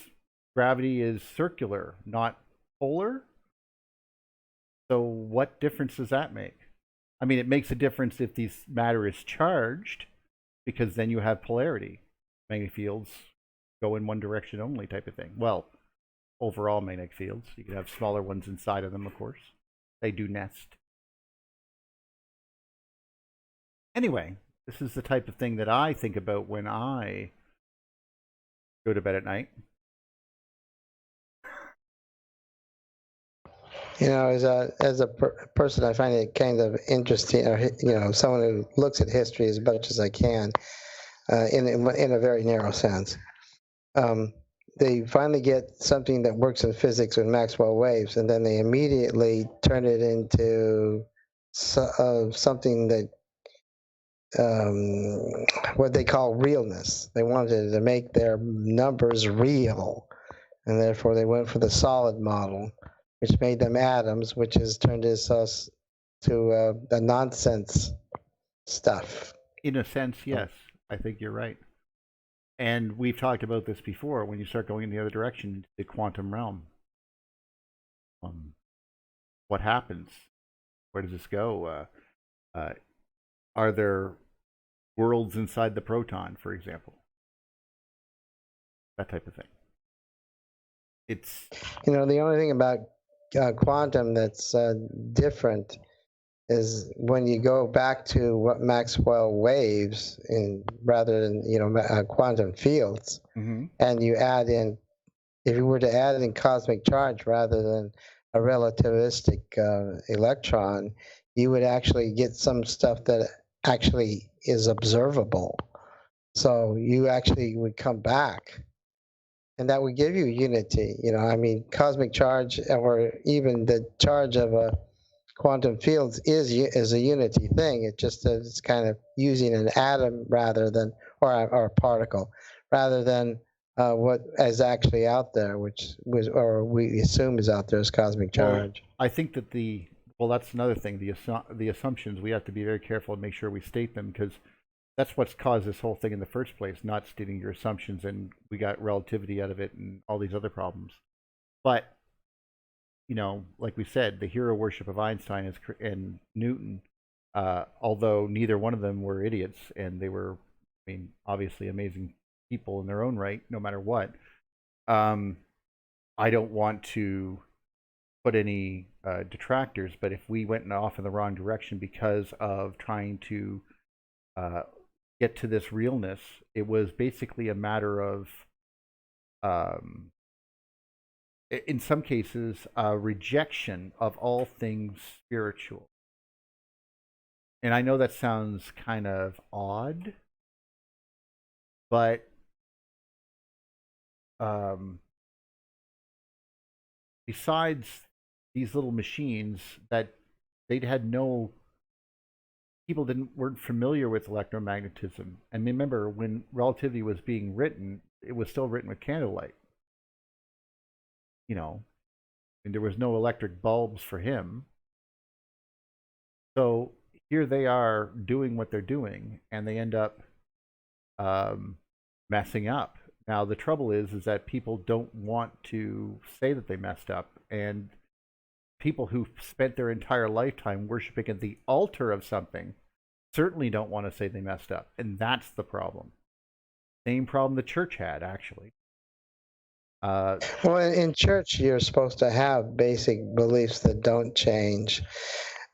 gravity is circular, not polar. So what difference does that make? I mean, it makes a difference if this matter is charged, because then you have polarity. Magnetic fields go in one direction only, type of thing. Well, overall magnetic fields. You can have smaller ones inside of them, of course. They do nest. Anyway, this is the type of thing that I think about when I go to bed at night. You know, as a person, I find it kind of interesting. Someone who looks at history as much as I can, in a very narrow sense. They finally get something that works in physics with Maxwell waves, and then they immediately turn it into something that what they call realness. They wanted to make their numbers real, and therefore they went for the solid model, which made them atoms, which has turned us to the nonsense stuff. In a sense, yes, I think you're right. And we've talked about this before. When you start going in the other direction, the quantum realm, what happens? Where does this go? Are there worlds inside the proton, for example? That type of thing. It's the only thing about quantum that's different is when you go back to what Maxwell waves rather than quantum fields, and you add in, if you were to add in cosmic charge rather than a relativistic electron, you would actually get some stuff that actually is observable. So you actually would come back, and that would give you unity. Cosmic charge, or even the charge of a quantum fields, is a unity thing. It just it's kind of using an atom rather than, or a particle, rather than what is actually out there, which we assume is out there as cosmic charge. Well, I think that that's another thing. The assumptions, we have to be very careful and make sure we state them, because that's what's caused this whole thing in the first place, not stating your assumptions, and we got relativity out of it and all these other problems. But like we said, the hero worship of Einstein and Newton, although neither one of them were idiots, and they were, obviously amazing people in their own right, no matter what. I don't want to put any detractors, but if we went off in the wrong direction because of trying to get to this realness, it was basically a matter of in some cases, a rejection of all things spiritual. And I know that sounds kind of odd, but besides these little machines that people weren't familiar with electromagnetism. And remember, when relativity was being written, it was still written with candlelight. And there was no electric bulbs for him. So here they are doing what they're doing, and they end up messing up. Now the trouble is that people don't want to say that they messed up, and people who've spent their entire lifetime worshiping at the altar of something certainly don't want to say they messed up, and that's the problem. Same problem the church had, actually. Well, in church, you're supposed to have basic beliefs that don't change.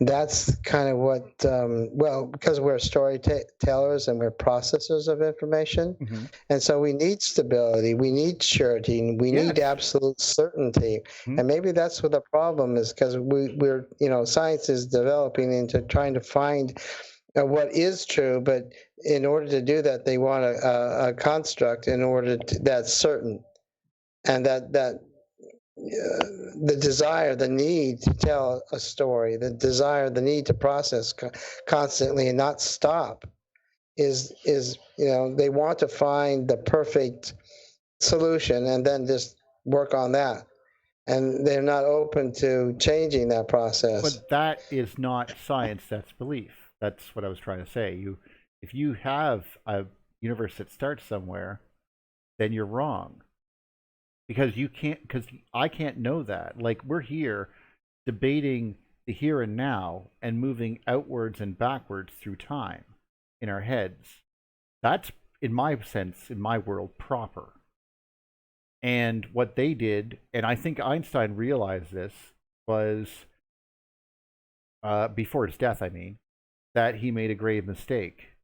That's kind of what, because we're storytellers and we're processors of information. And so we need stability, we need surety, we need absolute certainty. And maybe that's what the problem is, because we're, science is developing into trying to find what is true, but in order to do that, they want a construct that's certain. And that the desire, the need to tell a story, the desire, the need to process constantly and not stop is they want to find the perfect solution and then just work on that. And they're not open to changing that process. But that is not science, that's belief. That's what I was trying to say. If you have a universe that starts somewhere, then you're wrong. Because I can't know that. Like, we're here debating the here and now and moving outwards and backwards through time in our heads. That's, in my sense, in my world, proper. And what they did, and I think Einstein realized this, was, before his death, that he made a grave mistake.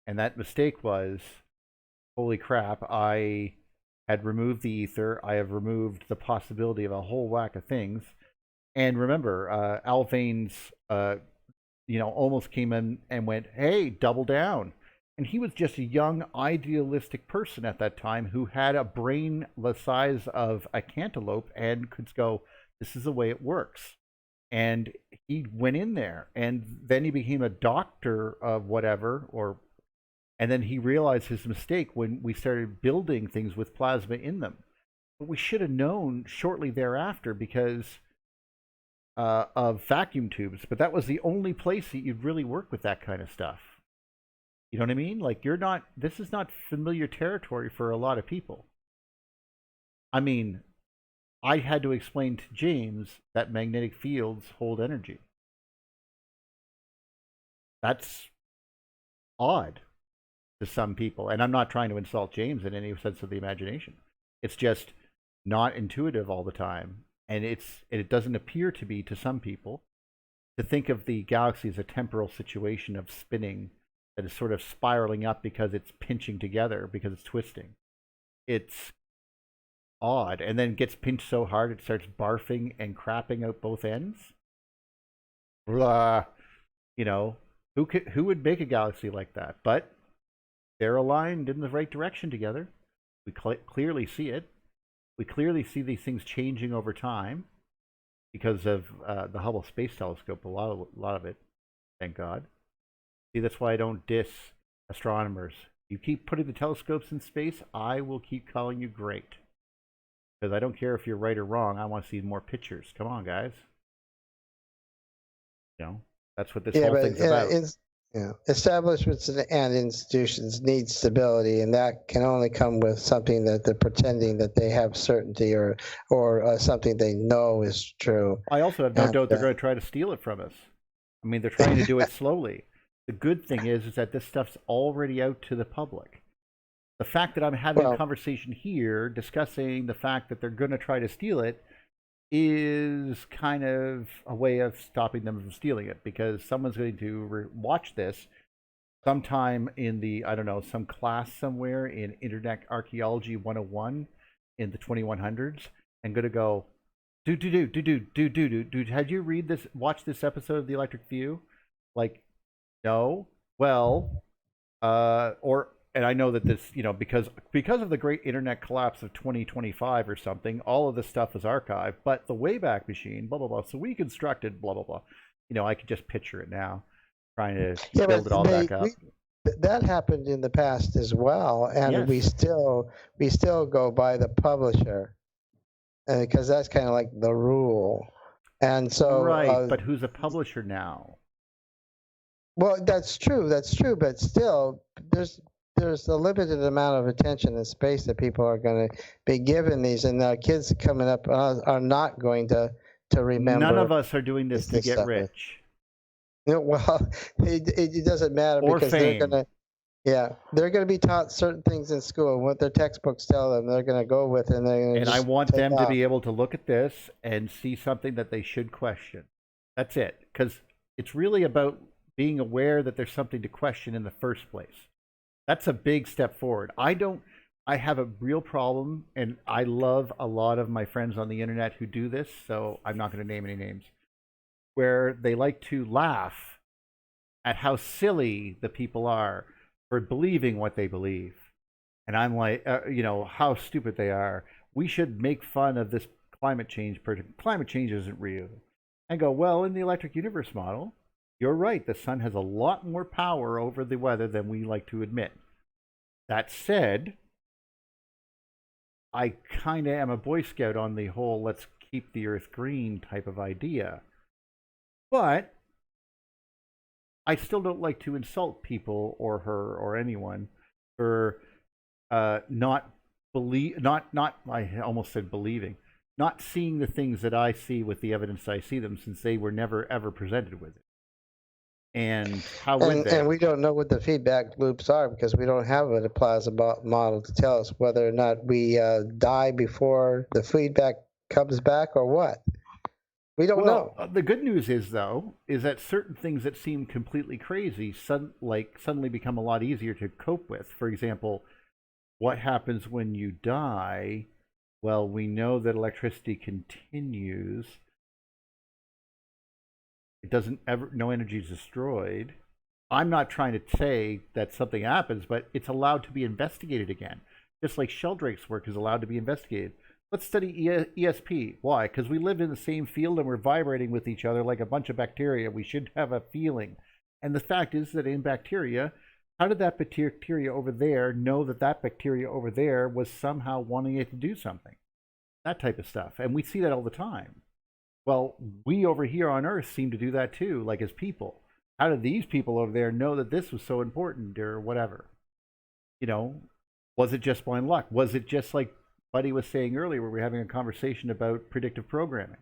And that mistake was, holy crap, I had removed the ether. I have removed the possibility of a whole whack of things. And remember, Alvane's, almost came in and went, hey, double down. And he was just a young, idealistic person at that time who had a brain the size of a cantaloupe and could go, this is the way it works. And he went in there, and then he became a doctor of whatever, and then he realized his mistake when we started building things with plasma in them. But we should have known shortly thereafter because of vacuum tubes. But that was the only place that you'd really work with that kind of stuff. You know what I mean? Like, this is not familiar territory for a lot of people. I mean, I had to explain to James that magnetic fields hold energy. That's odd to some people. And I'm not trying to insult James in any sense of the imagination. It's just not intuitive all the time. And it doesn't appear to be to some people. To think of the galaxy as a temporal situation of spinning that is sort of spiraling up because it's pinching together, because it's twisting. It's odd, and then gets pinched so hard it starts barfing and crapping out both ends. Blah. You know, who would make a galaxy like that? But they're aligned in the right direction together. We clearly see it. We clearly see these things changing over time because of the Hubble Space Telescope. A lot of it, thank God. See, that's why I don't diss astronomers. You keep putting the telescopes in space, I will keep calling you great. Because I don't care if you're right or wrong. I want to see more pictures. Come on, guys. You know, that's what this whole thing's about. Establishments and institutions need stability, and that can only come with something that they're pretending that they have certainty or something they know is true. I also have no doubt they're going to try to steal it from us. I mean, they're trying to do it slowly. The good thing is that this stuff's already out to the public. The fact that I'm having a conversation here discussing the fact that they're going to try to steal it is kind of a way of stopping them from stealing it, because someone's going to watch this sometime in the, I don't know, some class somewhere in Internet Archaeology 101 in the 2100s and going to go, dude, had you watch this episode of The Electric View? Like, no. Well, and I know that this, you know, because of the great internet collapse of 2025 or something, all of this stuff is archived, but the Wayback Machine, blah, blah, blah. So we constructed blah, blah, blah. You know, I could just picture it now, trying to build it all back up. That happened in the past as well. And yes, we still go by the publisher because that's kind of like the rule. And so, right. But who's a publisher now? Well, that's true. But still, there's a limited amount of attention and space that people are going to be given these, and the kids coming up are not going to remember. None of us are doing this to get rich. Well, it doesn't matter or because fame. they're going to be taught certain things in school, and what their textbooks tell them, they're going to go with, and they're going to. And I want them to be able to look at this and see something that they should question. That's it, because it's really about being aware that there's something to question in the first place. That's a big step forward. I have a real problem, and I love a lot of my friends on the internet who do this, so I'm not going to name any names, where they like to laugh at how silly the people are for believing what they believe. And I'm like, you know, how stupid they are. We should make fun of this climate change person. Climate change isn't real. And go, well, in the electric universe model, you're right. The sun has a lot more power over the weather than we like to admit. That said, I kind of am a Boy Scout on the whole let's keep the earth green type of idea. But I still don't like to insult people or her or anyone for I almost said believing, not seeing the things that I see with the evidence I see them, since they were never ever presented with it. And how would they? And we don't know what the feedback loops are because we don't have a plasma model to tell us whether or not we die before the feedback comes back or what. We don't know. The good news is, though, is that certain things that seem completely crazy suddenly become a lot easier to cope with. For example, what happens when you die? Well, we know that electricity continues. It doesn't ever, no energy is destroyed. I'm not trying to say that something happens, but it's allowed to be investigated again. Just like Sheldrake's work is allowed to be investigated. Let's study ESP. Why? Because we live in the same field and we're vibrating with each other like a bunch of bacteria. We should have a feeling. And the fact is that in bacteria, how did that bacteria over there know that that bacteria over there was somehow wanting it to do something? That type of stuff. And we see that all the time. Well, we over here on Earth seem to do that too, like as people. How did these people over there know that this was so important or whatever? You know, was it just blind luck? Was it just like Buddy was saying earlier, where we're having a conversation about predictive programming?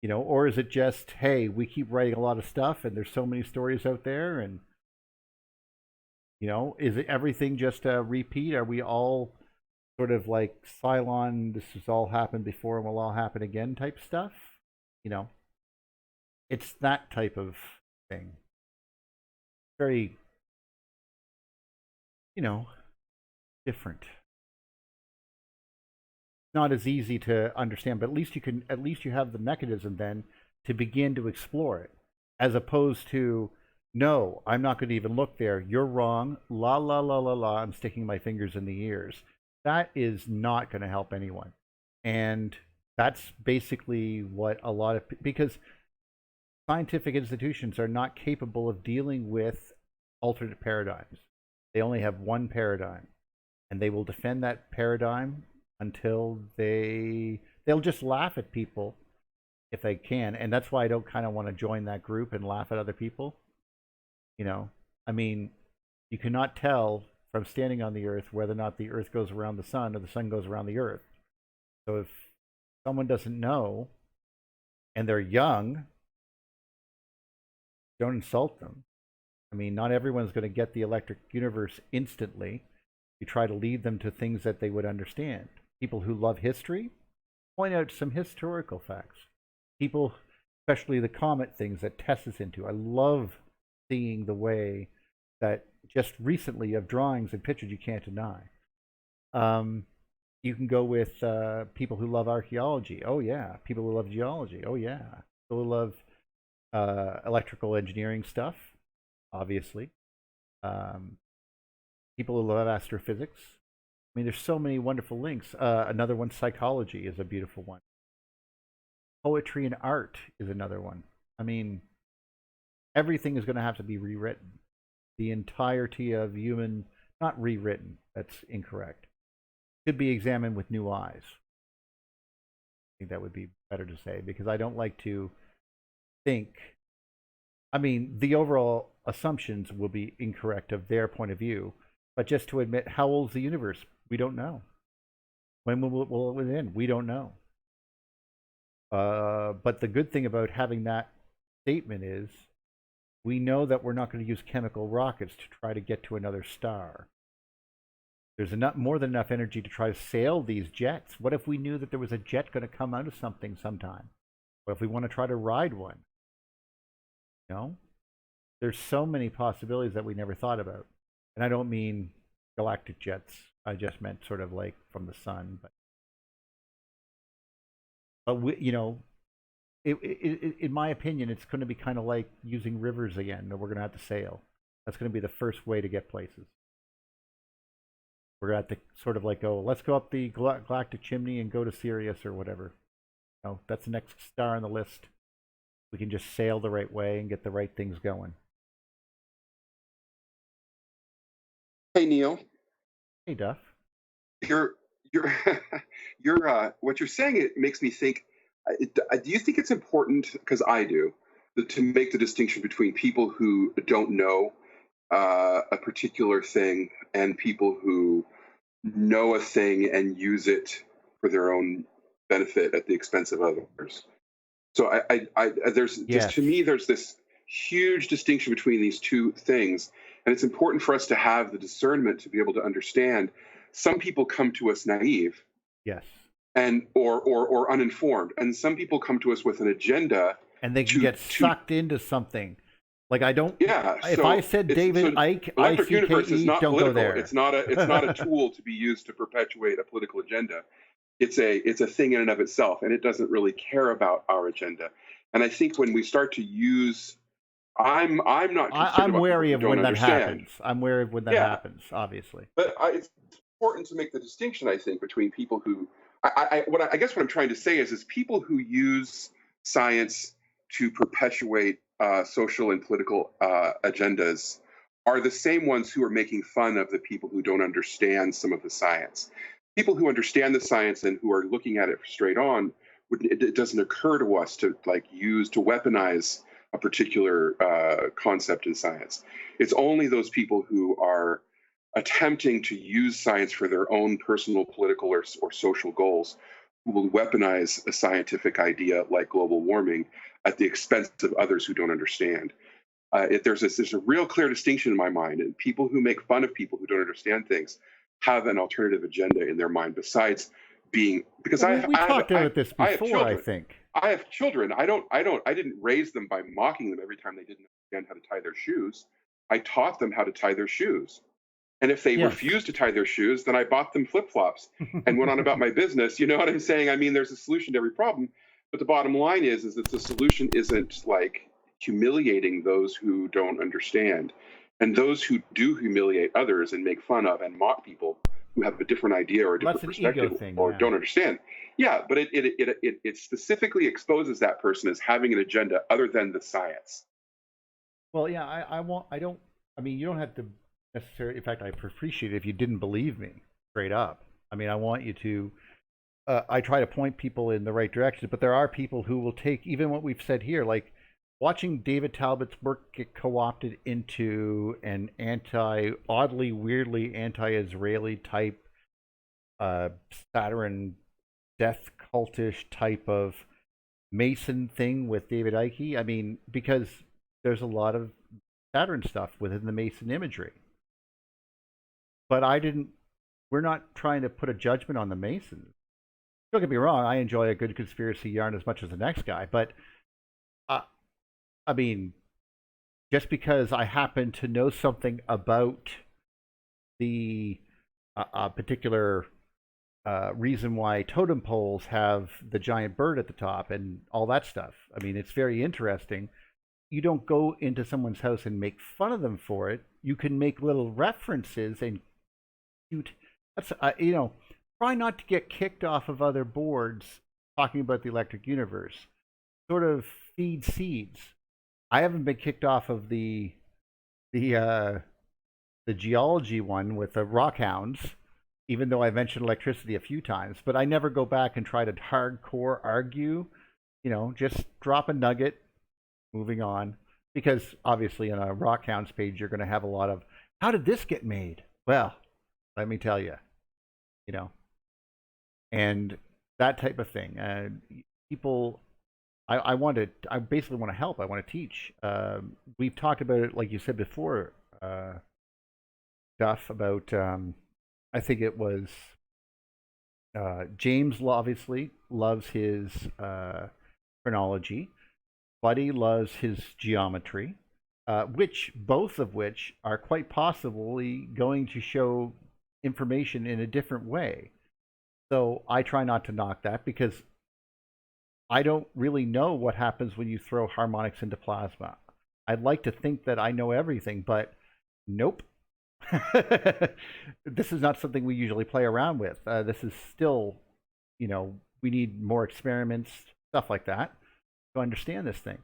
You know, or is it just, hey, we keep writing a lot of stuff and there's so many stories out there, and you know, is it everything just a repeat? Are we all sort of like Cylon, this has all happened before and will all happen again type stuff? You know, it's that type of thing. Very, you know, different. Not as easy to understand, but at least you have the mechanism then to begin to explore it, as opposed to, no, I'm not going to even look there. You're wrong. La la la la la. I'm sticking my fingers in the ears. That is not going to help anyone, and that's basically what a lot of, because scientific institutions are not capable of dealing with alternate paradigms. They only have one paradigm, and they will defend that paradigm until they'll just laugh at people if they can. And that's why I don't kind of want to join that group and laugh at other people. You know, I mean, you cannot tell from standing on the earth whether or not the earth goes around the sun or the sun goes around the earth. So if someone doesn't know and they're young, don't insult them. I mean, not everyone's going to get the electric universe instantly. You try to lead them to things that they would understand. People who love history, point out some historical facts. People, especially the comet things that Tess is into. I love seeing the way that just recently of drawings and pictures you can't deny. You can go with people who love archaeology. Oh yeah. People who love geology. Oh yeah. People who love electrical engineering stuff, obviously. People who love astrophysics. I mean, there's so many wonderful links. Another one, psychology, is a beautiful one. Poetry and art is another one. I mean, everything is going to have to be rewritten. The entirety of human, not rewritten, that's incorrect, could be examined with new eyes. I think that would be better to say, because I don't like to think, I mean, the overall assumptions will be incorrect of their point of view, but just to admit, how old is the universe? We don't know. When will it end? We don't know. But the good thing about having that statement is we know that we're not going to use chemical rockets to try to get to another star. There's more than enough energy to try to sail these jets. What if we knew that there was a jet going to come out of something sometime? What if we want to try to ride one? You know? There's so many possibilities that we never thought about. And I don't mean galactic jets. I just meant sort of like from the sun. But we, you know, in my opinion, it's going to be kind of like using rivers again. We're going to have to sail. That's going to be the first way to get places. We're going to have to sort of like go, let's go up the galactic chimney and go to Sirius or whatever. You know, that's the next star on the list. We can just sail the right way and get the right things going. Hey, Neil. Hey, Duff. You're what you're saying, it makes me think, do you think it's important, because I do, to make the distinction between people who don't know a particular thing and people who know a thing and use it for their own benefit at the expense of others? So there's Yes. to me, there's this huge distinction between these two things. And it's important for us to have the discernment to be able to understand. Some people come to us naive, Yes. and or uninformed, and some people come to us with an agenda, And they can get sucked into something. Like I don't. Yeah. If so I said David Icke, electric universe is not don't political. go there. It's not a tool to be used to perpetuate a political agenda. It's a thing in and of itself, and it doesn't really care about our agenda. And I think when we start to use, I'm not. I'm wary of when that understand. happens. I'm wary of when that happens, obviously. But it's important to make the distinction, I think, between people who I guess what I'm trying to say is people who use science to perpetuate social and political agendas are the same ones who are making fun of the people who don't understand some of the science. People who understand the science and who are looking at it straight on, it doesn't occur to us to weaponize a particular concept in science. It's only those people who are attempting to use science for their own personal, political, or social goals who will weaponize a scientific idea like global warming at the expense of others who don't understand. There's a real clear distinction in my mind, and people who make fun of people who don't understand things have an alternative agenda in their mind besides being, because we talked about this before, I think. I have children. I didn't raise them by mocking them every time they didn't understand how to tie their shoes. I taught them how to tie their shoes. And if they refused to tie their shoes, then I bought them flip-flops and went on about my business. You know what I'm saying? I mean, there's a solution to every problem. But the bottom line is that the solution isn't like humiliating those who don't understand. And those who do humiliate others and make fun of and mock people who have a different idea or a different perspective or don't understand. Yeah, but it specifically exposes that person as having an agenda other than the science. Well, yeah, you don't have to necessarily, in fact, I appreciate it if you didn't believe me straight up. I mean, I want you to, I try to point people in the right direction, but there are people who will take even what we've said here, like watching David Talbot's work get co-opted into an oddly, weirdly anti-Israeli type Saturn death cultish type of Mason thing with David Icke. I mean, because there's a lot of Saturn stuff within the Mason imagery. But we're not trying to put a judgment on the Masons. Don't get me wrong, I enjoy a good conspiracy yarn as much as the next guy, but I mean, just because I happen to know something about the particular reason why totem poles have the giant bird at the top and all that stuff, I mean, it's very interesting. You don't go into someone's house and make fun of them for it. You can make little references and that's try not to get kicked off of other boards talking about the electric universe. Sort of feed seeds. I haven't been kicked off of the geology one with the rockhounds, even though I mentioned electricity a few times. But I never go back and try to hardcore argue. Just drop a nugget, moving on. Because obviously on a rockhounds page, you're going to have a lot of, how did this get made? Well, let me tell you, and that type of thing. People, I basically want to help. I want to teach. We've talked about it, like you said before, Duff, about, I think it was James obviously loves his chronology. Buddy loves his geometry, both of which are quite possibly going to show information in a different way. So I try not to knock that because I don't really know what happens when you throw harmonics into plasma. I'd like to think that I know everything, but nope. This is not something we usually play around with. This is still, we need more experiments, stuff like that, to understand this thing.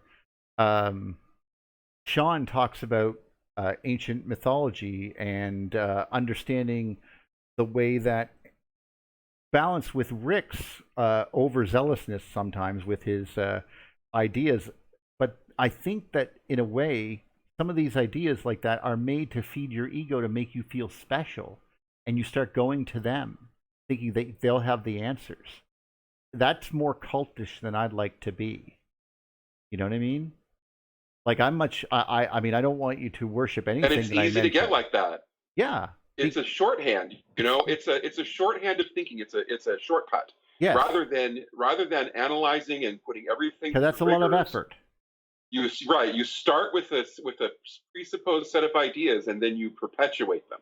Sean talks about ancient mythology and understanding the way that balance with Rick's overzealousness sometimes with his ideas. But I think that in a way, some of these ideas like that are made to feed your ego to make you feel special. And you start going to them, thinking they'll have the answers. That's more cultish than I'd like to be. You know what I mean? Like I mean, I don't want you to worship anything. And it's easy to get like that. Yeah. It's a shorthand, it's a shorthand of thinking. It's a shortcut. Yes. Rather than analyzing and putting everything. Because that's a lot of effort. You start with a presupposed set of ideas and then you perpetuate them.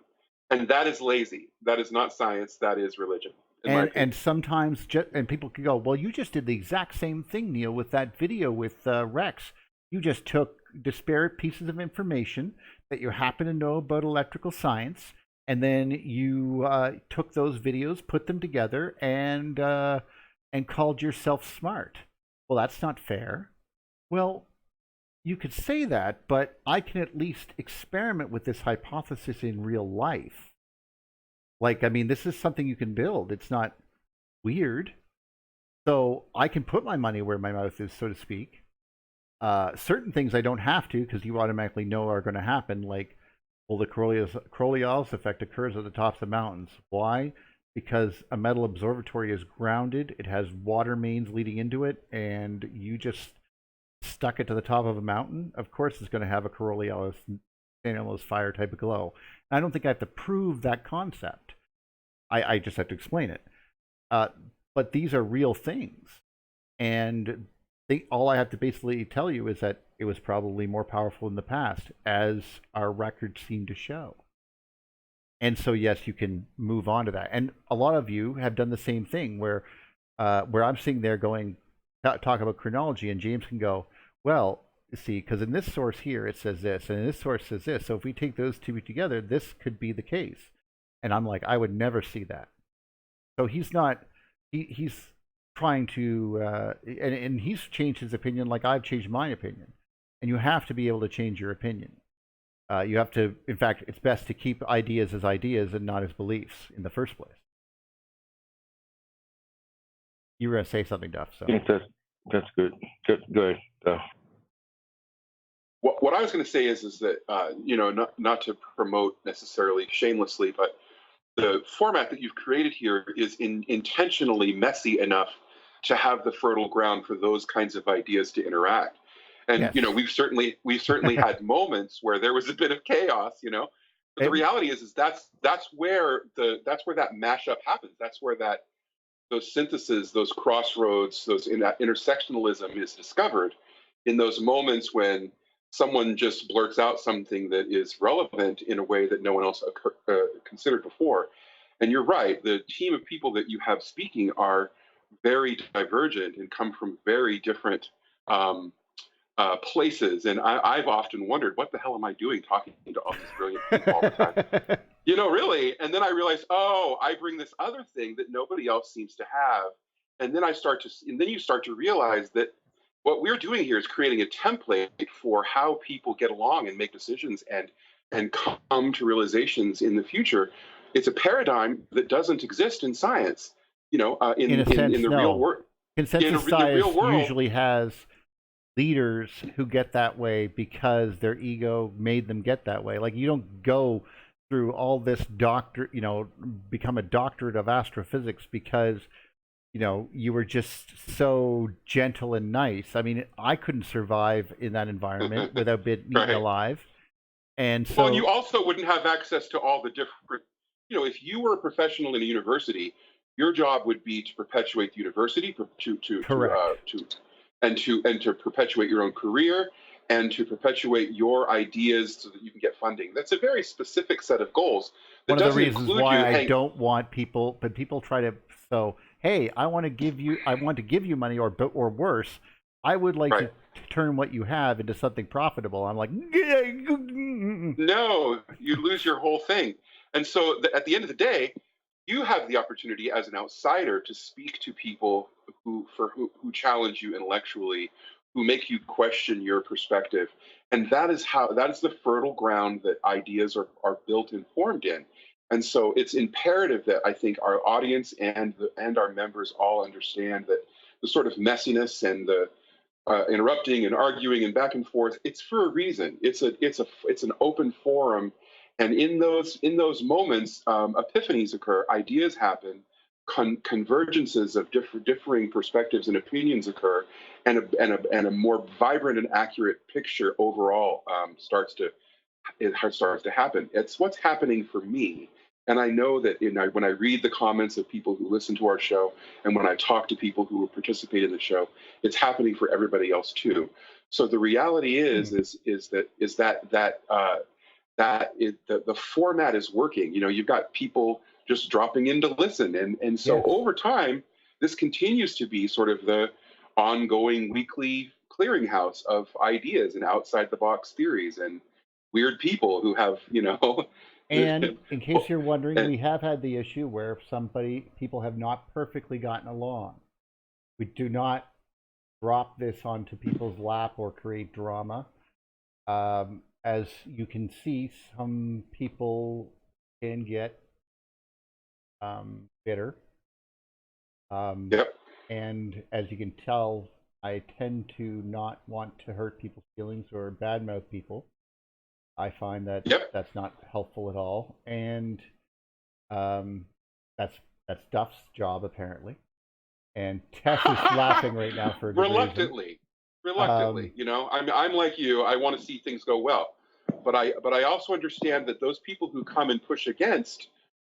And that is lazy. That is not science. That is religion. And sometimes, and people can go, well, you just did the exact same thing, Neil, with that video with Rex. You just took disparate pieces of information that you happen to know about electrical science, and then you took those videos, put them together, and called yourself smart. Well, that's not fair. Well, you could say that, but I can at least experiment with this hypothesis in real life. Like, I mean, this is something you can build. It's not weird. So I can put my money where my mouth is, so to speak. Certain things I don't have to, because you automatically know are going to happen, like, well, the Coriolis effect occurs at the tops of mountains. Why? Because a metal observatory is grounded, it has water mains leading into it, and you just stuck it to the top of a mountain. Of course it's going to have a Coriolis fire type of glow. And I don't think I have to prove that concept. I just have to explain it. But these are real things. And all I have to basically tell you is that it was probably more powerful in the past, as our records seem to show. And so, yes, you can move on to that. And a lot of you have done the same thing, where I'm sitting there going, talk about chronology, and James can go, well, see, because in this source here it says this, and in this source says this. So if we take those two together, this could be the case. And I'm like, I would never see that. So he's not. He's trying to, and he's changed his opinion like I've changed my opinion. And you have to be able to change your opinion. You have to, in fact, it's best to keep ideas as ideas and not as beliefs in the first place. You were going to say something, Duff. So that's good. Good. What I was going to say is that not to promote necessarily shamelessly, but the format that you've created here is intentionally messy enough to have the fertile ground for those kinds of ideas to interact. And yes. We've certainly had moments where there was a bit of chaos, But the reality is that's where that mashup happens. That's where those syntheses, those crossroads, that intersectionalism is discovered in those moments when someone just blurts out something that is relevant in a way that no one else considered before. And you're right, the team of people that you have speaking are very divergent and come from very different places. And I've often wondered, what the hell am I doing talking to all these brilliant people all the time? Really. And then I realized, I bring this other thing that nobody else seems to have. And then you start to realize that what we're doing here is creating a template for how people get along and make decisions and come to realizations in the future. It's a paradigm that doesn't exist in science. In the real world. Consensus science usually has leaders who get that way because their ego made them get that way. Like, you don't go through all this become a doctorate of astrophysics because you were just so gentle and nice. I mean, I couldn't survive in that environment without being eaten alive. And so, and you also wouldn't have access to all the different, if you were a professional in a university, your job would be to perpetuate the university, to perpetuate your own career, and to perpetuate your ideas so that you can get funding. That's a very specific set of goals. One of the reasons why I don't want people, but people try to. So, hey, I want to give you money, or worse, I would like to turn what you have into something profitable. I'm like, no, you lose your whole thing. And so at the end of the day, you have the opportunity as an outsider to speak to people who challenge you intellectually, who make you question your perspective. And that is the fertile ground that ideas are built and formed in. And so it's imperative that I think our audience and our members all understand that the sort of messiness and the interrupting and arguing and back and forth, it's for a reason. It's an open forum, and in those moments, epiphanies occur, ideas happen, convergences of differing perspectives and opinions occur, and a more vibrant and accurate picture overall starts to happen. It's what's happening for me. And I know that when I read the comments of people who listen to our show, and when I talk to people who participate in the show, it's happening for everybody else too. So the reality is that the format is working. You've got people just dropping in to listen, and so over time, this continues to be sort of the ongoing weekly clearinghouse of ideas and outside the box theories and weird people who have And in case you're wondering, we have had the issue where people have not perfectly gotten along. We do not drop this onto people's lap or create drama. As you can see, some people can get bitter. Yep. And as you can tell, I tend to not want to hurt people's feelings or badmouth people. I find that that's not helpful at all, and that's Duff's job apparently. And Tess is laughing right now for a good reluctantly. You know, I'm like you. I want to see things go well, but I also understand that those people who come and push against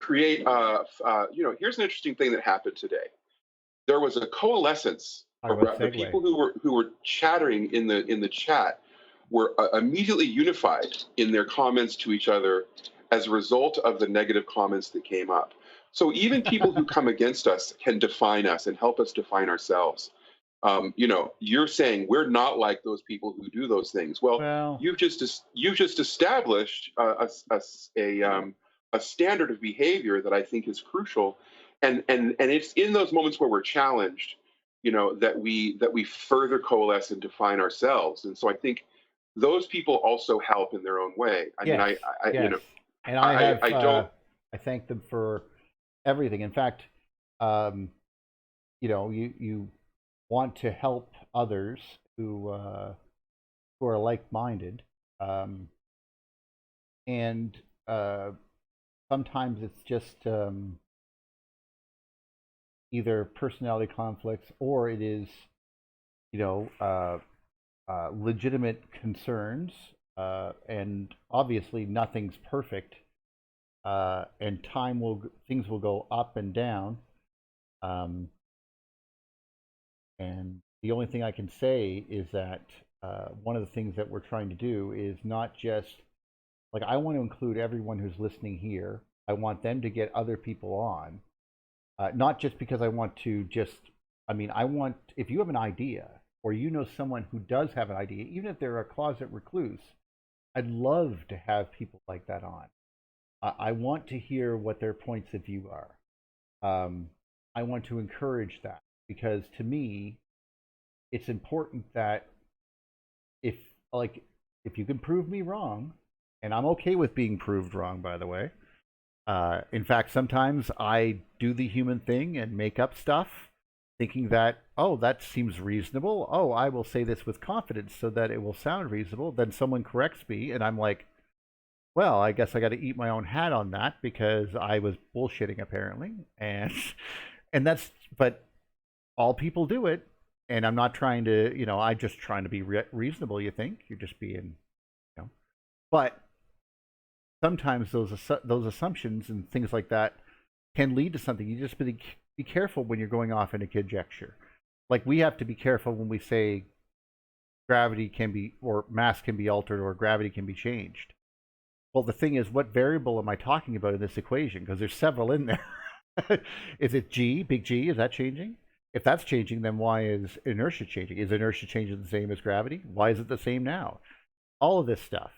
create. You know, here's an interesting thing that happened today. There was a coalescence. The people who were chattering in the chat were immediately unified in their comments to each other as a result of the negative comments that came up. So even people who come against us can define us and help us define ourselves. You know, you're saying we're not like those people who do those things. Well, you've just established a standard of behavior that I think is crucial, and it's in those moments where we're challenged, you know, that we further coalesce and define ourselves. And so I think those people also help in their own way. I mean, you know, and I thank them for everything. In fact, you know, you want to help others who are like-minded, and sometimes it's just either personality conflicts or it is, you know, legitimate concerns, and obviously nothing's perfect, and things will go up and down, and the only thing I can say is that one of the things that we're trying to do is not just, like, I want to include everyone who's listening here. I want them to get other people on, not just because I want to just, I mean, I want, if you have an idea, or you know someone who does have an idea, even if they're a closet recluse, I'd love to have people like that on. I want to hear what their points of view are. I want to encourage that, because to me, it's important that if you can prove me wrong, and I'm okay with being proved wrong, by the way. In fact, sometimes I do the human thing and make up stuff, thinking that, oh, that seems reasonable. Oh, I will say this with confidence so that it will sound reasonable. Then someone corrects me, and I'm like, well, I guess I got to eat my own hat on that because I was bullshitting apparently, and that's, but all people do it, and I'm not trying to, you know, I'm just trying to be reasonable. You think you're just being, you know, but sometimes those assumptions and things like that can lead to something. You just be careful when you're going off into conjecture. Like, we have to be careful when we say gravity can be, or mass can be altered, or gravity can be changed. Well, the thing is, what variable am I talking about in this equation? Because there's several in there. Is it G, big G? Is that changing? If that's changing, then why is inertia changing? Is inertia changing the same as gravity? Why is it the same now? All of this stuff,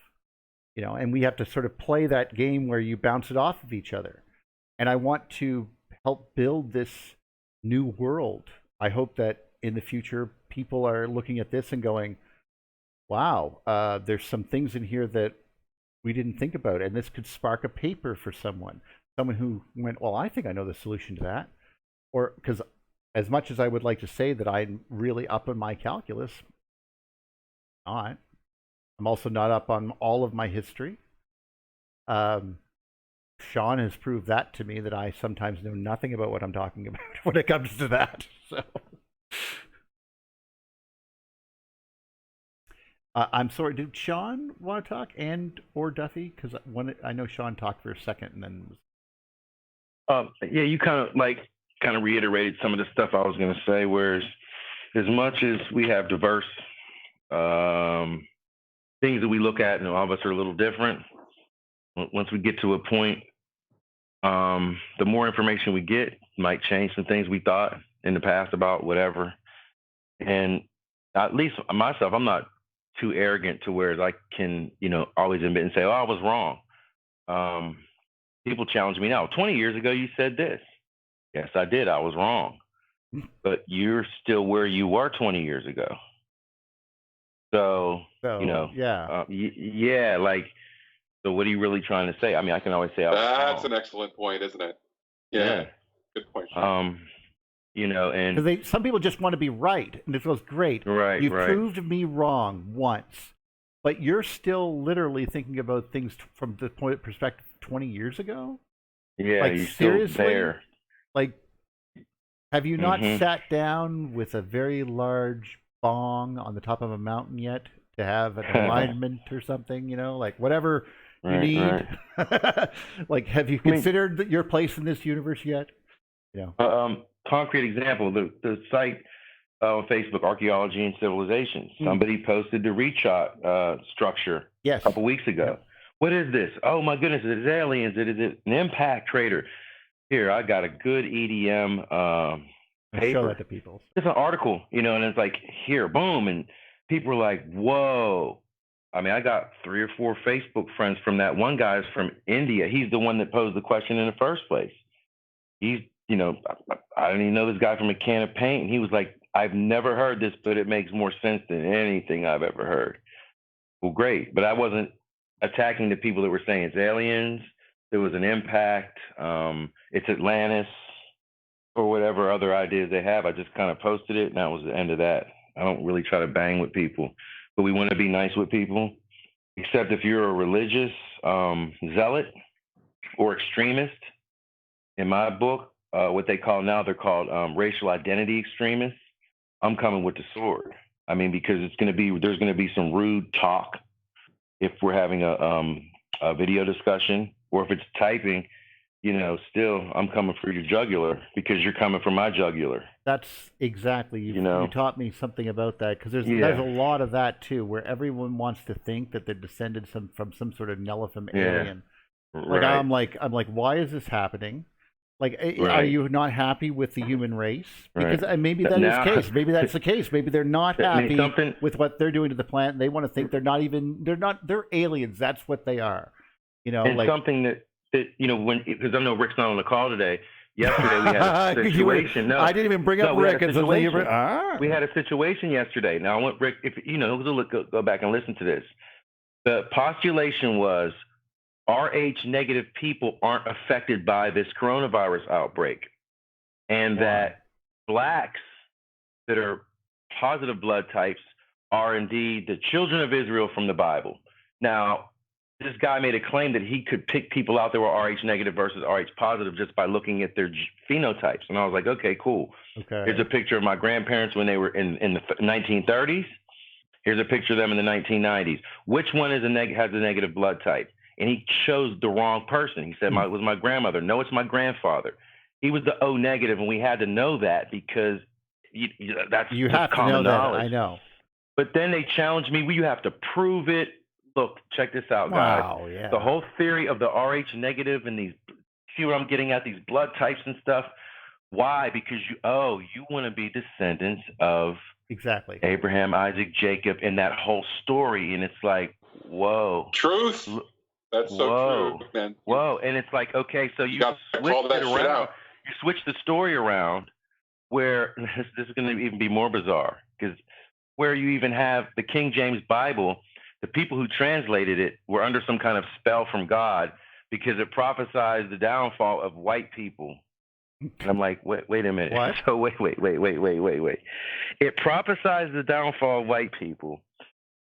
you know, and we have to sort of play that game where you bounce it off of each other. And I want to help build this new world. I hope that in the future, people are looking at this and going, wow, there's some things in here that we didn't think about, and this could spark a paper for someone who went, well, I think I know the solution to that. Or, because as much as I would like to say that I'm really up on my calculus, I'm also not up on all of my history. Sean has proved that to me, that I sometimes know nothing about what I'm talking about when it comes to that. So I'm sorry, did Sean want to talk, and or Duffy? Because I know Sean talked for a second and then yeah, you kind of reiterated some of the stuff I was going to say, whereas as much as we have diverse things that we look at, and all of us are a little different, once we get to a point, the more information we get might change some things we thought in the past about whatever. And at least myself, I'm not too arrogant to where I can, you know, always admit and say, oh, I was wrong. people challenge me now. 20 years ago, you said this. Yes, I did. I was wrong. But you're still where you were 20 years ago. So you know, yeah, like, so what are you really trying to say? I mean, I can always say that's an excellent point, isn't it? Yeah. Good point. You know, and because some people just want to be right, and this was great. Right, You've proved me wrong once, but you're still literally thinking about things from the point of perspective 20 years ago. Yeah, like, you're seriously? still there. Like, have you not sat down with a very large bong on the top of a mountain yet to have an alignment or something? You know, like whatever you need. Right. Like, have you considered your place in this universe yet? You know. Concrete example: the site on Facebook, Archaeology and Civilization. Somebody posted the reach-shot structure a couple weeks ago. What is this? Oh my goodness! It is aliens. It is an impact crater. Here, I got a good EDM paper. Show that to people. It's an article, you know, and it's like, here, boom, and people were like, whoa. I mean, I got 3 or 4 Facebook friends from that. One guy's from India. He's the one that posed the question in the first place. He's, you know, I didn't even know this guy from a can of paint. And he was like, I've never heard this, but it makes more sense than anything I've ever heard. Well, great. But I wasn't attacking the people that were saying it's aliens. There was an impact. It's Atlantis, or whatever other ideas they have. I just kind of posted it, and that was the end of that. I don't really try to bang with people, but we want to be nice with people, except if you're a religious zealot or extremist. In my book, what they call now, they're called racial identity extremists. I'm coming with the sword. I mean, because there's going to be some rude talk if we're having a video discussion, or if it's typing, you know, still I'm coming for your jugular because you're coming for my jugular. That's exactly, you taught me something about that, because there's a lot of that too, where everyone wants to think that they're descended from some sort of Nelithim alien. Like, I'm like, why is this happening? Like, are you not happy with the human race? Because maybe that is the case. Maybe that's the case. Maybe they're not happy with what they're doing to the planet. They want to think they're aliens. That's what they are. You know, and like something that you know, because I know Rick's not on the call today. Yesterday we had a situation. I didn't even bring up Rick. We had a situation yesterday. Now I want Rick, if you know, go back and listen to this. The postulation was Rh negative people aren't affected by this coronavirus outbreak, and that blacks that are positive blood types are indeed the children of Israel from the Bible. Now, this guy made a claim that he could pick people out that were Rh negative versus Rh positive just by looking at their phenotypes. And I was like, okay, cool. Okay. Here's a picture of my grandparents when they were in the 1930s. Here's a picture of them in the 1990s. Which one has a negative blood type? And he chose the wrong person. He said it was my grandmother. No, it's my grandfather. He was the O negative, and we had to know that because that's common knowledge. I know. But then they challenged me. Well, you have to prove it. Look, check this out, guys. Wow, yeah. The whole theory of the Rh negative and these, see what I'm getting at, these blood types and stuff. Why? Because you want to be descendants of exactly Abraham, Isaac, Jacob, and that whole story. And it's like, whoa. Truth. That's so true, man. Whoa. And it's like, okay, so you switch it around. You switch the story around where this is going to even be more bizarre, because where you even have the King James Bible, the people who translated it were under some kind of spell from God because it prophesied the downfall of white people. And I'm like, wait a minute. What? So wait. It prophesies the downfall of white people.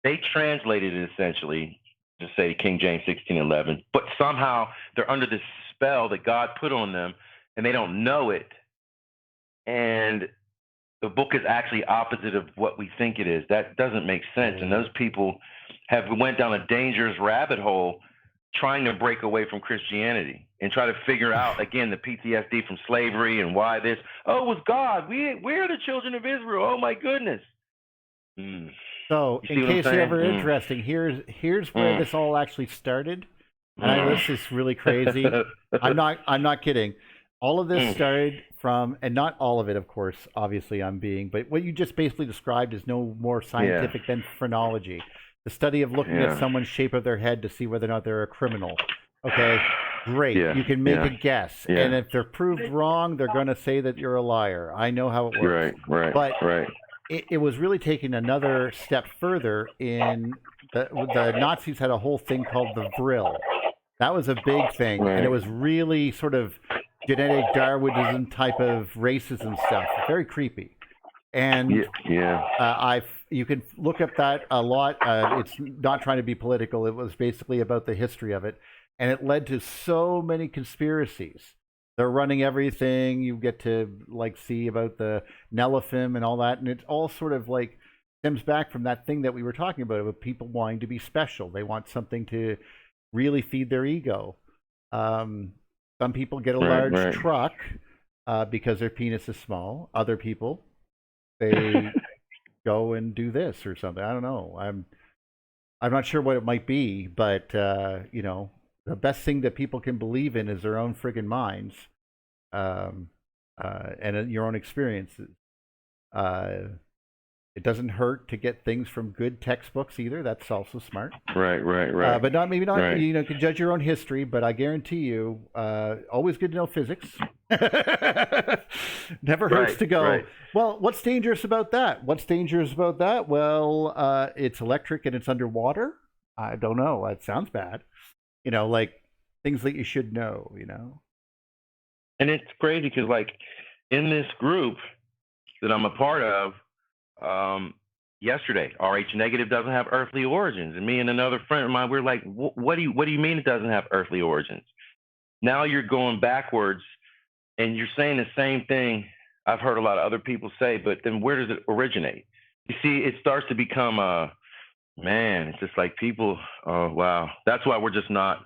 They translated it essentially to say King James 16:11, but somehow they're under this spell that God put on them, and they don't know it. And the book is actually opposite of what we think it is. That doesn't make sense. And those people went down a dangerous rabbit hole trying to break away from Christianity and try to figure out, again, the PTSD from slavery and why this. Oh, it was God. We're the children of Israel. Oh, my goodness. So, in case you're ever interested, here's where this all actually started. And I know this is really crazy. I'm not kidding. All of this started from, and not all of it, of course, obviously I'm being, but what you just basically described is no more scientific than phrenology. The study of looking at someone's shape of their head to see whether or not they're a criminal. Okay, great. Yeah, You can make yeah, a guess, yeah. and if they're proved wrong, they're going to say that you're a liar. I know how it works. Right, But right. it was really taking another step further in the Nazis had a whole thing called the Vril. That was a big thing, and it Right. was really sort of genetic Darwinism type of racism stuff. Very creepy. And Yeah. you can look up that a lot. It's not trying to be political. It was basically about the history of it, and it led to so many conspiracies. They're running everything. You get to like see about the Nelaphim and all that, and it all sort of like stems back from that thing that we were talking about people wanting to be special. They want something to really feed their ego. Some people get a large truck because their penis is small. Other people, they go and do this or something. I don't know. I'm not sure what it might be, but you know, the best thing that people can believe in is their own friggin' minds, and your own experiences. It doesn't hurt to get things from good textbooks either. That's also smart. Right. But maybe not. Right. You know, can judge your own history. But I guarantee you, always good to know physics. Never hurts to go. Right. Well, what's dangerous about that? What's dangerous about that? Well, it's electric and it's underwater. I don't know. It sounds bad. You know, like things that you should know. You know. And it's crazy because, like, in this group that I'm a part of, yesterday, RH negative doesn't have earthly origins, and me and another friend of mine, we're like, what do you mean it doesn't have earthly origins? Now you're going backwards, and you're saying the same thing I've heard a lot of other people say, but then where does it originate? You see, it starts to become man, it's just like people, oh wow, that's why we're just not,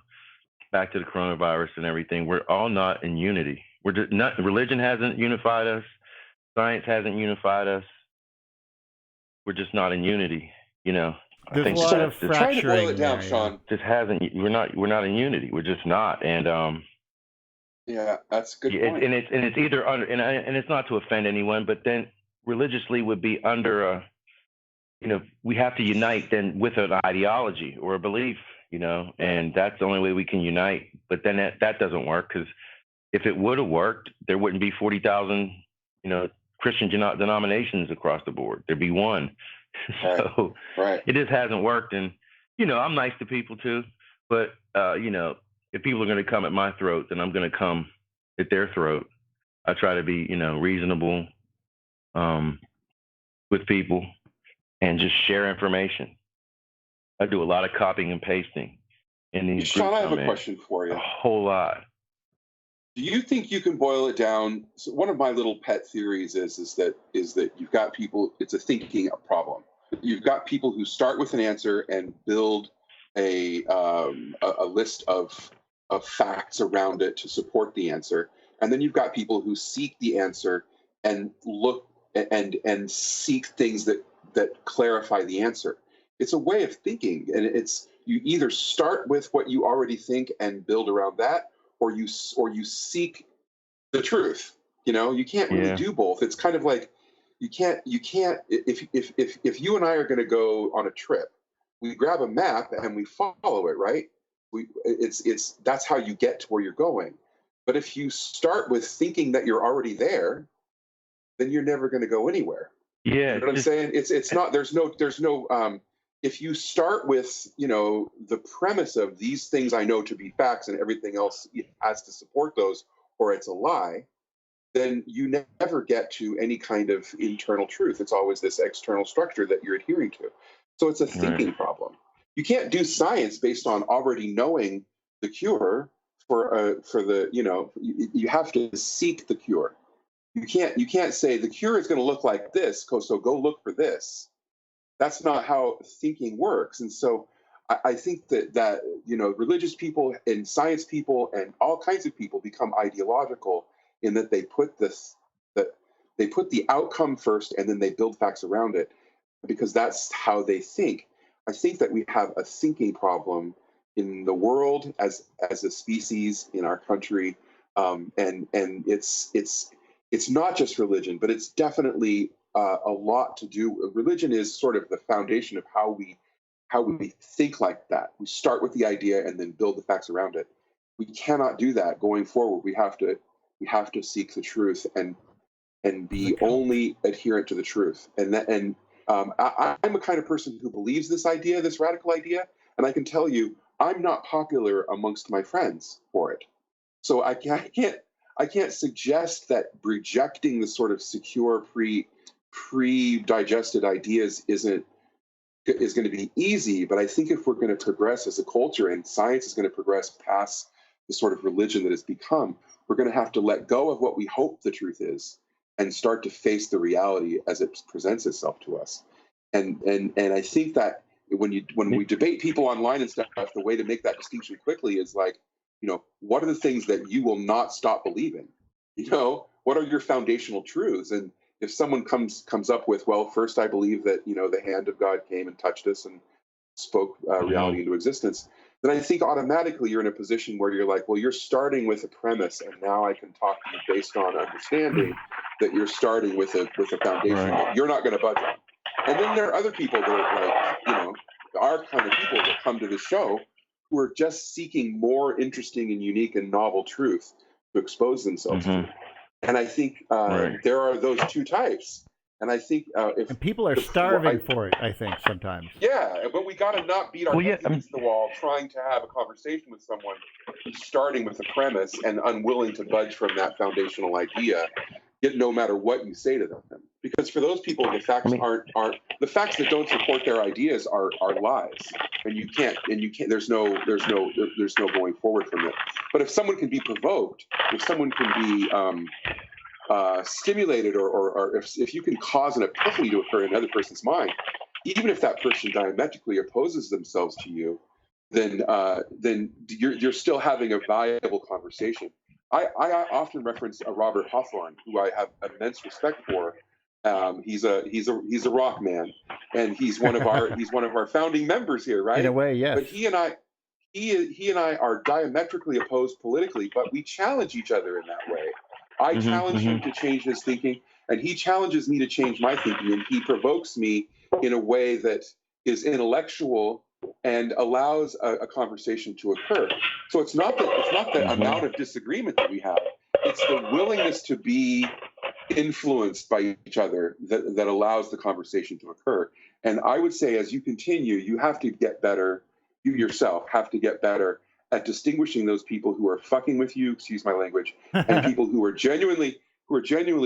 back to the coronavirus and everything, we're all not in unity. We're just not, religion hasn't unified us, science hasn't unified us. We're just not in unity, you know. There's a lot of fracturing. Trying to boil it down, Sean. Just hasn't. We're not in unity. We're just not. And yeah, that's a good point. And it's either under, and it's not to offend anyone, but then religiously would be under a, you know, we have to unite then with an ideology or a belief, you know, and that's the only way we can unite. But then that doesn't work, because if it would have worked, there wouldn't be 40,000, you know, Christian denominations across the board. There'd be one. So it just hasn't worked. And, you know, I'm nice to people too, but, you know, if people are going to come at my throat, then I'm going to come at their throat. I try to be, you know, reasonable with people and just share information. I do a lot of copying and pasting in these Sean, groups. I have a question for you. A whole lot. Do you think you can boil it down? So one of my little pet theories is that you've got people. It's a thinking problem. You've got people who start with an answer and build a list of facts around it to support the answer, and then you've got people who seek the answer and look and seek things that clarify the answer. It's a way of thinking, and it's you either start with what you already think and build around that, or you seek the truth. You know, you can't really do both. It's kind of like you can't if you and I are going to go on a trip, we grab a map and we follow it, right? It's that's how you get to where you're going. But if you start with thinking that you're already there, then you're never going to go anywhere. Yeah, you know what I'm saying? It's not. There's no. If you start with, you know, the premise of these things I know to be facts and everything else has to support those, or it's a lie, then you never get to any kind of internal truth. It's always this external structure that you're adhering to. So it's a thinking problem. You can't do science based on already knowing the cure for the, you know, you have to seek the cure. You can't say the cure is going to look like this, so go look for this. That's not how thinking works. And so I think that you know, religious people and science people and all kinds of people become ideological in that they put the outcome first and then they build facts around it, because that's how they think. I think that we have a thinking problem in the world as a species, in our country, and it's not just religion, but it's definitely a lot to do. Religion is sort of the foundation of how we think like that. We start with the idea and then build the facts around it. we cannot do that going forward. We have to seek the truth and be only adherent to the truth. And I'm a kind of person who believes this idea, this radical idea, and I can tell you, I'm not popular amongst my friends for it. So I can't suggest that rejecting the sort of secure, pre-digested ideas is going to be easy. But I think if we're going to progress as a culture and science is going to progress past the sort of religion that it's become, we're going to have to let go of what we hope the truth is and start to face the reality as it presents itself to us. And I think that when we debate people online and stuff, the way to make that distinction quickly is like, what are the things that you will not stop believing? What are your foundational truths? And if someone comes up with, well, first I believe that, the hand of God came and touched us and spoke reality into existence, then I think automatically you're in a position where you're like, well, you're starting with a premise, and now I can talk to you based on understanding that you're starting with a foundation that you're not going to budge on. And then there are other people that are like, our kind of people that come to the show who are just seeking more interesting and unique and novel truth to expose themselves to. And I think there are those two types. And I think and people are starving for it, I think, sometimes. Yeah, but we got to not beat our heads against the wall trying to have a conversation with someone who's starting with a premise and unwilling to budge from that foundational idea, yet no matter what you say to them. Because for those people, the facts aren't the facts that don't support their ideas are lies, and you can't. There's no going forward from it. But if someone can be provoked, if someone can be stimulated, or if you can cause an epiphany to occur in another person's mind, even if that person diametrically opposes themselves to you, then you're still having a valuable conversation. I often reference Robert Hawthorne, who I have immense respect for. He's a rock man, and he's one of our founding members here, right? In a way, yes. But he and I are diametrically opposed politically, but we challenge each other in that way. I challenge him to change his thinking, and he challenges me to change my thinking, and he provokes me in a way that is intellectual and allows a conversation to occur. So it's not the amount of disagreement that we have; it's the willingness to be influenced by each other that allows the conversation to occur. And I would say, as you continue, you have to get better. You yourself have to get better at distinguishing those people who are fucking with you, excuse my language, and people who are genuinely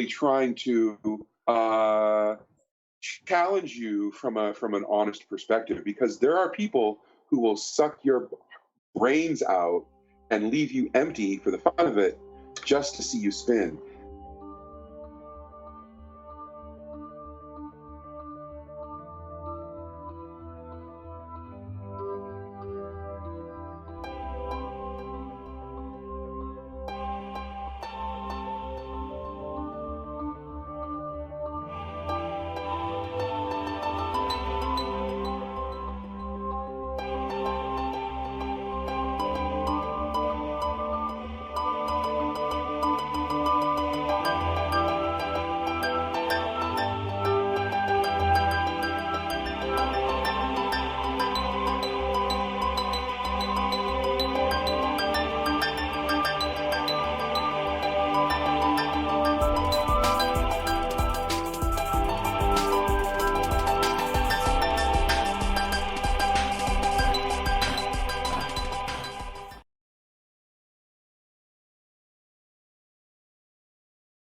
trying to challenge you from an honest perspective. Because there are people who will suck your brains out and leave you empty for the fun of it, just to see you spin.